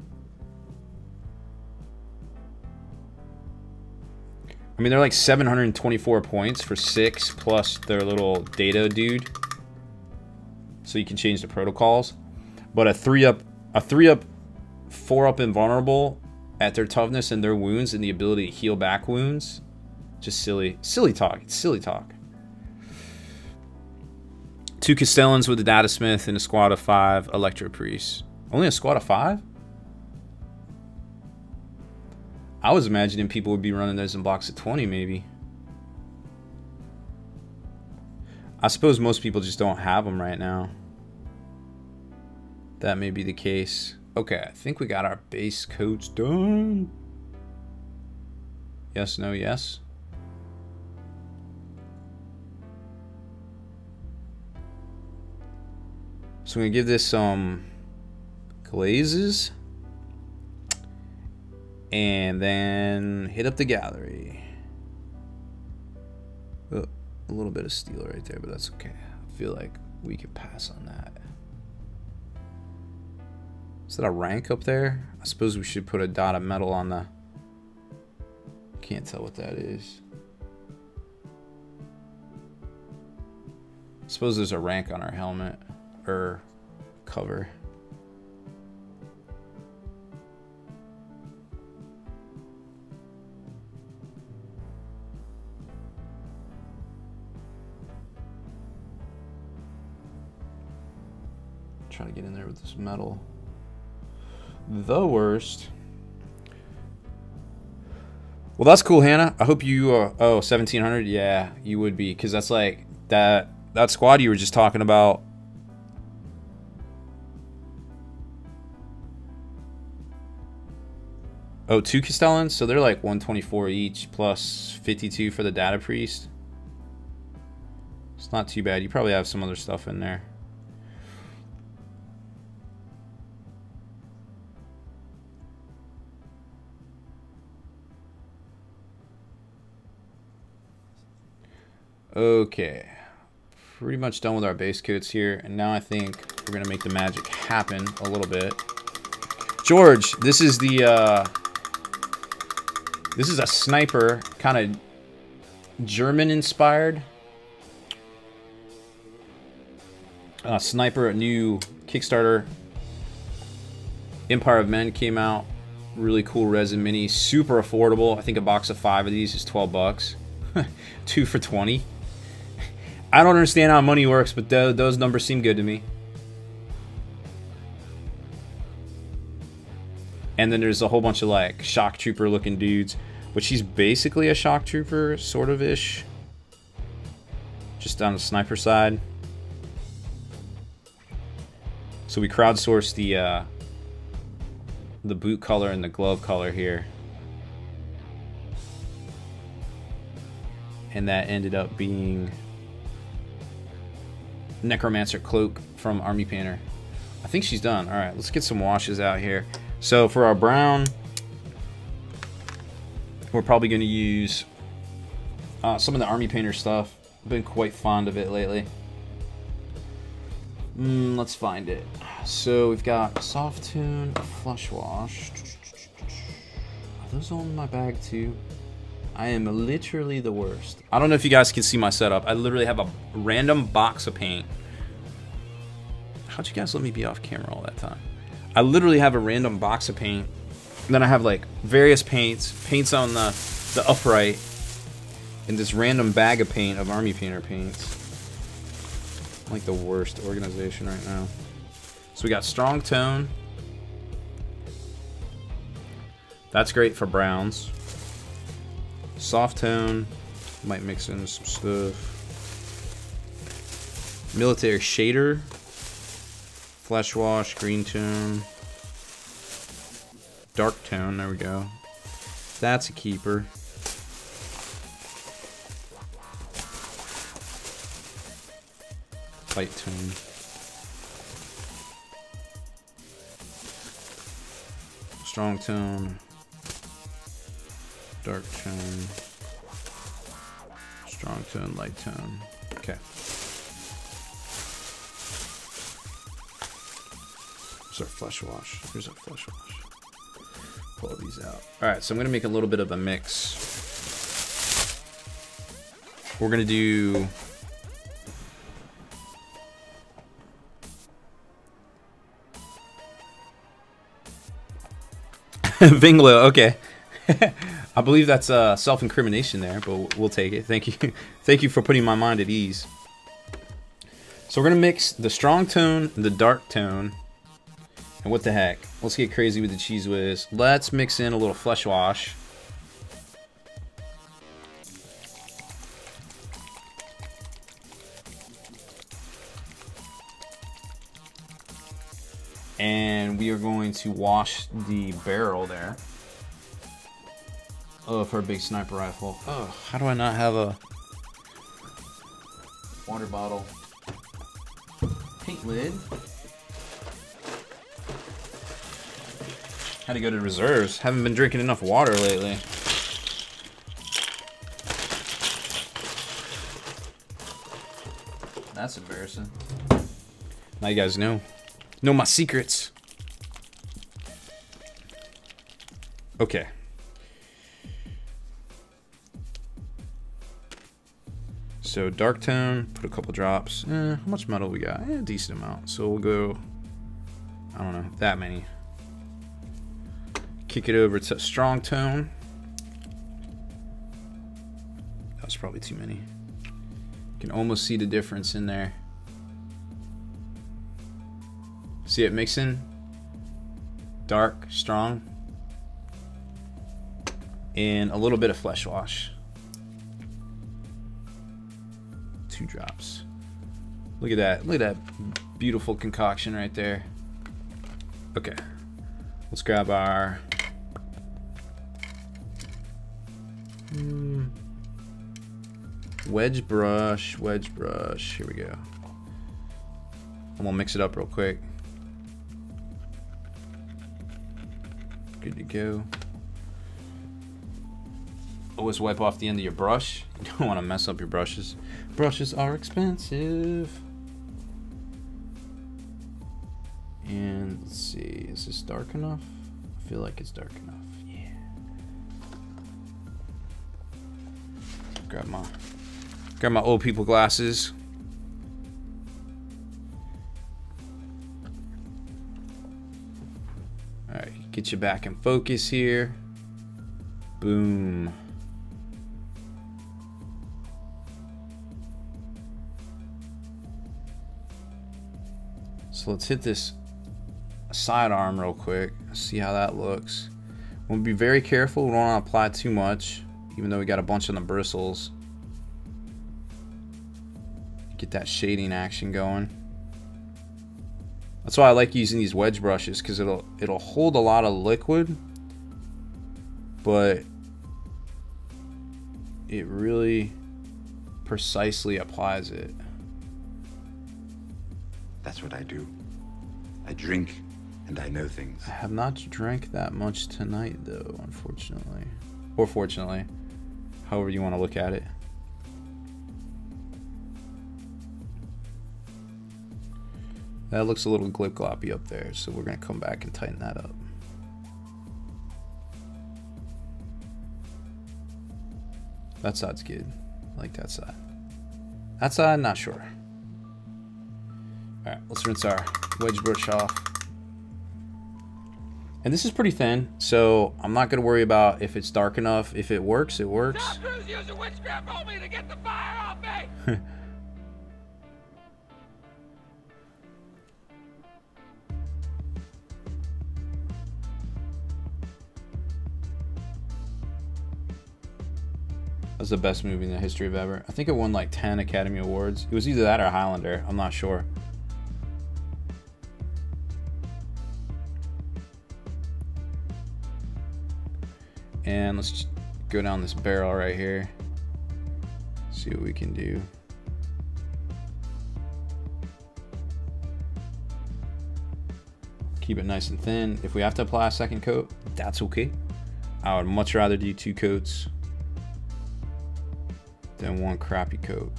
I mean, they're like 724 points for 6 plus their little data dude. So you can change the protocols. But a 3-up, 4-up invulnerable at their toughness and their wounds and the ability to heal back wounds. Just silly talk. It's silly talk. 2 Castellans with a Data Smith and a squad of 5 Electro Priests. Only a squad of 5? I was imagining people would be running those in blocks of 20 maybe. I suppose most people just don't have them right now. That may be the case. Okay, I think we got our base coats done. Yes, no, yes. So I'm gonna give this some glazes and then hit up the gallery. Oh, a little bit of steel right there, but that's okay. I feel like we can pass on that. Is that a rank up there? I suppose we should put a dot of metal on the... Can't tell what that is. I suppose there's a rank on our helmet or cover. Trying to get in there with this metal. The worst. Well, that's cool, Hannah. I hope you oh, 1700. Yeah, you would be, because that's like that squad you were just talking about. Oh, 2 Castellans, so they're like 124 each plus 52 for the Data Priest. It's not too bad. You probably have some other stuff in there. Okay, pretty much done with our base coats here, and now I think we're gonna make the magic happen a little bit. George, this is the this is a sniper, kind of German inspired sniper. A new Kickstarter, Empire of Men came out. Really cool resin mini, super affordable. I think a box of 5 of these is 12 bucks. 2 for 20. I don't understand how money works, but those numbers seem good to me. And then there's a whole bunch of like shock trooper looking dudes, but she's basically a shock trooper, sort of ish. Just on the sniper side. So we crowdsourced the boot color and the glove color here. And that ended up being Necromancer Cloak from Army Painter. I think she's done. All right, let's get some washes out here. So for our brown, we're probably going to use some of the Army Painter stuff. I've been quite fond of it lately. Let's find it. So we've got Soft Tune, Flush Wash. Are those all in my bag too? I am literally the worst. I don't know if you guys can see my setup. I literally have a random box of paint. How'd you guys let me be off camera all that time? I literally have a random box of paint. And then I have like various paints on the upright, and this random bag of paint of Army Painter paints. I'm like the worst organization right now. So we got Strong Tone. That's great for browns. Soft Tone, might mix in some stuff. Military Shader, Flesh Wash, Green Tone, Dark Tone, there we go. That's a keeper. Light Tone. Strong Tone. Dark Tone. Strong Tone, Light Tone. Okay. Here's our Flesh Wash. Here's our Flesh Wash. Pull these out. Alright, so I'm going to make a little bit of a mix. We're going to do... Vinglo, okay. I believe that's self-incrimination there, but we'll take it. Thank you. Thank you for putting my mind at ease. So we're going to mix the Strong Tone and the Dark Tone. And what the heck? Let's get crazy with the Cheese Whiz. Let's mix in a little Flesh Wash. And we are going to wash the barrel there of her big sniper rifle. Oh, how do I not have a water bottle paint lid? Had to go to reserves. Haven't been drinking enough water lately. That's embarrassing. Now you guys know my secrets. Okay. So Dark Tone, put a couple drops. How much metal we got? A decent amount. So we'll go, I don't know, that many. Kick it over to Strong Tone. That was probably too many. You can almost see the difference in there. See it mixing? Dark, strong. And a little bit of Flesh Wash. 2 drops. Look at that. Look at that beautiful concoction right there. Okay. Let's grab our wedge brush. Here we go. And we'll mix it up real quick. Good to go. Always wipe off the end of your brush. You don't want to mess up your brushes. Brushes are expensive. And let's see, is this dark enough? I feel like it's dark enough. Yeah. Grab my old people glasses. All right, get you back in focus here. Boom. So let's hit this sidearm real quick. Let's see how that looks. We'll be very careful. We don't want to apply too much, even though we got a bunch on the bristles. Get that shading action going. That's why I like using these wedge brushes, because it'll hold a lot of liquid, but it really precisely applies it. That's what I do. I drink and I know things. I have not drank that much tonight, though, unfortunately. Or fortunately, however you want to look at it. That looks a little glip-gloppy up there, so we're going to come back and tighten that up. That side's good. I like that side. That side, not sure. Alright, let's rinse our wedge brush off. And this is pretty thin, so I'm not going to worry about if it's dark enough. If it works, it works. Stop who's using witchcraft on me to get the fire off me! Was the best movie in the history of ever. I think it won like 10 Academy Awards. It was either that or Highlander. I'm not sure. And let's just go down this barrel right here. See what we can do. Keep it nice and thin. If we have to apply a second coat, that's okay. I would much rather do 2 coats than 1 crappy coat.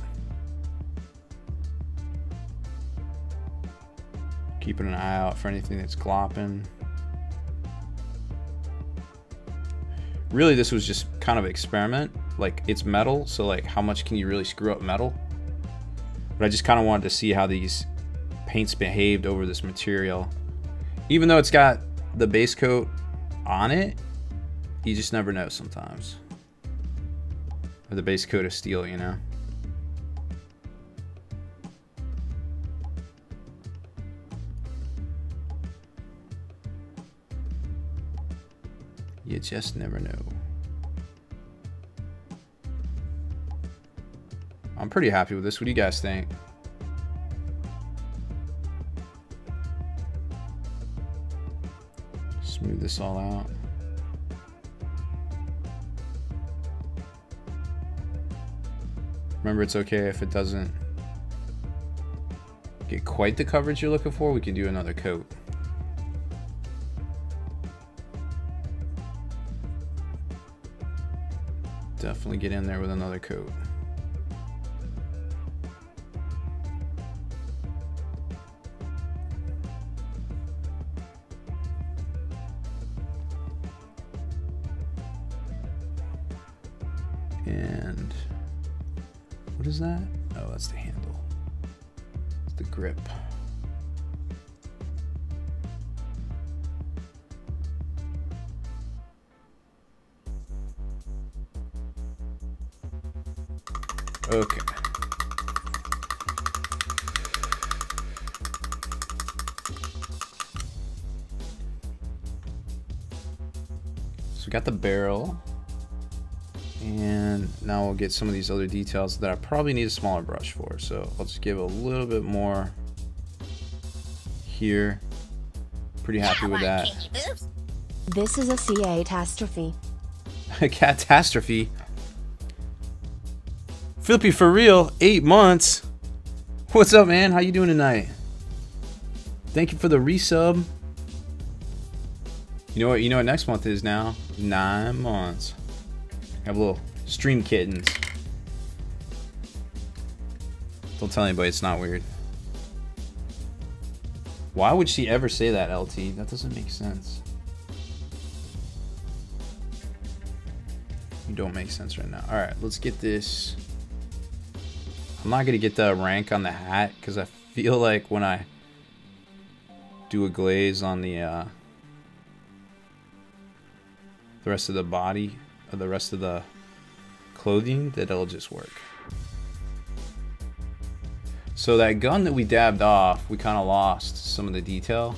Keeping an eye out for anything that's glopping. Really, this was just kind of an experiment. Like, it's metal, so like, how much can you really screw up metal? But I just kind of wanted to see how these paints behaved over this material. Even though it's got the base coat on it, you just never know sometimes. Or the base coat of steel, you know? You just never know. I'm pretty happy with this. What do you guys think? Smooth this all out. Remember, it's okay if it doesn't get quite the coverage you're looking for. We can do another coat. Definitely get in there with another coat. And what is that? Oh, that's the handle. It's the grip. Okay. So we got the barrel. And now we'll get some of these other details that I probably need a smaller brush for. So I'll just give a little bit more here. Pretty happy with that. This is a catastrophe. A catastrophe? Flippy, for real, 8 months. What's up, man? How you doing tonight? Thank you for the resub. You know what next month is now? 9 months. Have little stream kittens. Don't tell anybody, it's not weird. Why would she ever say that, LT? That doesn't make sense. You don't make sense right now. Alright, let's get this. I'm not gonna get the rank on the hat because I feel like when I do a glaze on the rest of the body or the rest of the clothing, that it'll just work. So that gun that we dabbed off, we kind of lost some of the detail.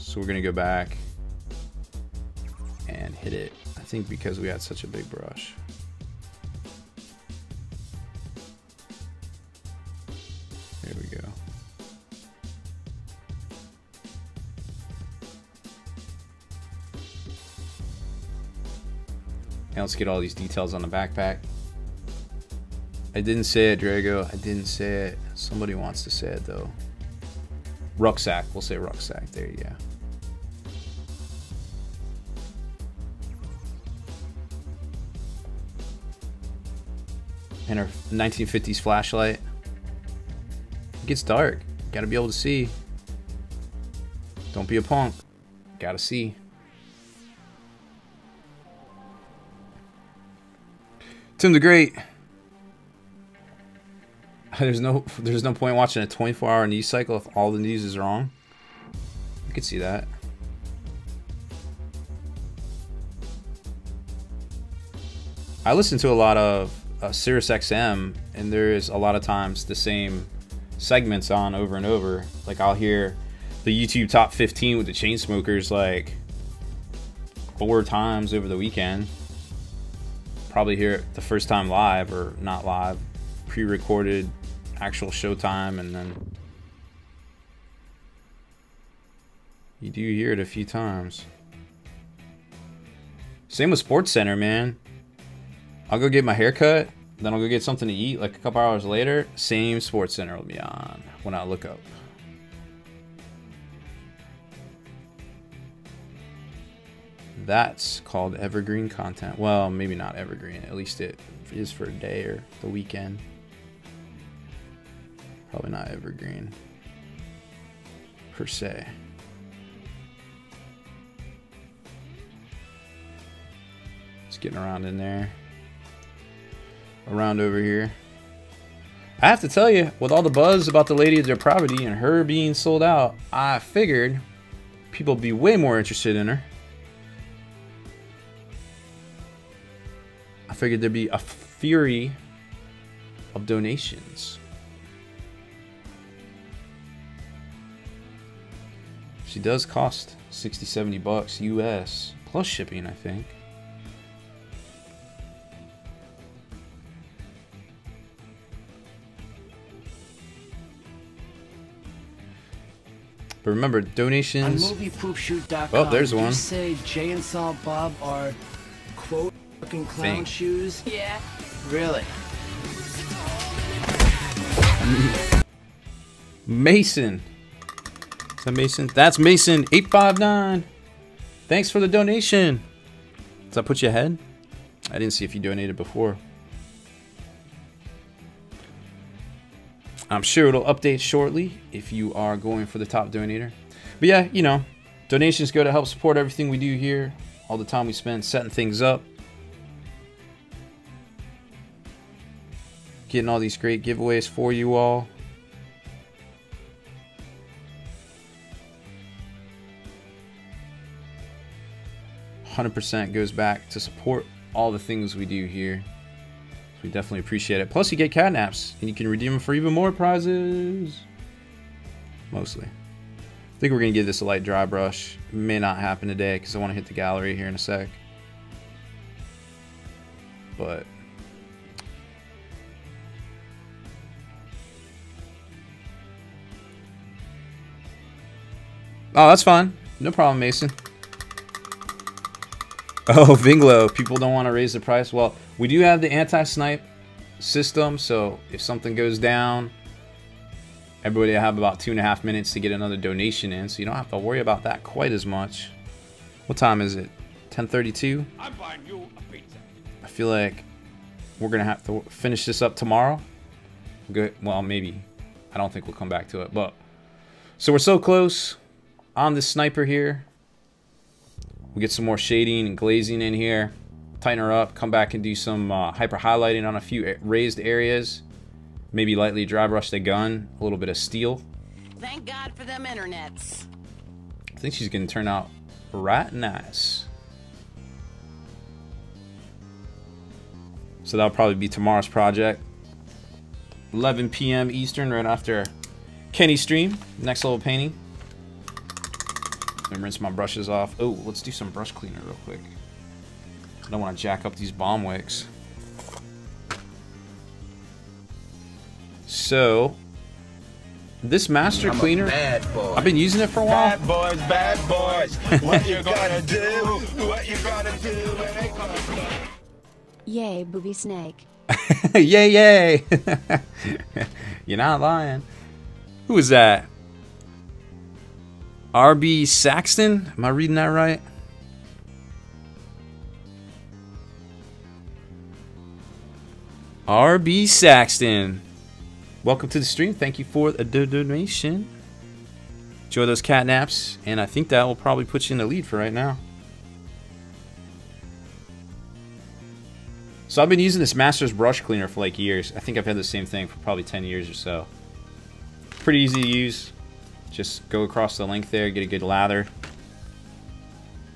So we're gonna go back and hit it. I think because we had such a big brush. There we go. Now let's get all these details on the backpack. I didn't say it, Drago. I didn't say it. Somebody wants to say it though. Rucksack. We'll say rucksack. There you go. And our 1950s flashlight. It gets dark. Gotta be able to see. Don't be a punk. Gotta see. Tim the Great. There's no point watching a 24-hour news cycle if all the news is wrong. I could see that. I listen to a lot of Sirius XM, and there is a lot of times the same segments on over and over. Like I'll hear the YouTube top 15 with the Chainsmokers like 4 times over the weekend. Probably hear it the first time live, or not live, pre-recorded actual showtime, and then you do hear it a few times. Same with Sports Center, man. I'll go get my hair cut, then I'll go get something to eat like a couple hours later. Same Sports Center will be on when I look up. That's called evergreen content. Well, maybe not evergreen. At least it is for a day or the weekend. Probably not evergreen per se. Just getting around in there. Around over here. I have to tell you, with all the buzz about the Lady of Depravity and her being sold out, I figured people would be way more interested in her. I figured there'd be a fury of donations. She does cost $60-70 US plus shipping, I think. But remember, donations. On moviepoopshoot.com, oh, there's one. You say Jay and Silent Bob are quote fucking clown Thanks. shoes? Yeah. Really? Mason. Is that Mason? That's Mason 859. Thanks for the donation. Does that put you ahead? I didn't see if you donated before. I'm sure it'll update shortly if you are going for the top donator. But yeah, you know, donations go to help support everything we do here. All the time we spend setting things up. Getting all these great giveaways for you all. $100% goes back to support all the things we do here. So we definitely appreciate it. Plus you get catnaps and you can redeem them for even more prizes. Mostly. I think we're going to give this a light dry brush. It may not happen today because I want to hit the gallery here in a sec. But oh, that's fine. No problem, Mason. Oh, Vinglo. People don't want to raise the price. Well, we do have the anti-snipe system, so if something goes down, everybody will have about 2.5 minutes to get another donation in, so you don't have to worry about that quite as much. What time is it? 10:32? I'm buying you a pizza. I feel like we're going to have to finish this up tomorrow. Good. Well, maybe. I don't think we'll come back to it, but so we're so close on this sniper here. We'll get some more shading and glazing in here, tighten her up, come back and do some hyper highlighting on a few raised areas, maybe lightly dry brush the gun, a little bit of steel. Thank God for them internets. I think she's gonna turn out right nice. So that'll probably be tomorrow's project. 11 p.m. Eastern, right after Kenny's stream. Next level painting. And rinse my brushes off. Oh, let's do some brush cleaner real quick. I don't want to jack up these bomb wicks. So, this master cleaner, I've been using it for a while. Bad boys, what you gonna do? What you gonna do when they come? Yay, booby snake. Yay, yay. You're not lying. Who is that? RB Saxton? Am I reading that right? RB Saxton. Welcome to the stream. Thank you for the donation. Enjoy those cat naps. And I think that will probably put you in the lead for right now. So I've been using this Masters brush cleaner for like years. I think I've had the same thing for probably 10 years or so. Pretty easy to use. Just go across the length there, get a good lather.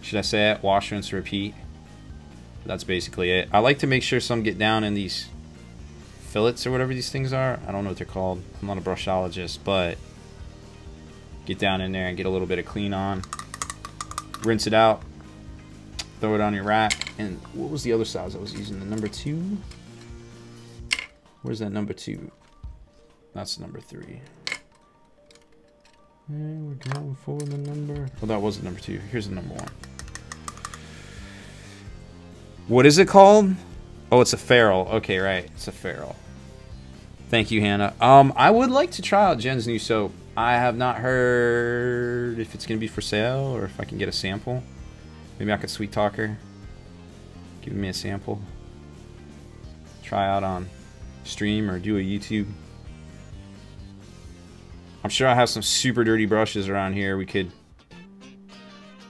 Should I say it? Wash, rinse, repeat. That's basically it. I like to make sure some get down in these fillets or whatever these things are. I don't know what they're called. I'm not a brushologist, but get down in there and get a little bit of clean on. Rinse it out. Throw it on your rack. And what was the other size I was using? The number 2? Where's that number 2? That's number 3. And we're going for the number... Oh, that was the number 2. Here's the number 1. What is it called? Oh, it's a ferrule. Okay, right. It's a ferrule. Thank you, Hannah. I would like to try out Jen's new soap. I have not heard if it's going to be for sale or if I can get a sample. Maybe I could sweet talk her. Give me a sample. Try out on stream or do a YouTube. I'm sure I have some super dirty brushes around here. We could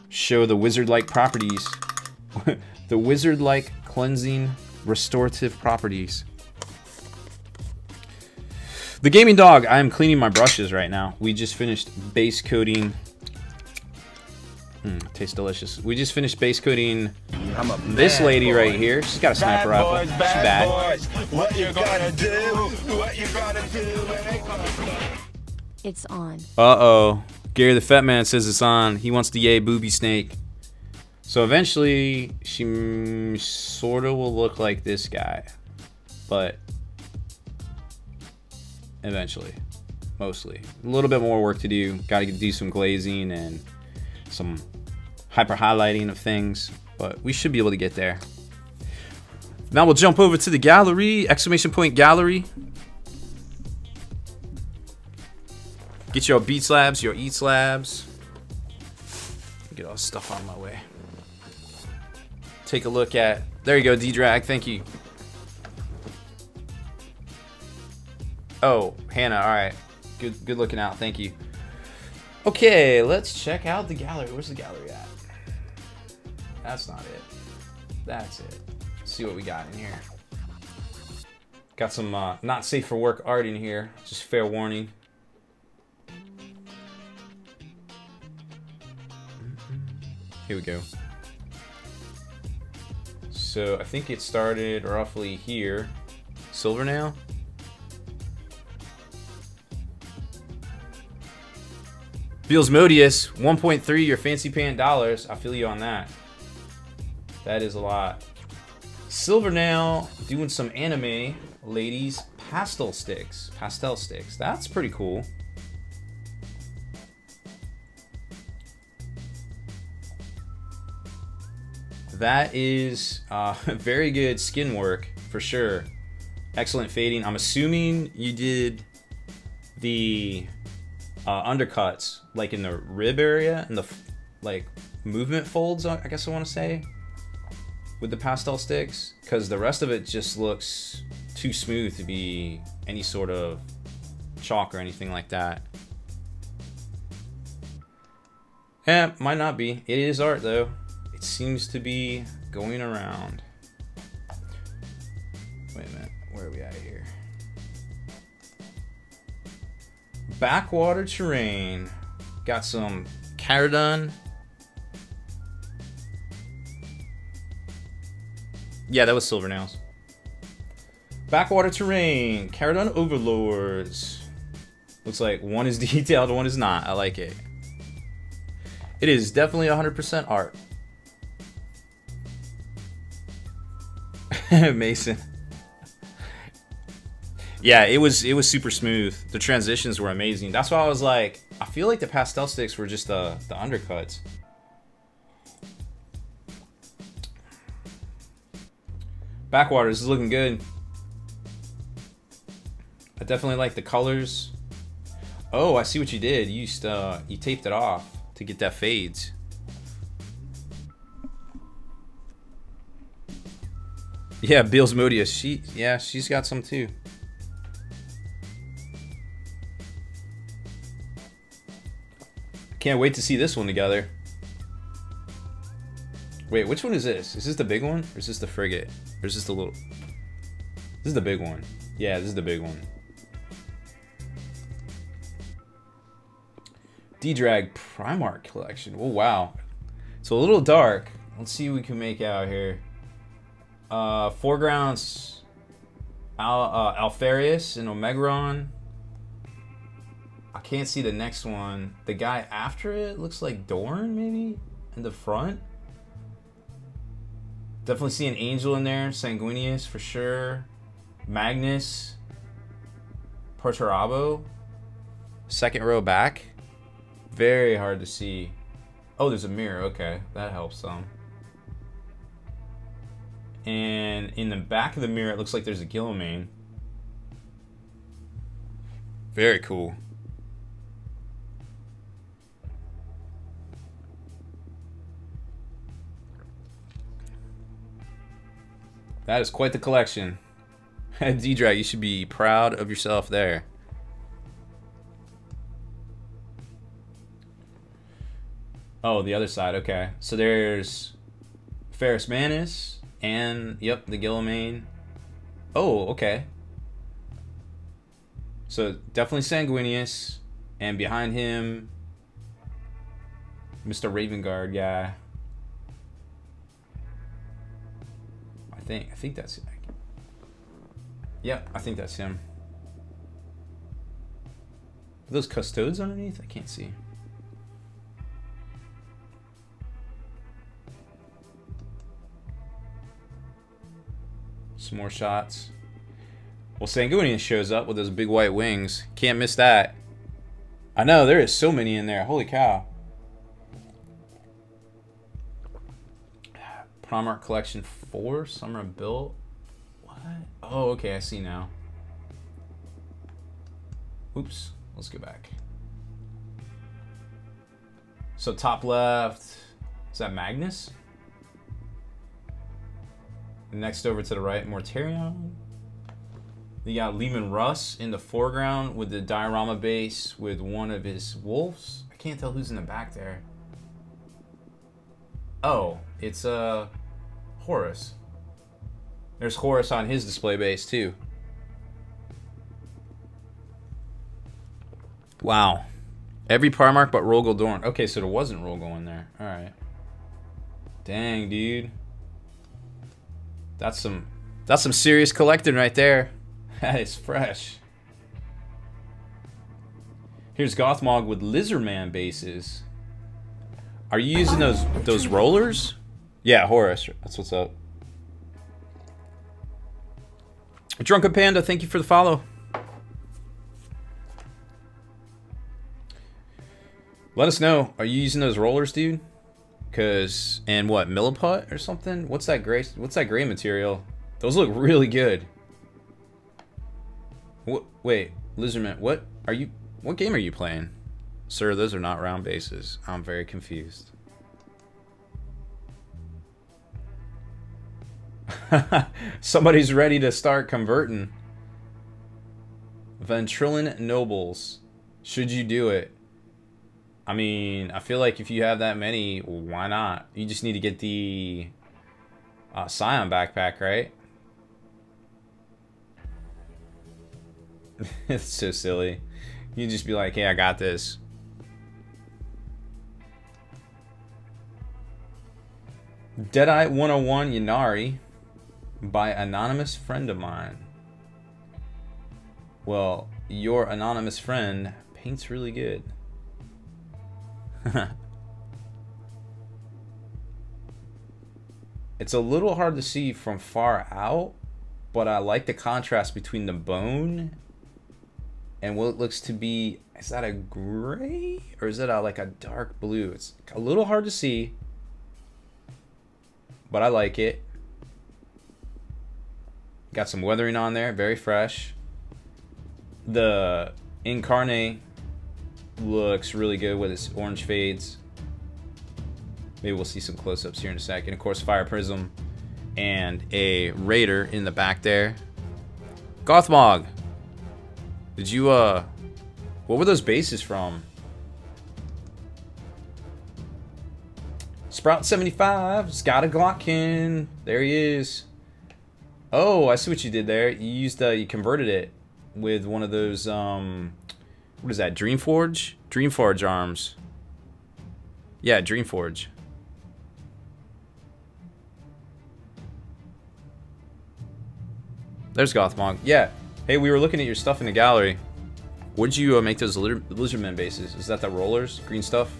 show the wizard-like properties. The wizard-like cleansing, restorative properties. The Gaming Dog, I am cleaning my brushes right now. We just finished base coating. Tastes delicious. We just finished base coating this lady right here. She's got a sniper rifle. She's bad. What you gonna do? What you gonna do when they come? It's on. Uh-oh. Gary the Fat Man says it's on. He wants the yay booby snake. So eventually, she sort of will look like this guy. But eventually. Mostly. A little bit more work to do. Got to do some glazing and some hyper highlighting of things. But we should be able to get there. Now we'll jump over to the gallery. Exclamation point gallery. Get your beat slabs, your eat slabs. Get all this stuff on my way. Take a look at... There you go, D-Drag. Thank you. Oh, Hannah. All right. Good looking out. Thank you. Okay, let's check out the gallery. Where's the gallery at? That's not it. That's it. Let's see what we got in here. Got some not safe for work art in here. Just fair warning. Here we go. So I think it started roughly here. Silver nail. Feels Modius, 1.3 your fancy pant dollars. I feel you on that. That is a lot. Silver nail doing some anime ladies pastel sticks. That's pretty cool. That is very good skin work for sure. Excellent fading. I'm assuming you did the undercuts like in the rib area and the like movement folds, I guess I want to say, with the pastel sticks, because the rest of it just looks too smooth to be any sort of chalk or anything like that. Yeah, might not be. It is art though. It seems to be going around. Wait a minute, where are we at here? Backwater terrain. Got some Caradon. Yeah, that was Silver Nails. Backwater terrain. Caradon Overlords. Looks like one is detailed, one is not. I like it. It is definitely 100% art. Mason. Yeah, it was super smooth. The transitions were amazing. That's why I was like, I feel like the pastel sticks were just the undercuts. Backwaters is looking good. I definitely like the colors. Oh, I see what you did. You taped it off to get that fades. Yeah, Beals Modius. She's got some too. Can't wait to see this one together. Wait, which one is this? Is this the big one? Or is this the frigate? Or is this the little... This is the big one. Yeah, this is the big one. D-Drag Primark collection. Oh, wow. It's a little dark. Let's see what we can make out here. Foregrounds... Alfarius and Omegron. I can't see the next one. The guy after it looks like Dorn, maybe? In the front? Definitely see an Angel in there. Sanguinius, for sure. Magnus. Perturabo. Second row back. Very hard to see. Oh, there's a mirror. Okay, that helps some. And in the back of the mirror, it looks like there's a Guilliman. Very cool. That is quite the collection. D-Drag, you should be proud of yourself there. Oh, the other side, okay. So there's Ferrus Manus and, yep, the Guilliman. Oh, okay. So definitely Sanguinius, and behind him, Mr. Ravenguard guy. I think that's it. Yep, I think that's him. Are those custodes underneath? I can't see. Some more shots. Well, Sanguinius shows up with those big white wings. Can't miss that. I know, there is so many in there. Holy cow. Primark Collection 4, Summer Built. What? Oh, okay, I see now. Oops, let's go back. So top left, is that Magnus? Next over to the right, Mortarion. You got Lehman Russ in the foreground with the diorama base with one of his wolves. I can't tell who's in the back there. Oh, it's Horus. There's Horus on his display base too. Wow. Every Primark but Rogel Dorn. Okay, so there wasn't Rogel in there. Alright. Dang, dude. That's some serious collecting right there. That is fresh. Here's Gothmog with Lizardman bases. Are you using those rollers? Yeah, Horus. That's what's up. Drunken Panda, thank you for the follow. Let us know. Are you using those rollers, dude? Cause and what, Milliput or something? What's that gray material? Those look really good. What? Wait, Lizardman. What game are you playing, sir? Those are not round bases. I'm very confused. Somebody's ready to start converting. Ventrillin Nobles. Should you do it? I mean, I feel like if you have that many, why not? You just need to get the Scion backpack, right? It's so silly. You just be like, hey, I got this. Deadeye 101 Yanari by anonymous friend of mine. Well, your anonymous friend paints really good. It's a little hard to see from far out, but I like the contrast between the bone and what looks to be, is that a gray or is it like a dark blue? It's a little hard to see, but I like it. Got some weathering on there, very fresh. The Incarnate looks really good with its orange fades. Maybe we'll see some close-ups here in a second. Of course, Fire Prism and a Raider in the back there. Gothmog, did you what were those bases from? Sprout 75, Scott Glockin. There he is. Oh, I see what you did there. You used you converted it with one of those what is that? Dreamforge? Dreamforge arms. Yeah, Dreamforge. There's Gothmog. Yeah. Hey, we were looking at your stuff in the gallery. What did you make those Lizardmen bases? Is that the rollers? Green stuff?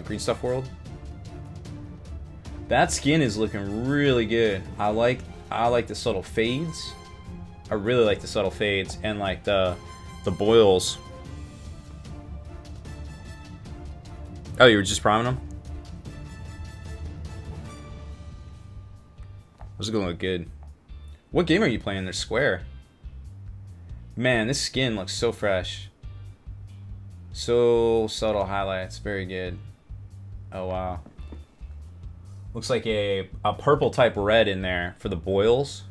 Green stuff world? That skin is looking really good. I like the subtle fades. I really like the subtle fades and like the boils. Oh, you were just priming them? Those are gonna look good. What game are you playing? They're square. Man, this skin looks so fresh. So subtle highlights. Very good. Oh, wow. Looks like a purple type red in there for the boils.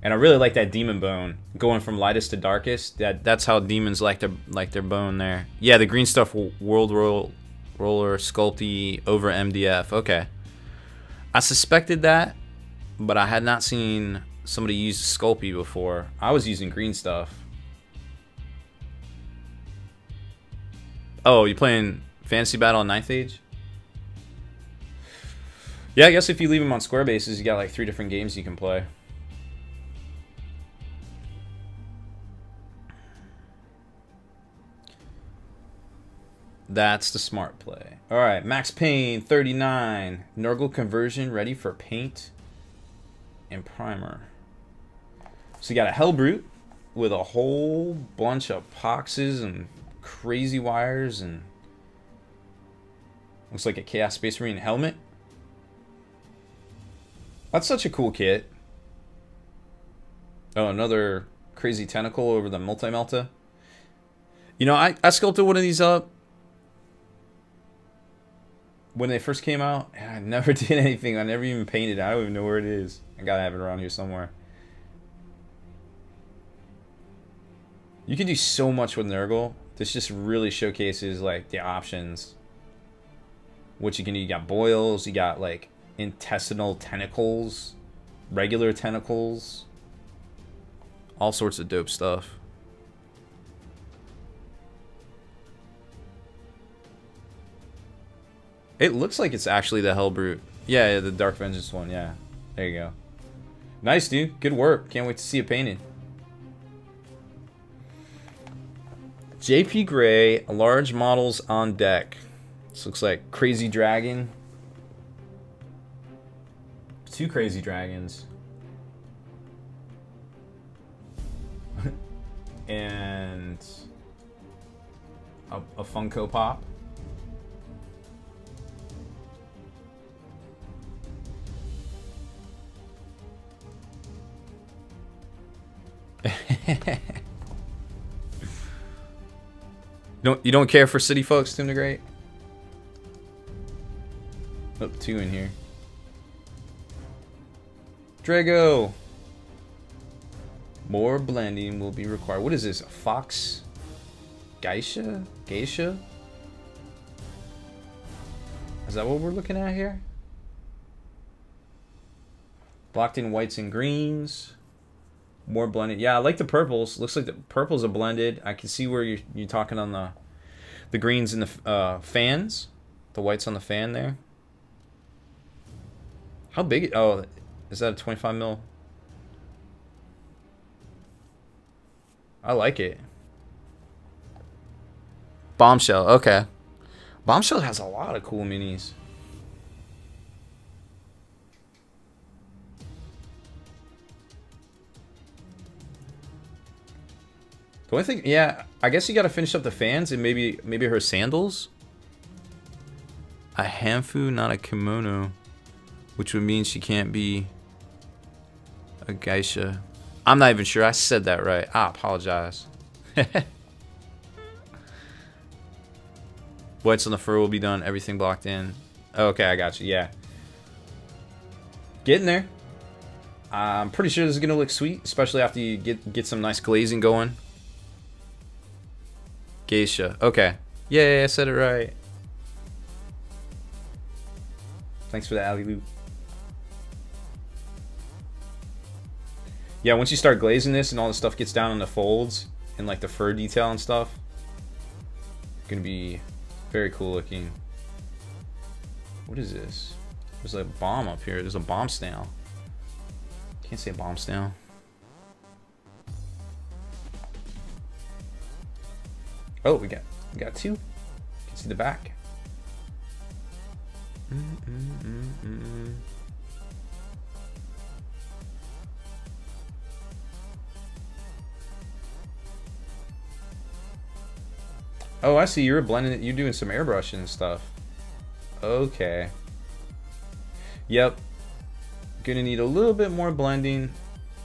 And I really like that demon bone. Going from lightest to darkest. That's how demons like their bone there. Yeah, the green stuff world roller sculpty over MDF. Okay. I suspected that, but I had not seen somebody use Sculpey before. I was using green stuff. Oh, you playing Fantasy Battle on 9th Age? Yeah, I guess if you leave them on square bases, you got like 3 different games you can play. That's the smart play. Alright, Max Payne 39. Nurgle conversion ready for paint and primer. So you got a Hellbrute with a whole bunch of poxes and crazy wires and looks like a Chaos Space Marine helmet. That's such a cool kit. Oh, another crazy tentacle over the Multi-Melta. You know, I sculpted one of these up when they first came out. I never did anything. I never even painted it. I don't even know where it is. I gotta have it around here somewhere. You can do so much with Nurgle. This just really showcases like the options. What you can do. You got boils. You got like intestinal tentacles, regular tentacles, all sorts of dope stuff. It looks like it's actually the Hellbrute. Yeah, the Dark Vengeance one. Yeah, there you go. Nice, dude. Good work. Can't wait to see it painted. JP Gray, large models on deck. This looks like Crazy Dragon. 2 Crazy Dragons. And a Funko Pop. You don't care for city folks, Tim the Great? Oh, 2 in here. Drago. More blending will be required. What is this? A fox? Geisha? Geisha? Is that what we're looking at here? Blocked in whites and greens. More blended. Yeah, I like the purples. Looks like the purples are blended. I can see where you're talking on the greens and the fans. The whites on the fan there. How big? Oh, is that a 25 mil? I like it. Bombshell. Okay. Bombshell has a lot of cool minis. The only thing, yeah, I guess you gotta finish up the fans and maybe her sandals. A hanfu, not a kimono, which would mean she can't be a geisha. I'm not even sure I said that right. I apologize. Whites on the fur will be done. Everything blocked in. Okay, I got you. Yeah. Getting there. I'm pretty sure this is gonna look sweet, especially after you get some nice glazing going. Geisha. Okay. Yay, I said it right. Thanks for the alley-oop. Yeah, once you start glazing this and all the stuff gets down in the folds and like the fur detail and stuff, gonna be very cool looking. What is this? There's a bomb up here. There's a bomb snail. Can't say bomb snail. Oh, we got two. You can see the back. Oh, I see. You're blending it. You're doing some airbrushing and stuff. Okay. Yep. Gonna need a little bit more blending.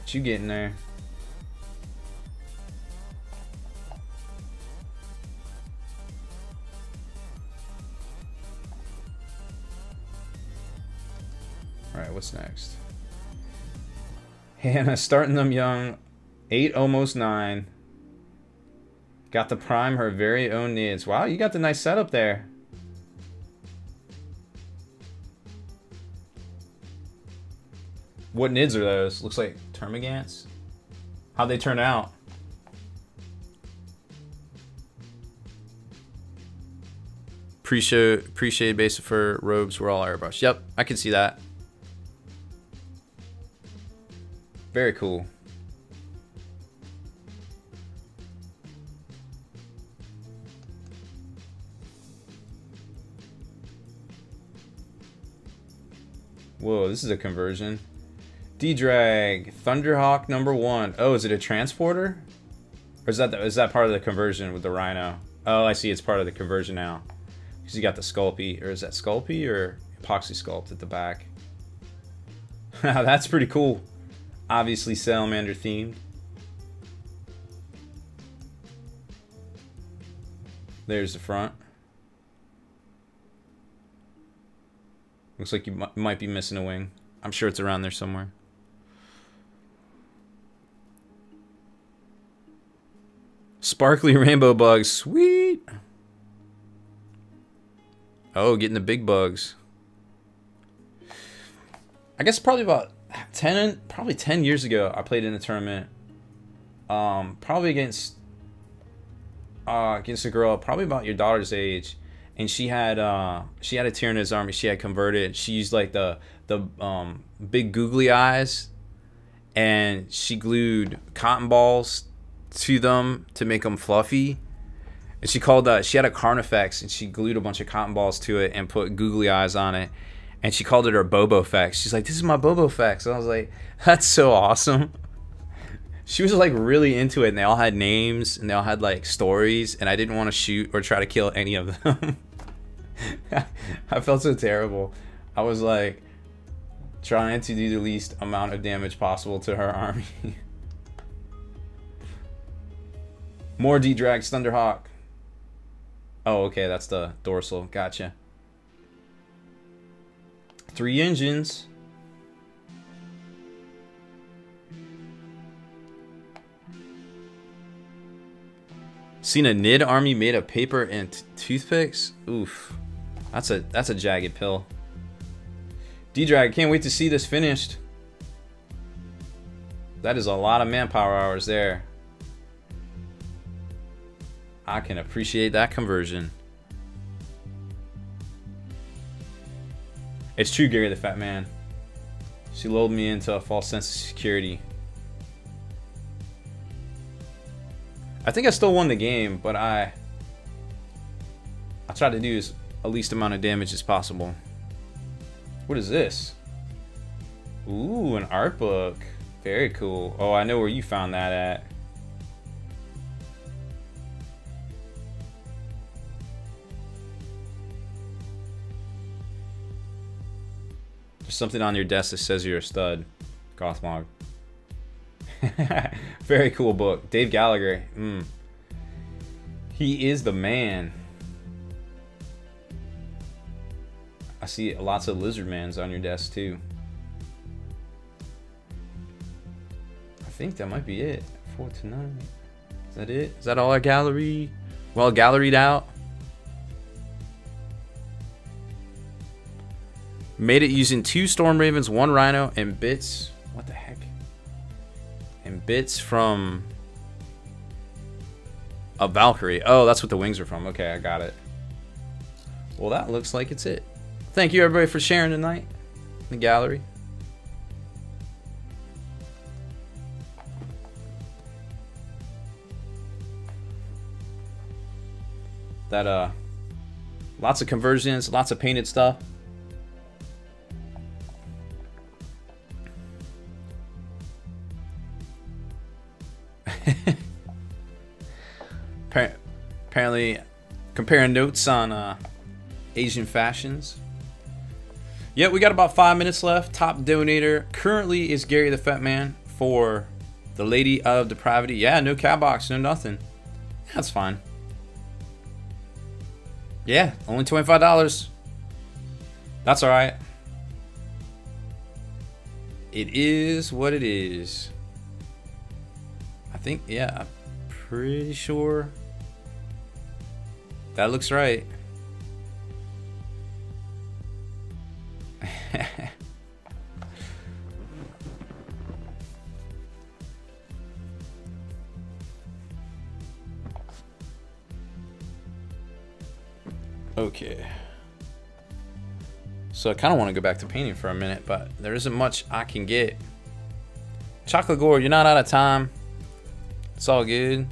But you getting there. Alright, what's next? Hannah, starting them young. 8, almost 9. Got to prime her very own nids. Wow, you got the nice setup there. What nids are those? Looks like termagants. How'd they turn out? Pre-shade base for robes were all airbrushed. Yep, I can see that. Very cool. Whoa, this is a conversion. D-Drag, Thunderhawk #1. Oh, is it a transporter? Or is that part of the conversion with the Rhino? Oh, I see, it's part of the conversion now. Because you got the Sculpey, or is that Sculpey or Epoxy Sculpt at the back? That's pretty cool. Obviously Salamander themed. There's the front. Looks like you might be missing a wing. I'm sure it's around there somewhere. Sparkly rainbow bugs, sweet. Oh, getting the big bugs. I guess probably about 10 years ago I played in a tournament. Probably against a girl probably about your daughter's age. And she had a Tyrannid's army. She had converted. She used like the big googly eyes, and she glued cotton balls to them to make them fluffy. And she had a Carnifex, and she glued a bunch of cotton balls to it and put googly eyes on it. And she called it her Bobofex. She's like, "This is my Bobofex." And I was like, "That's so awesome." She was like really into it, and they all had names and they all had like stories, and I didn't want to shoot or try to kill any of them. I felt so terrible. I was like trying to do the least amount of damage possible to her army. More D-Drags, Thunderhawk. Oh, okay, that's the dorsal. Gotcha. 3 engines. Seen a Nid army made of paper and toothpicks? Oof. That's a jagged pill. D-Drag, can't wait to see this finished. That is a lot of manpower hours there. I can appreciate that conversion. It's true, Gary the Fat Man. She lulled me into a false sense of security. I think I still won the game, but I tried to do as least amount of damage as possible. What is this? Ooh, an art book. Very cool. Oh, I know where you found that at. There's something on your desk that says you're a stud. Gothmog. Very cool book. Dave Gallagher. He is the man. I see lots of Lizardmans on your desk too. I think that might be it for tonight. Is that it? Is that all our gallery? Well, galleried out. Made it using 2 Storm Ravens, 1 Rhino, and bits. What the heck? And bits from a Valkyrie. Oh, that's what the wings are from. Okay, I got it. Well, that looks like it's it. Thank you, everybody, for sharing tonight in the gallery. That, lots of conversions, lots of painted stuff. Apparently comparing notes on Asian fashions. Yeah, we got about 5 minutes left. Top donator currently is Gary the Fat Man for the Lady of Depravity. Yeah, no cat box, no nothing. That's fine. Yeah, only $25. That's alright. It is what it is. I think, yeah, I'm pretty sure that looks right. Okay. So I kind of want to go back to painting for a minute, but there isn't much I can get. Chocolate Gore, you're not out of time. It's all good.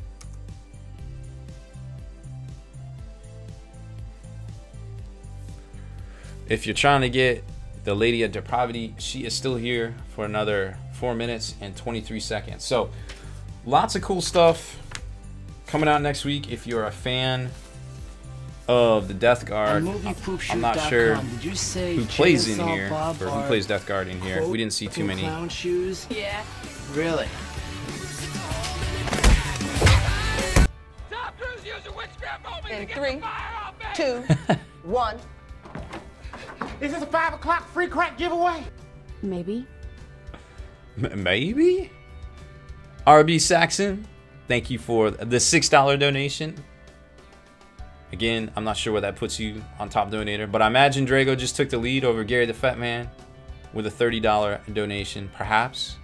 If you're trying to get the Lady of Depravity, she is still here for another 4 minutes and 23 seconds. So lots of cool stuff coming out next week. If you're a fan of the Death Guard, I'm not sure who plays in here, or who plays Death Guard in here. We didn't see too many. Clown shoes? Yeah. Really? In 3, 2, 1. Is this a 5 o'clock free crack giveaway? Maybe. Maybe? RB Saxon, thank you for the $6 donation. Again, I'm not sure where that puts you on top donator, but I imagine Drago just took the lead over Gary the Fat Man with a $30 donation, perhaps.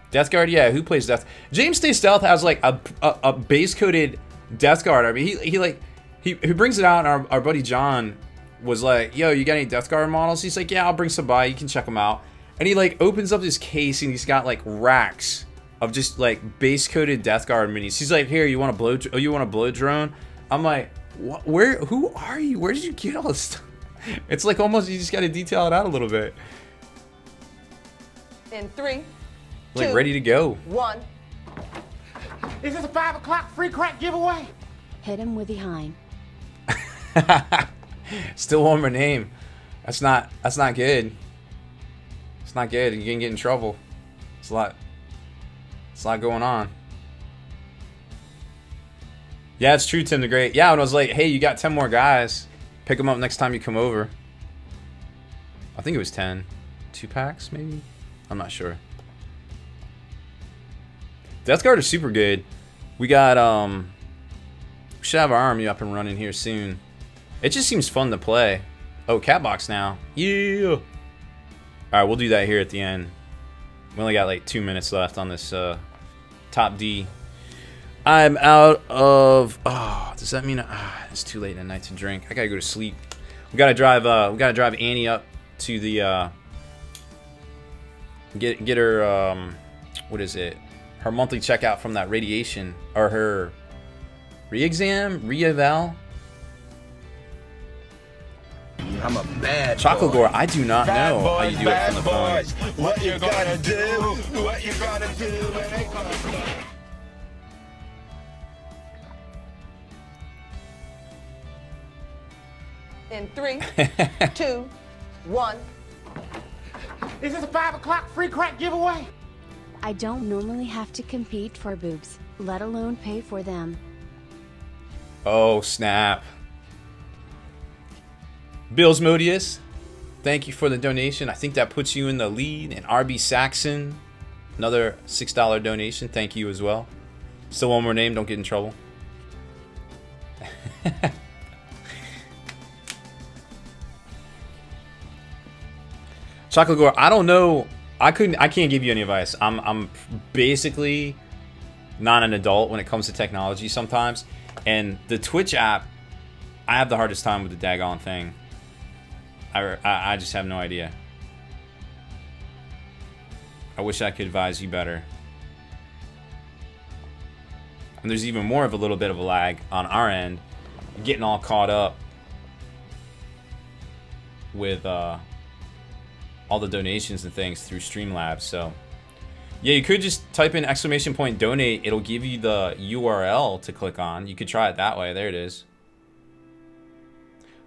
Death Guard, yeah, who plays Death? James Stay Stealth has like a base coated Death Guard. I mean, he brings it out, and our buddy John was like, yo, you got any Death Guard models? He's like, yeah, I'll bring some by, you can check them out. And he like opens up this case, and he's got like racks of just like base coated Death Guard minis. He's like, here, you want a blow drone? I'm like, what, where, who are you? Where did you get all this stuff? It's like almost, you just got to detail it out a little bit. In 3, like 2, ready to go. 1. Is this a 5 o'clock free crack giveaway? Hit him with the Hein. Still one more name. That's not good. It's not good. You can get in trouble. It's a lot going on. Yeah, it's true, Tim the Great. Yeah, and I was like, hey, you got 10 more guys. Pick them up next time you come over. I think it was 10. 2 packs, maybe? I'm not sure. Death Guard is super good. We got, we should have our army up and running here soon. It just seems fun to play. Oh, Catbox now. Yeah. Alright, we'll do that here at the end. We only got like 2 minutes left on this top D. I'm out of. Oh, does that mean it's too late at night to drink? I gotta go to sleep. We gotta drive. We gotta drive Annie up to the. Get her. What is it? Her monthly checkout from that radiation, or her re-exam, re-eval. I'm a bad Chocolate boy. Gore, I do not know Bad how you do it from the phone. boys. What you gonna do? What you gonna do when they come? In 3, 2, 1. Is this a 5 o'clock free crack giveaway? I don't normally have to compete for boobs, let alone pay for them. Oh, snap. Bills Modius, thank you for the donation. I think that puts you in the lead. And RB Saxon, another $6 donation. Thank you as well. Still one more name, don't get in trouble. Chocolate Gore, I don't know. I can't give you any advice. I'm basically not an adult when it comes to technology sometimes. And the Twitch app, I have the hardest time with the daggone thing. I just have no idea. I wish I could advise you better. And there's even more of a little bit of a lag on our end, getting all caught up with all the donations and things through Streamlabs. So yeah, you could just type in !donate. It'll give you the URL to click on. You could try it that way. There it is.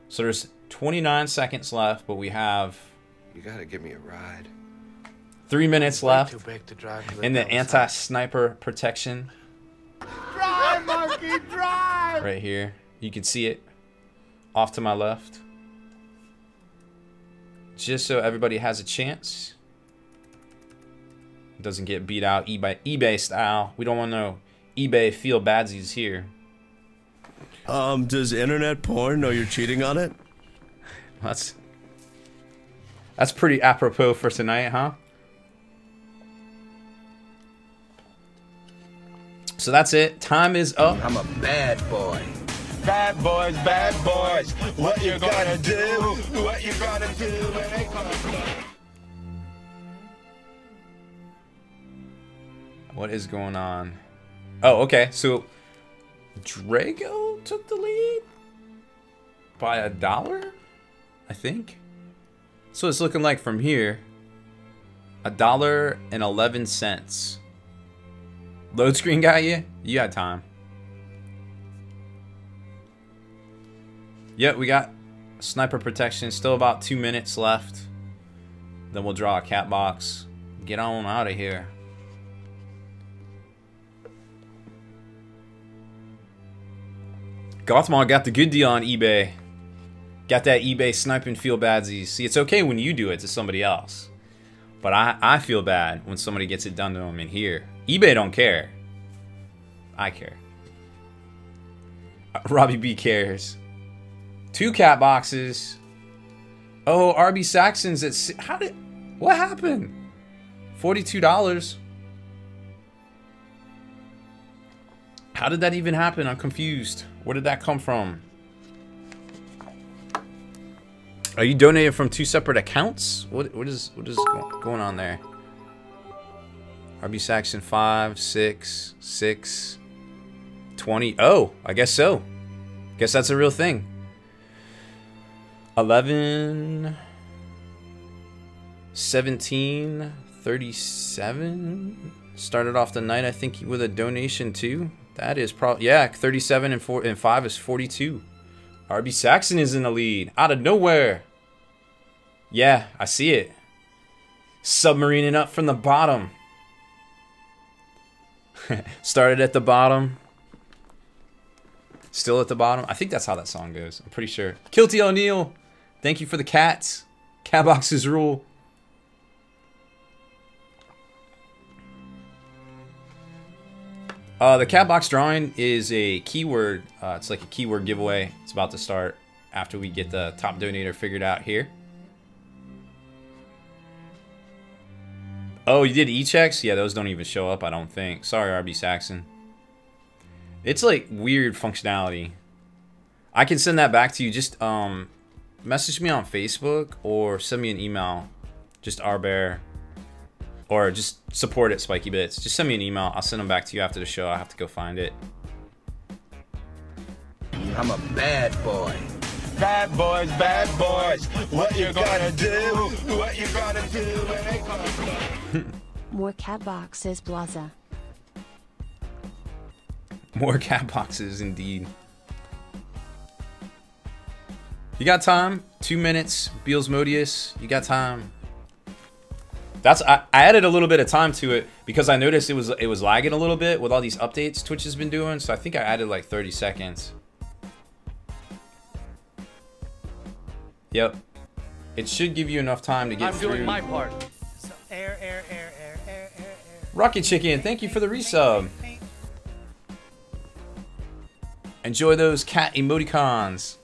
So there's 29 seconds left, but we have... You gotta give me a ride. 3 minutes left Too big to drive in the anti-sniper protection. Drive, monkey, drive! Right here. You can see it. Off to my left. Just so everybody has a chance. Doesn't get beat out eBay style. We don't want no eBay feel badsies here. Does internet porn know you're cheating on it? That's pretty apropos for tonight, huh? So that's it. Time is up. I'm a bad boy. Bad boys, what you gonna do? What you gonna do when they come? What is going on? Oh, okay. So Drago took the lead by $1, I think. So it's looking like from here, $1.11. Load screen got you? You had time. Yep, we got sniper protection. Still about 2 minutes left. Then we'll draw a cat box. Get on out of here. Gothmog got the good deal on eBay. Got that eBay sniping feel badsies. See, it's okay when you do it to somebody else. But I feel bad when somebody gets it done to them in here. eBay don't care. I care. Robbie B cares. 2 cat boxes. Oh, RB Saxon's at... What happened? $42. How did that even happen? I'm confused. Where did that come from? Are you donating from 2 separate accounts? What is going on there? RB Saxon 5, 6, 6, 20. Oh, I guess so. Guess that's a real thing. 11, 17, 37. Started off the night, I think, with a donation too. That is probably, yeah, 37 and 5 is 42. RB Saxon is in the lead out of nowhere. Yeah, I see it. Submarining up from the bottom. Started at the bottom. Still at the bottom. I think that's how that song goes. I'm pretty sure. Kilty O'Neill, thank you for the cats. Cat boxes rule. The cat box drawing is a keyword. It's like a keyword giveaway. It's about to start after we get the top donator figured out here. Oh, you did e-checks? Yeah, those don't even show up, I don't think. Sorry, RB Saxon. It's like weird functionality. I can send that back to you. Just message me on Facebook or send me an email. Just Baer. Or just support at Spiky Bits. Just send me an email. I'll send them back to you after the show. I have to go find it. I'm a bad boy. Bad boys, what you gonna do? What you gonna do when they come? More cat boxes, Blaza. More cat boxes, indeed. You got time? 2 minutes. Beals Modius, you got time. That's I added a little bit of time to it because I noticed it was lagging a little bit with all these updates Twitch has been doing. So I think I added like 30 seconds. Yep. It should give you enough time to get through. I'm doing my part. So air. Rocket Chicken, thank you for the resub. Enjoy those cat emoticons.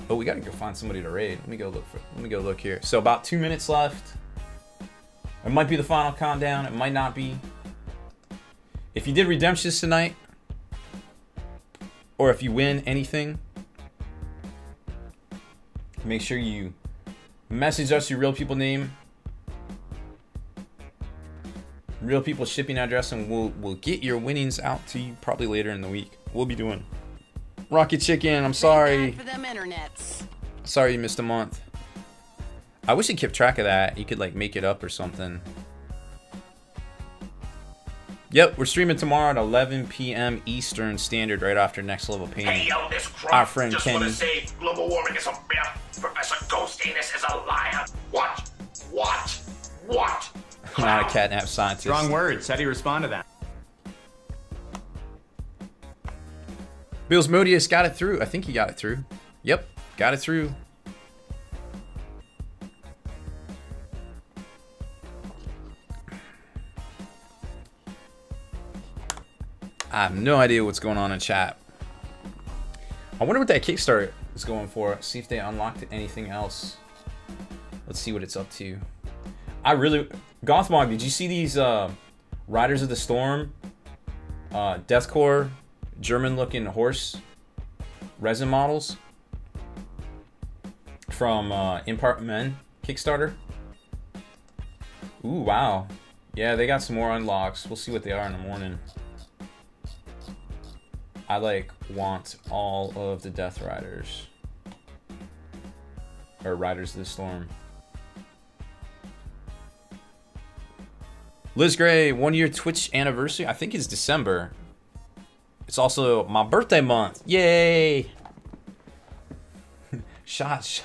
Oh, we gotta go find somebody to raid. Let me go look here. So about 2 minutes left. It might be the final countdown. It might not be. If you did redemptions tonight, or if you win anything, make sure you message us your real people name, real people shipping address, and we'll get your winnings out to you probably later in the week. We'll be doing Rocket Chicken. I'm sorry. For them internets. Sorry you missed a month. I wish you kept track of that. You could like make it up or something. Yep, we're streaming tomorrow at 11 p.m. Eastern Standard, right after Next Level Painting. Hey, yo, this crump. Our friend just Kenny. Want to say global warming is a myth. Professor Ghost Anus is a liar. What? Not a catnap scientist. Strong words. How do you respond to that? Bill's Modius got it through. I think he got it through. Yep, got it through. I have no idea what's going on in chat. I wonder what that Kickstarter is going for. See if they unlocked anything else. Let's see what it's up to. Gothmog, did you see these Riders of the Storm Deathcore German-looking horse resin models from Empire of Men Kickstarter? Ooh, wow. Yeah, they got some more unlocks. We'll see what they are in the morning. I like want all of the Death Riders. Or Riders of the Storm. Liz Gray, 1 year Twitch anniversary. I think it's December. It's also my birthday month. Yay! Shots.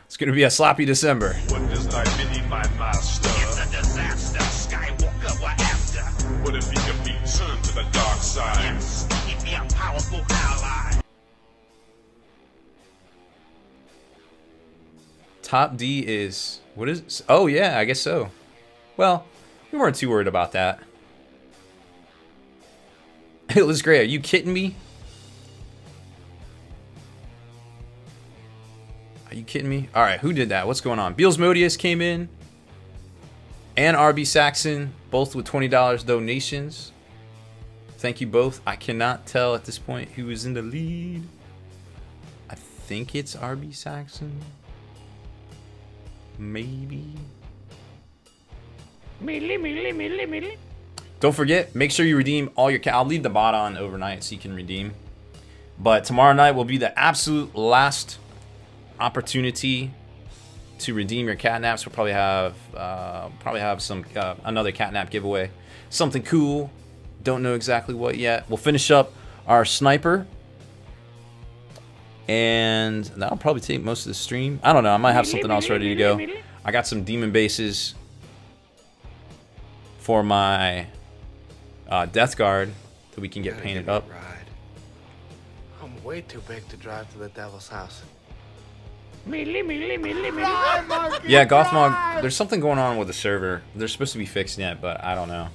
It's gonna be a sloppy December. What does thy bidding, my master? It's a disaster. Skywalker, we're after. What if he can be turned to the dark side? Yes, he'd be a powerful ally. Top D is... What is it? Oh, yeah, I guess so. Well, we weren't too worried about that. It was great. Are you kidding me? Are you kidding me? All right, who did that? What's going on? Beals Modius came in. And RB Saxon, both with $20 donations. Thank you both. I cannot tell at this point who is in the lead. I think it's RB Saxon. Maybe. Don't forget, make sure you redeem all your... I'll leave the bot on overnight so you can redeem. But tomorrow night will be the absolute last opportunity to redeem your catnaps. We'll probably have some another catnap giveaway. Something cool. Don't know exactly what yet. We'll finish up our sniper. And that'll probably take most of the stream. I don't know. I might have something else ready to go. I got some demon bases for my Death Guard that we can get painted up. I'm way too big to drive to the devil's house. Yeah, Gothmog, there's something going on with the server. They're supposed to be fixing it, but I don't know.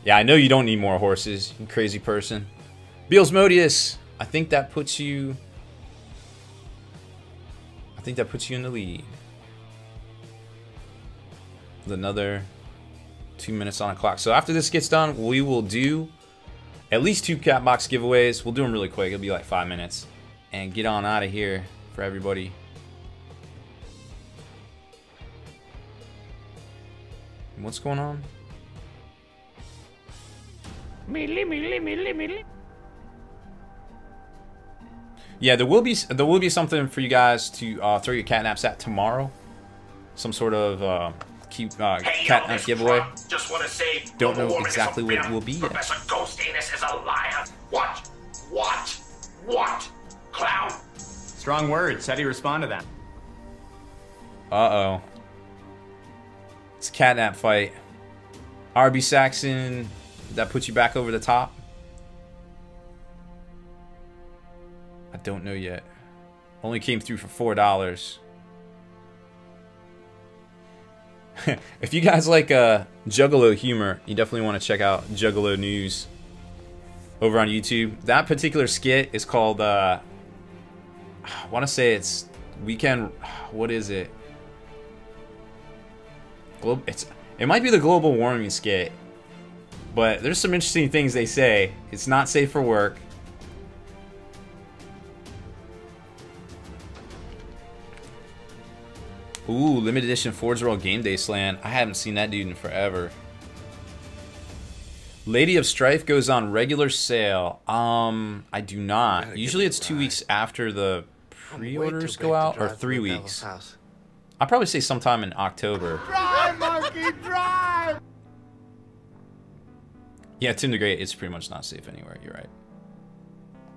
Yeah, I know you don't need more horses, you crazy person. Beals Modius, I think that puts you in the lead. With another 2 minutes on the clock. So after this gets done, we will do at least 2 cat box giveaways. We'll do them really quick. It'll be like 5 minutes. And get on out of here for everybody. And what's going on? Yeah, there will be something for you guys to throw your catnaps at tomorrow. Some sort of catnap giveaway. Just want to say, don't know exactly what it will be yet. Professor Ghost Anus is a liar. What? Clown. Strong words. How do you respond to that? Uh-oh. It's a catnap fight. RB Saxon, did that put you back over the top? I don't know yet. Only came through for $4. If you guys like Juggalo humor, you definitely want to check out Juggalo News over on YouTube. That particular skit is called, I want to say it's Weekend, what is it? It might be the global warming skit, but there's some interesting things they say. It's not safe for work. Ooh, limited edition Forge World Game Day Slan. I haven't seen that dude in forever. Lady of Strife goes on regular sale. I do not. Usually it's 2 weeks after the pre-orders go out, or 3 weeks. I'll probably say sometime in October. Drive, Marky, drive! Yeah, Tim the Great, it's pretty much not safe anywhere. You're right.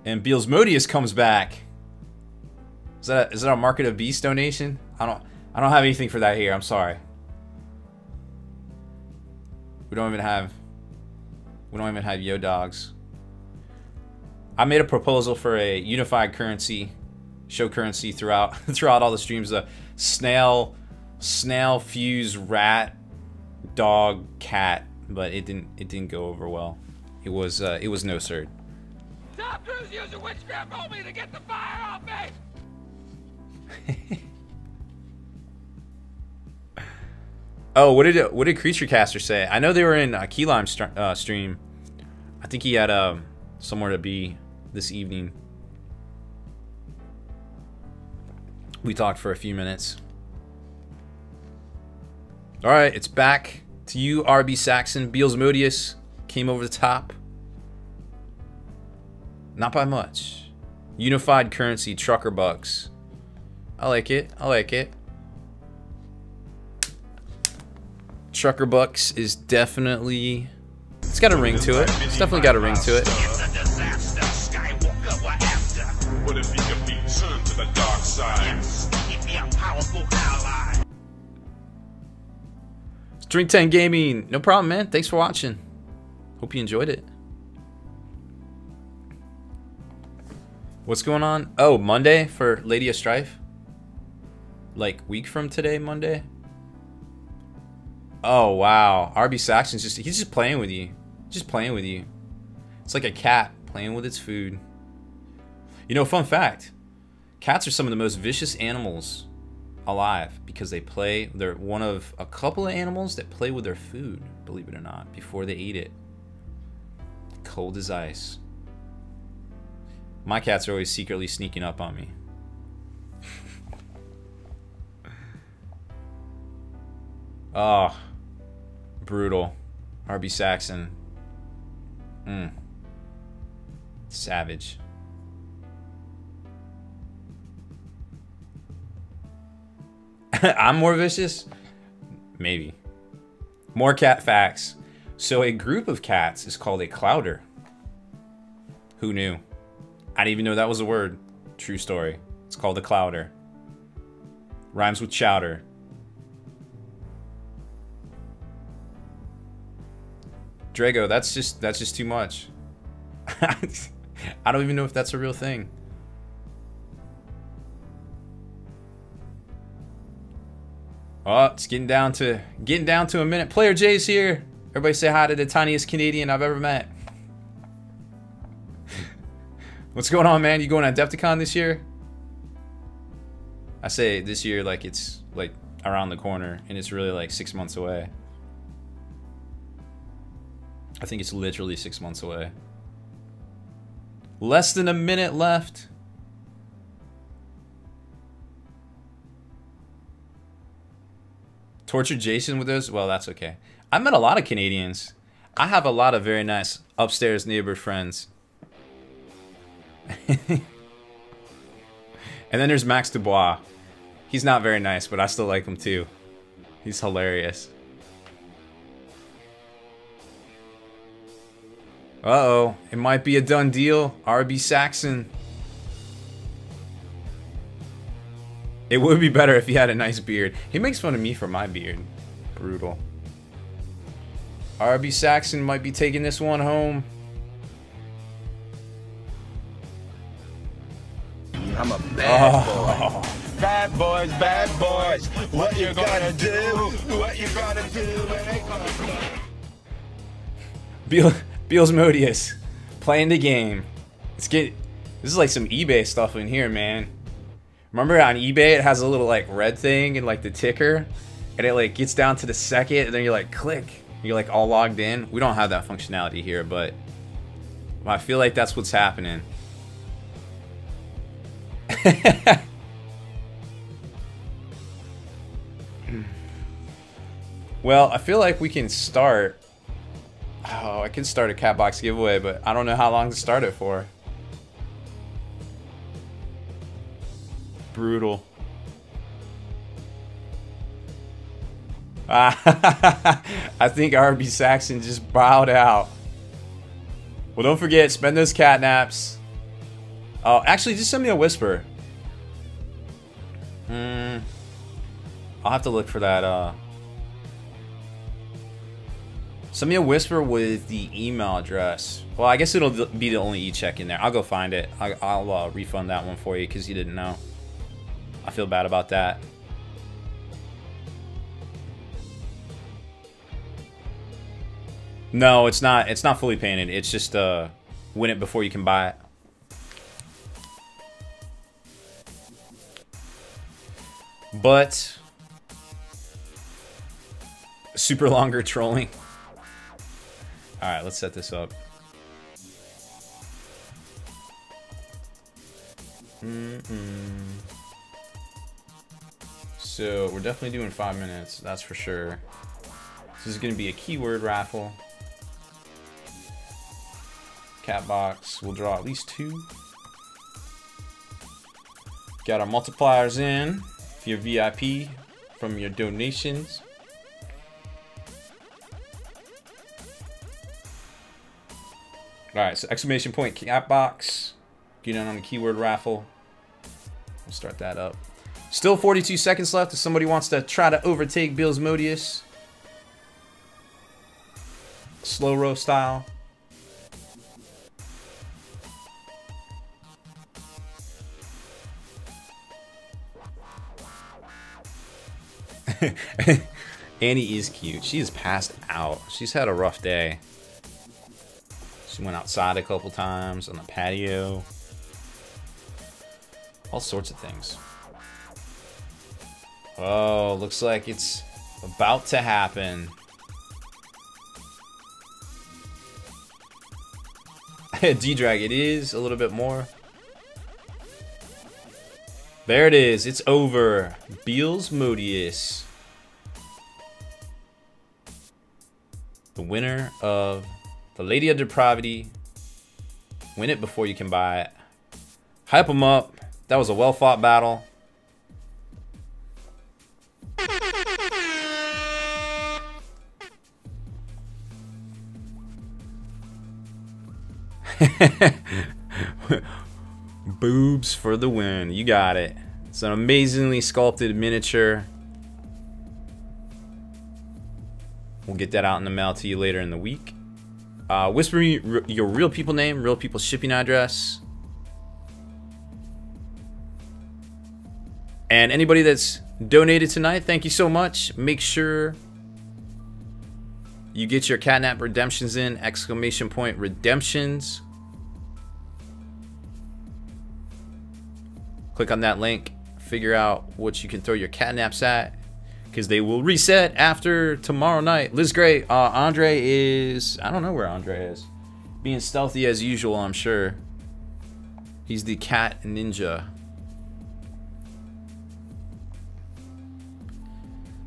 And Beals Modius comes back. Is that a Market of Beast donation? I don't have anything for that here. I'm sorry. We don't even have Yo Dogs. I made a proposal for a unified currency, show currency throughout all the streams. Snail, fuse, rat, dog, cat, but it didn't go over well. It was no sir. Tom Cruise using witchcraft only to get the fire off me. Oh, what did Creature Caster say? I know they were in Key Lime stream. I think he had somewhere to be this evening. We talked for a few minutes. All right, it's back to you, RB Saxon. Beals Modius came over the top. Not by much. Unified currency, trucker bucks. I like it. I like it. Trucker bucks is definitely... It's got a ring to it. It's definitely got a ring to it. What if he could be turned to the dark side? Give me a powerful ally. Drink 10 Gaming. No problem, man. Thanks for watching. Hope you enjoyed it. What's going on? Oh, Monday for Lady of Strife? Like, week from today, Monday? Oh, wow. RB Saxon's he's just playing with you. Just playing with you. It's like a cat playing with its food. You know, fun fact. Cats are some of the most vicious animals alive because they play. They're one of a couple of animals that play with their food, believe it or not, before they eat it. Cold as ice. My cats are always secretly sneaking up on me. Oh, brutal. RB Saxon. Savage. I'm more vicious? Maybe. More cat facts. So a group of cats is called a clouder. Who knew? I didn't even know that was a word. True story. It's called a clouder. Rhymes with chowder. Drago, that's just too much. I don't even know if that's a real thing. Oh, it's getting down to a minute. Player J's here. Everybody say hi to the tiniest Canadian I've ever met. What's going on, man? You going to Adepticon this year? I say this year like it's like around the corner and it's really like 6 months away. I think it's literally 6 months away. Less than a minute left. Tortured Jason with those? Well, that's okay. I met a lot of Canadians. I have a lot of very nice upstairs neighbor friends. And then there's Max Dubois. He's not very nice, but I still like him too. He's hilarious. Uh-oh, it might be a done deal. RB Saxon. It would be better if he had a nice beard. He makes fun of me for my beard. Brutal. RB Saxon might be taking this one home. I'm a bad boy. Bad boys. What you gonna do? What you gonna do when they come? Beals Modius playing the game. This is like some eBay stuff in here, man. Remember on eBay it has a little like red thing and like the ticker, and it like gets down to the second, and then you're like click, you're like all logged in. We don't have that functionality here, but I feel like that's what's happening. Well, I feel like we can start. Oh, I can start a cat box giveaway, but I don't know how long to start it for. Brutal. I think RB Saxon just bowed out. Well, don't forget, spend those catnaps. Oh, actually, just send me a whisper. I'll have to look for that. Send me a whisper with the email address. Well, I guess it'll be the only e-check in there. I'll go find it. I'll refund that one for you because you didn't know. I feel bad about that. No, it's not. It's not fully painted. It's just win it before you can buy it. But super longer trolling. All right, let's set this up. So we're definitely doing 5 minutes, that's for sure. This is going to be a keyword raffle. Cat box, we'll draw at least 2. Got our multipliers in for your VIP from your donations. Alright, so exclamation point cat box. Get in on the keyword raffle. We'll start that up. Still 42 seconds left if somebody wants to try to overtake Beals Modius. Slow row style. Annie is cute. She is passed out. She's had a rough day. She went outside a couple times on the patio. All sorts of things. Oh, looks like it's about to happen. D-Drag, it is a little bit more. There it is. It's over. Beals Modius, the winner of the Lady of Depravity. Win it before you can buy it. Hype them up. That was a well-fought battle. Boobs for the win. You got it. It's an amazingly sculpted miniature. We'll get that out in the mail to you later in the week. Whisper me your real people name, real people shipping address. And anybody that's donated tonight, thank you so much. Make sure you get your catnap redemptions in. Exclamation point redemptions. Click on that link. Figure out what you can throw your catnaps at, because they will reset after tomorrow night. Liz Gray, Andre is... I don't know where Andre is. Being stealthy as usual, I'm sure. He's the cat ninja.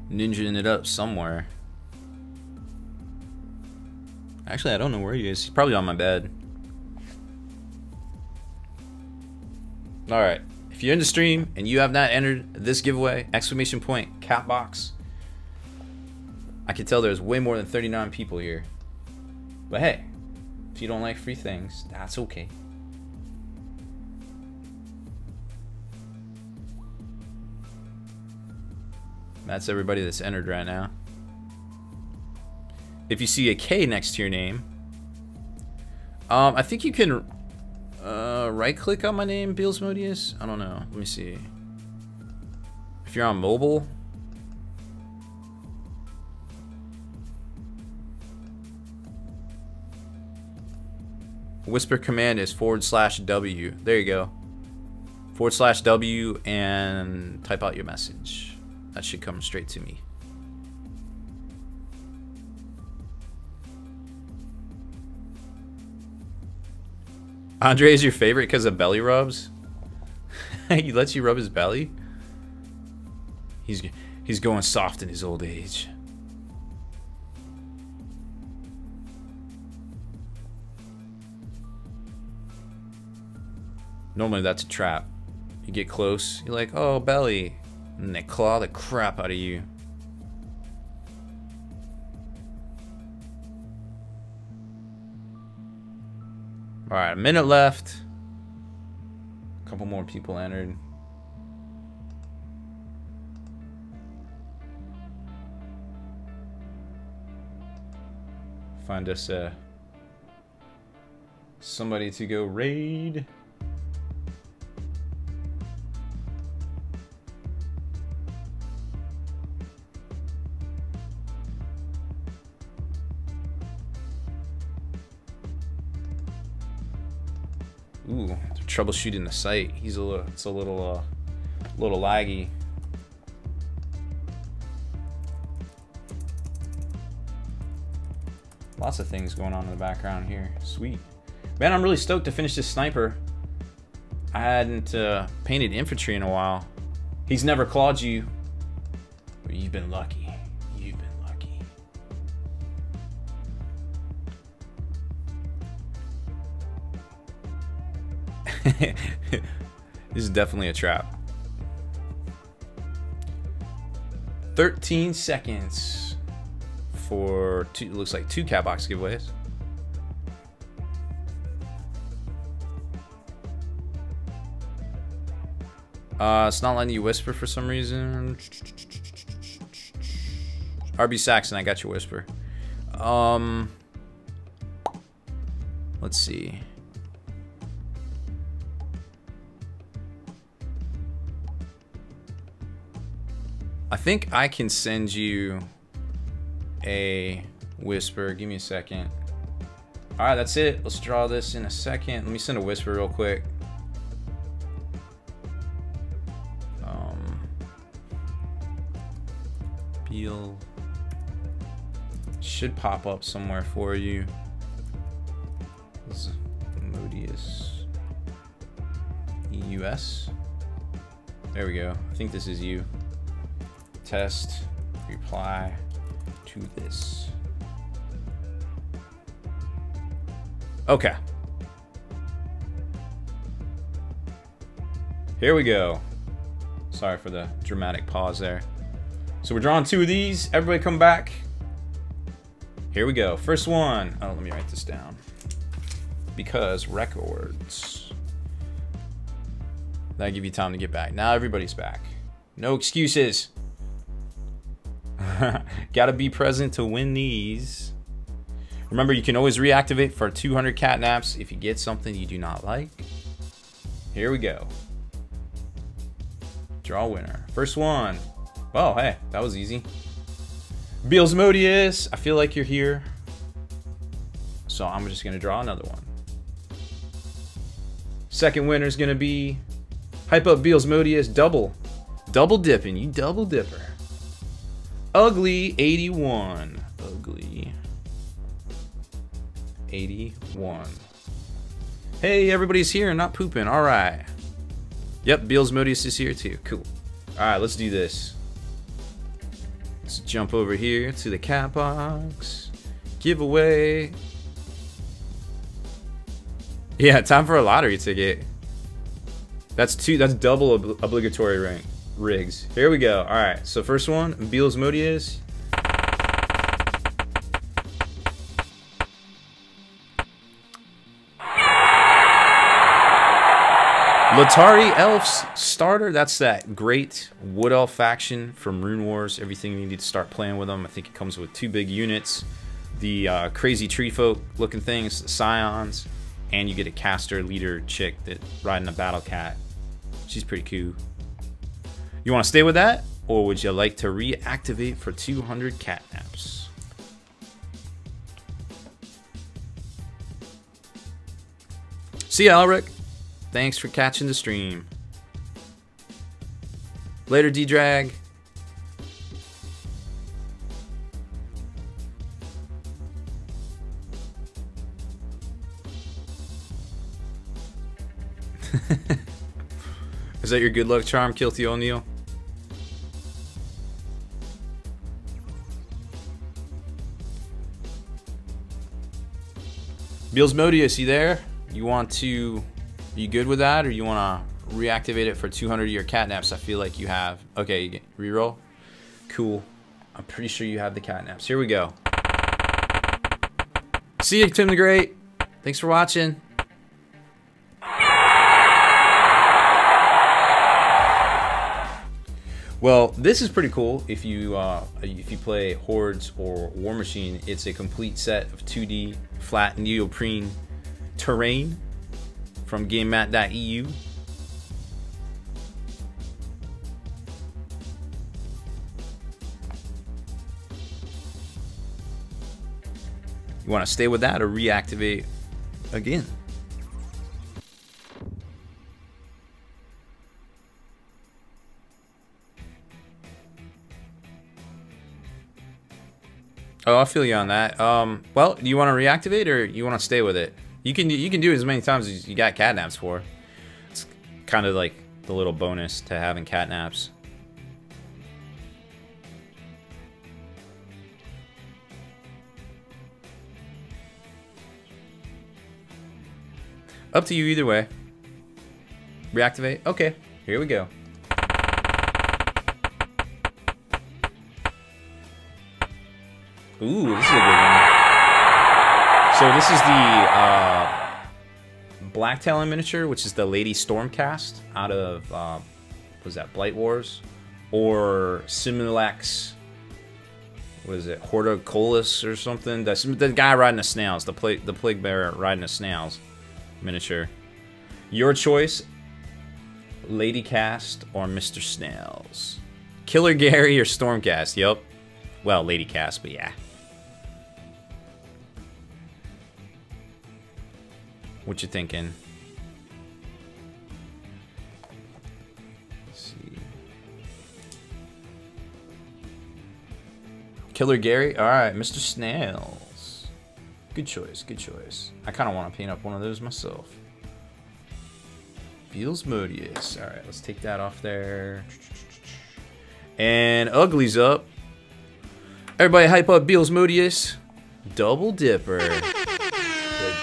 Ninjaing it up somewhere. Actually, I don't know where he is. He's probably on my bed. Alright. If you're in the stream and you have not entered this giveaway, exclamation point, cat box. I can tell there's way more than 39 people here. But hey, if you don't like free things, that's okay. That's everybody that's entered right now. If you see a K next to your name, I think you can right-click on my name, Beelsmodius. I don't know. Let me see. If you're on mobile, whisper command is /W. There you go. /W and type out your message. That should come straight to me. Andre is your favorite because of belly rubs? He lets you rub his belly? He's going soft in his old age. Normally that's a trap. You get close, you're like, oh, belly. And they claw the crap out of you. Alright, a minute left. A couple more people entered. Find us somebody to go raid. Ooh, they're troubleshooting the site. It's a little laggy. Lots of things going on in the background here. Sweet. Man, I'm really stoked to finish this sniper. I hadn't painted infantry in a while. He's never clawed you. But you've been lucky. You've been lucky. This is definitely a trap. 13 seconds for two, looks like 2 cat box giveaways. It's not letting you whisper for some reason. RB Saxon, I got your whisper. Let's see. I think I can send you a whisper. Give me a second. All right, that's it. Let's draw this in a second. Let me send a whisper real quick. Beel should pop up somewhere for you. Modius EUS. There we go. I think this is you. Test, reply to this. Okay. Here we go. Sorry for the dramatic pause there. So we're drawing 2 of these. Everybody come back. Here we go. First one. Oh, let me write this down. Because records. That'll give you time to get back. Now everybody's back. No excuses. Gotta be present to win these. Remember, you can always reactivate for 200 catnaps if you get something you do not like. Here we go. Draw winner. First one. Oh, hey, that was easy. Beelsmodius, I feel like you're here. So I'm just gonna draw another one. Second winner is gonna be Hype Up Beelsmodius double dipping, you double dipper. Ugly 81. Ugly 81. Hey, everybody's here and not pooping. All right. Yep, Beelsmodius is here too. Cool. All right, let's do this. Let's jump over here to the cat box. Giveaway. Yeah, time for a lottery ticket. That's double obligatory rigs. Here we go. All right, so first one, Beelsmodius. Latari Elves starter. That's that great Wood Elf faction from Rune Wars. Everything you need to start playing with them. I think it comes with 2 big units. The crazy tree folk looking things, the Scions, and you get a caster leader chick that riding a battle cat. She's pretty cool. You want to stay with that, or would you like to reactivate for 200 catnaps? See ya, Elric. Thanks for catching the stream. Later, D-Drag. Is that your good luck charm, Kilty O'Neill? Beals Modius, you there? You want to... Are you good with that, or you want to reactivate it for 200 of your catnaps? I feel like you have. Okay, you get reroll. Cool. I'm pretty sure you have the catnaps. Here we go. See you, Tim the Great. Thanks for watching. Well, this is pretty cool. If you play Hordes or War Machine, it's a complete set of 2D flat neoprene terrain from GameMat.eu. You want to stay with that or reactivate again? Oh, I feel you on that. Well, do you want to reactivate or you want to stay with it? You can do it as many times as you got catnaps for. It's kind of like the little bonus to having catnaps. Up to you either way. Reactivate? Okay, here we go. Ooh, this is a good one. So this is the Blacktail miniature, which is the Lady Stormcast out of, what was that, Blight Wars? Or Simulax, what is it, Horticollis or something? That's the guy riding the snails, the Plague Bearer riding the snails miniature. Your choice, Lady Cast or Mr. Snails. Killer Gary or Stormcast, yep. Well, Lady Cast, but yeah. What you thinking? Let's see. Killer Gary? Alright, Mr. Snails. Good choice, good choice. I kind of want to paint up one of those myself. Beals Modius. Alright, let's take that off there. And Ugly's up. Everybody hype up Beals Modius. Double Dipper. The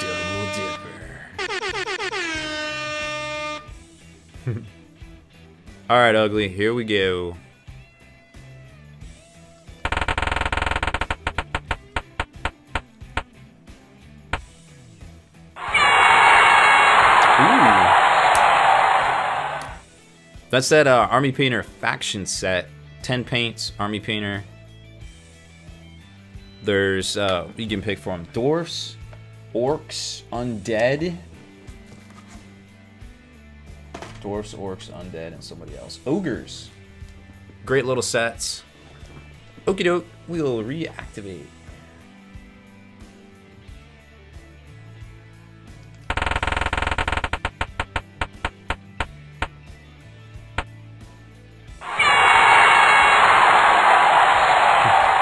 Double Dipper. Alright, Ugly, here we go. That's that Army Painter faction set. 10 paints, Army Painter. There's, you can pick from Dwarfs, Orcs, Undead. Dwarfs, Orcs, Undead, and somebody else. Ogres. Great little sets. Okie doke, we'll reactivate.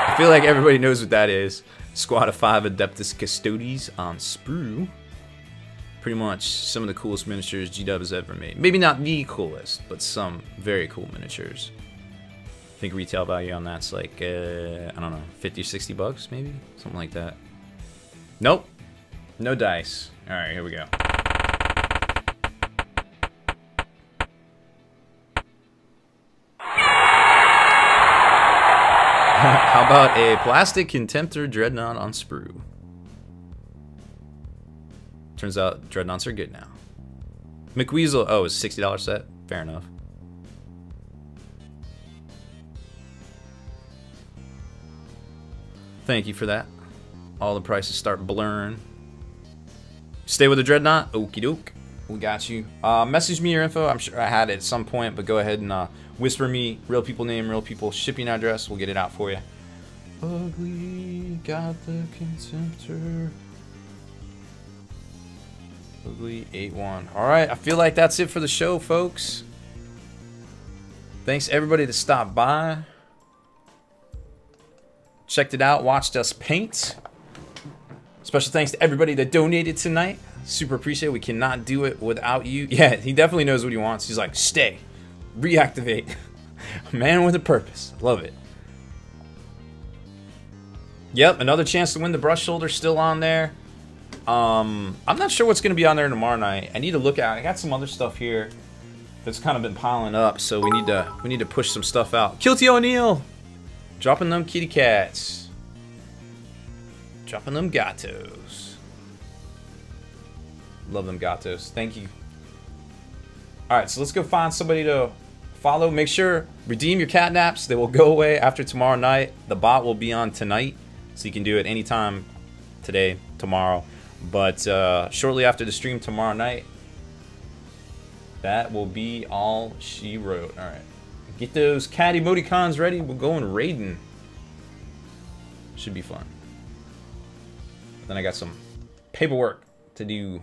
I feel like everybody knows what that is. Squad of 5 Adeptus Custodes on sprue. Pretty much some of the coolest miniatures G-Dub has ever made. Maybe not the coolest, but some very cool miniatures. I think retail value on that's like, I don't know, 50 or 60 bucks maybe? Something like that. Nope. No dice. Alright, here we go. How about a Plastic Contemptor Dreadnought on sprue? Turns out Dreadnoughts are good now. McWeasel, oh, it's $60 set. Fair enough. Thank you for that. All the prices start blurring. Stay with the Dreadnought? Okie doke. We got you. Message me your info. I'm sure I had it at some point, but go ahead and whisper me real people name, real people shipping address. We'll get it out for you. Ugly got the contemptor. Ugly 8-1. Alright, I feel like that's it for the show, folks. Thanks everybody that stopped by. Checked it out, watched us paint. Special thanks to everybody that donated tonight. Super appreciate it. We cannot do it without you. Yeah, he definitely knows what he wants. He's like, stay. Reactivate. Man with a purpose. Love it. Yep, another chance to win the brush shoulder still on there. I'm not sure what's going to be on there tomorrow night. I need to look at it. I got some other stuff here that's kind of been piling up, so we need to push some stuff out. Kilty O'Neill, dropping them kitty cats, dropping them gatos. Love them gatos. Thank you. All right, so let's go find somebody to follow. Make sure redeem your catnaps. They will go away after tomorrow night. The bot will be on tonight, so you can do it anytime today, tomorrow. But shortly after the stream tomorrow night, that will be all she wrote. All right, get those cat emoticons ready. We're going raiding. Should be fun. Then I got some paperwork to do.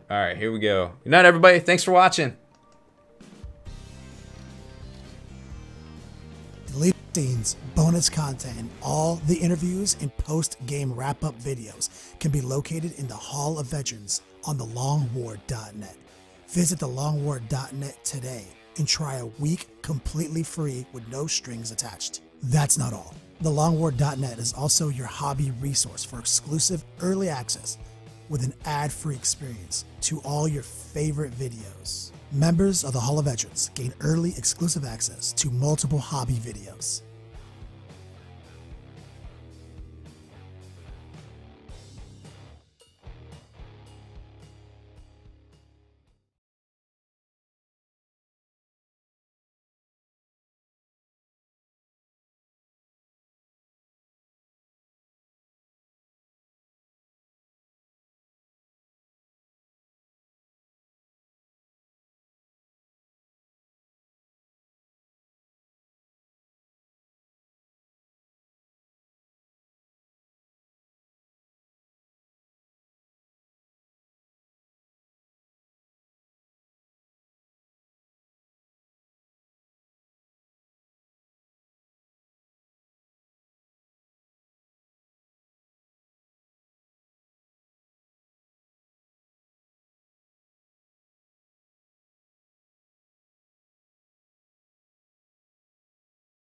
All right, here we go. Good night, everybody. Thanks for watching. Deleted scenes, bonus content, and all the interviews and post-game wrap-up videos can be located in the Hall of Veterans on thelongwar.net. Visit thelongwar.net today and try a week completely free with no strings attached. That's not all. Thelongwar.net is also your hobby resource for exclusive early access with an ad-free experience to all your favorite videos. Members of the Hall of Veterans gain early exclusive access to multiple hobby videos,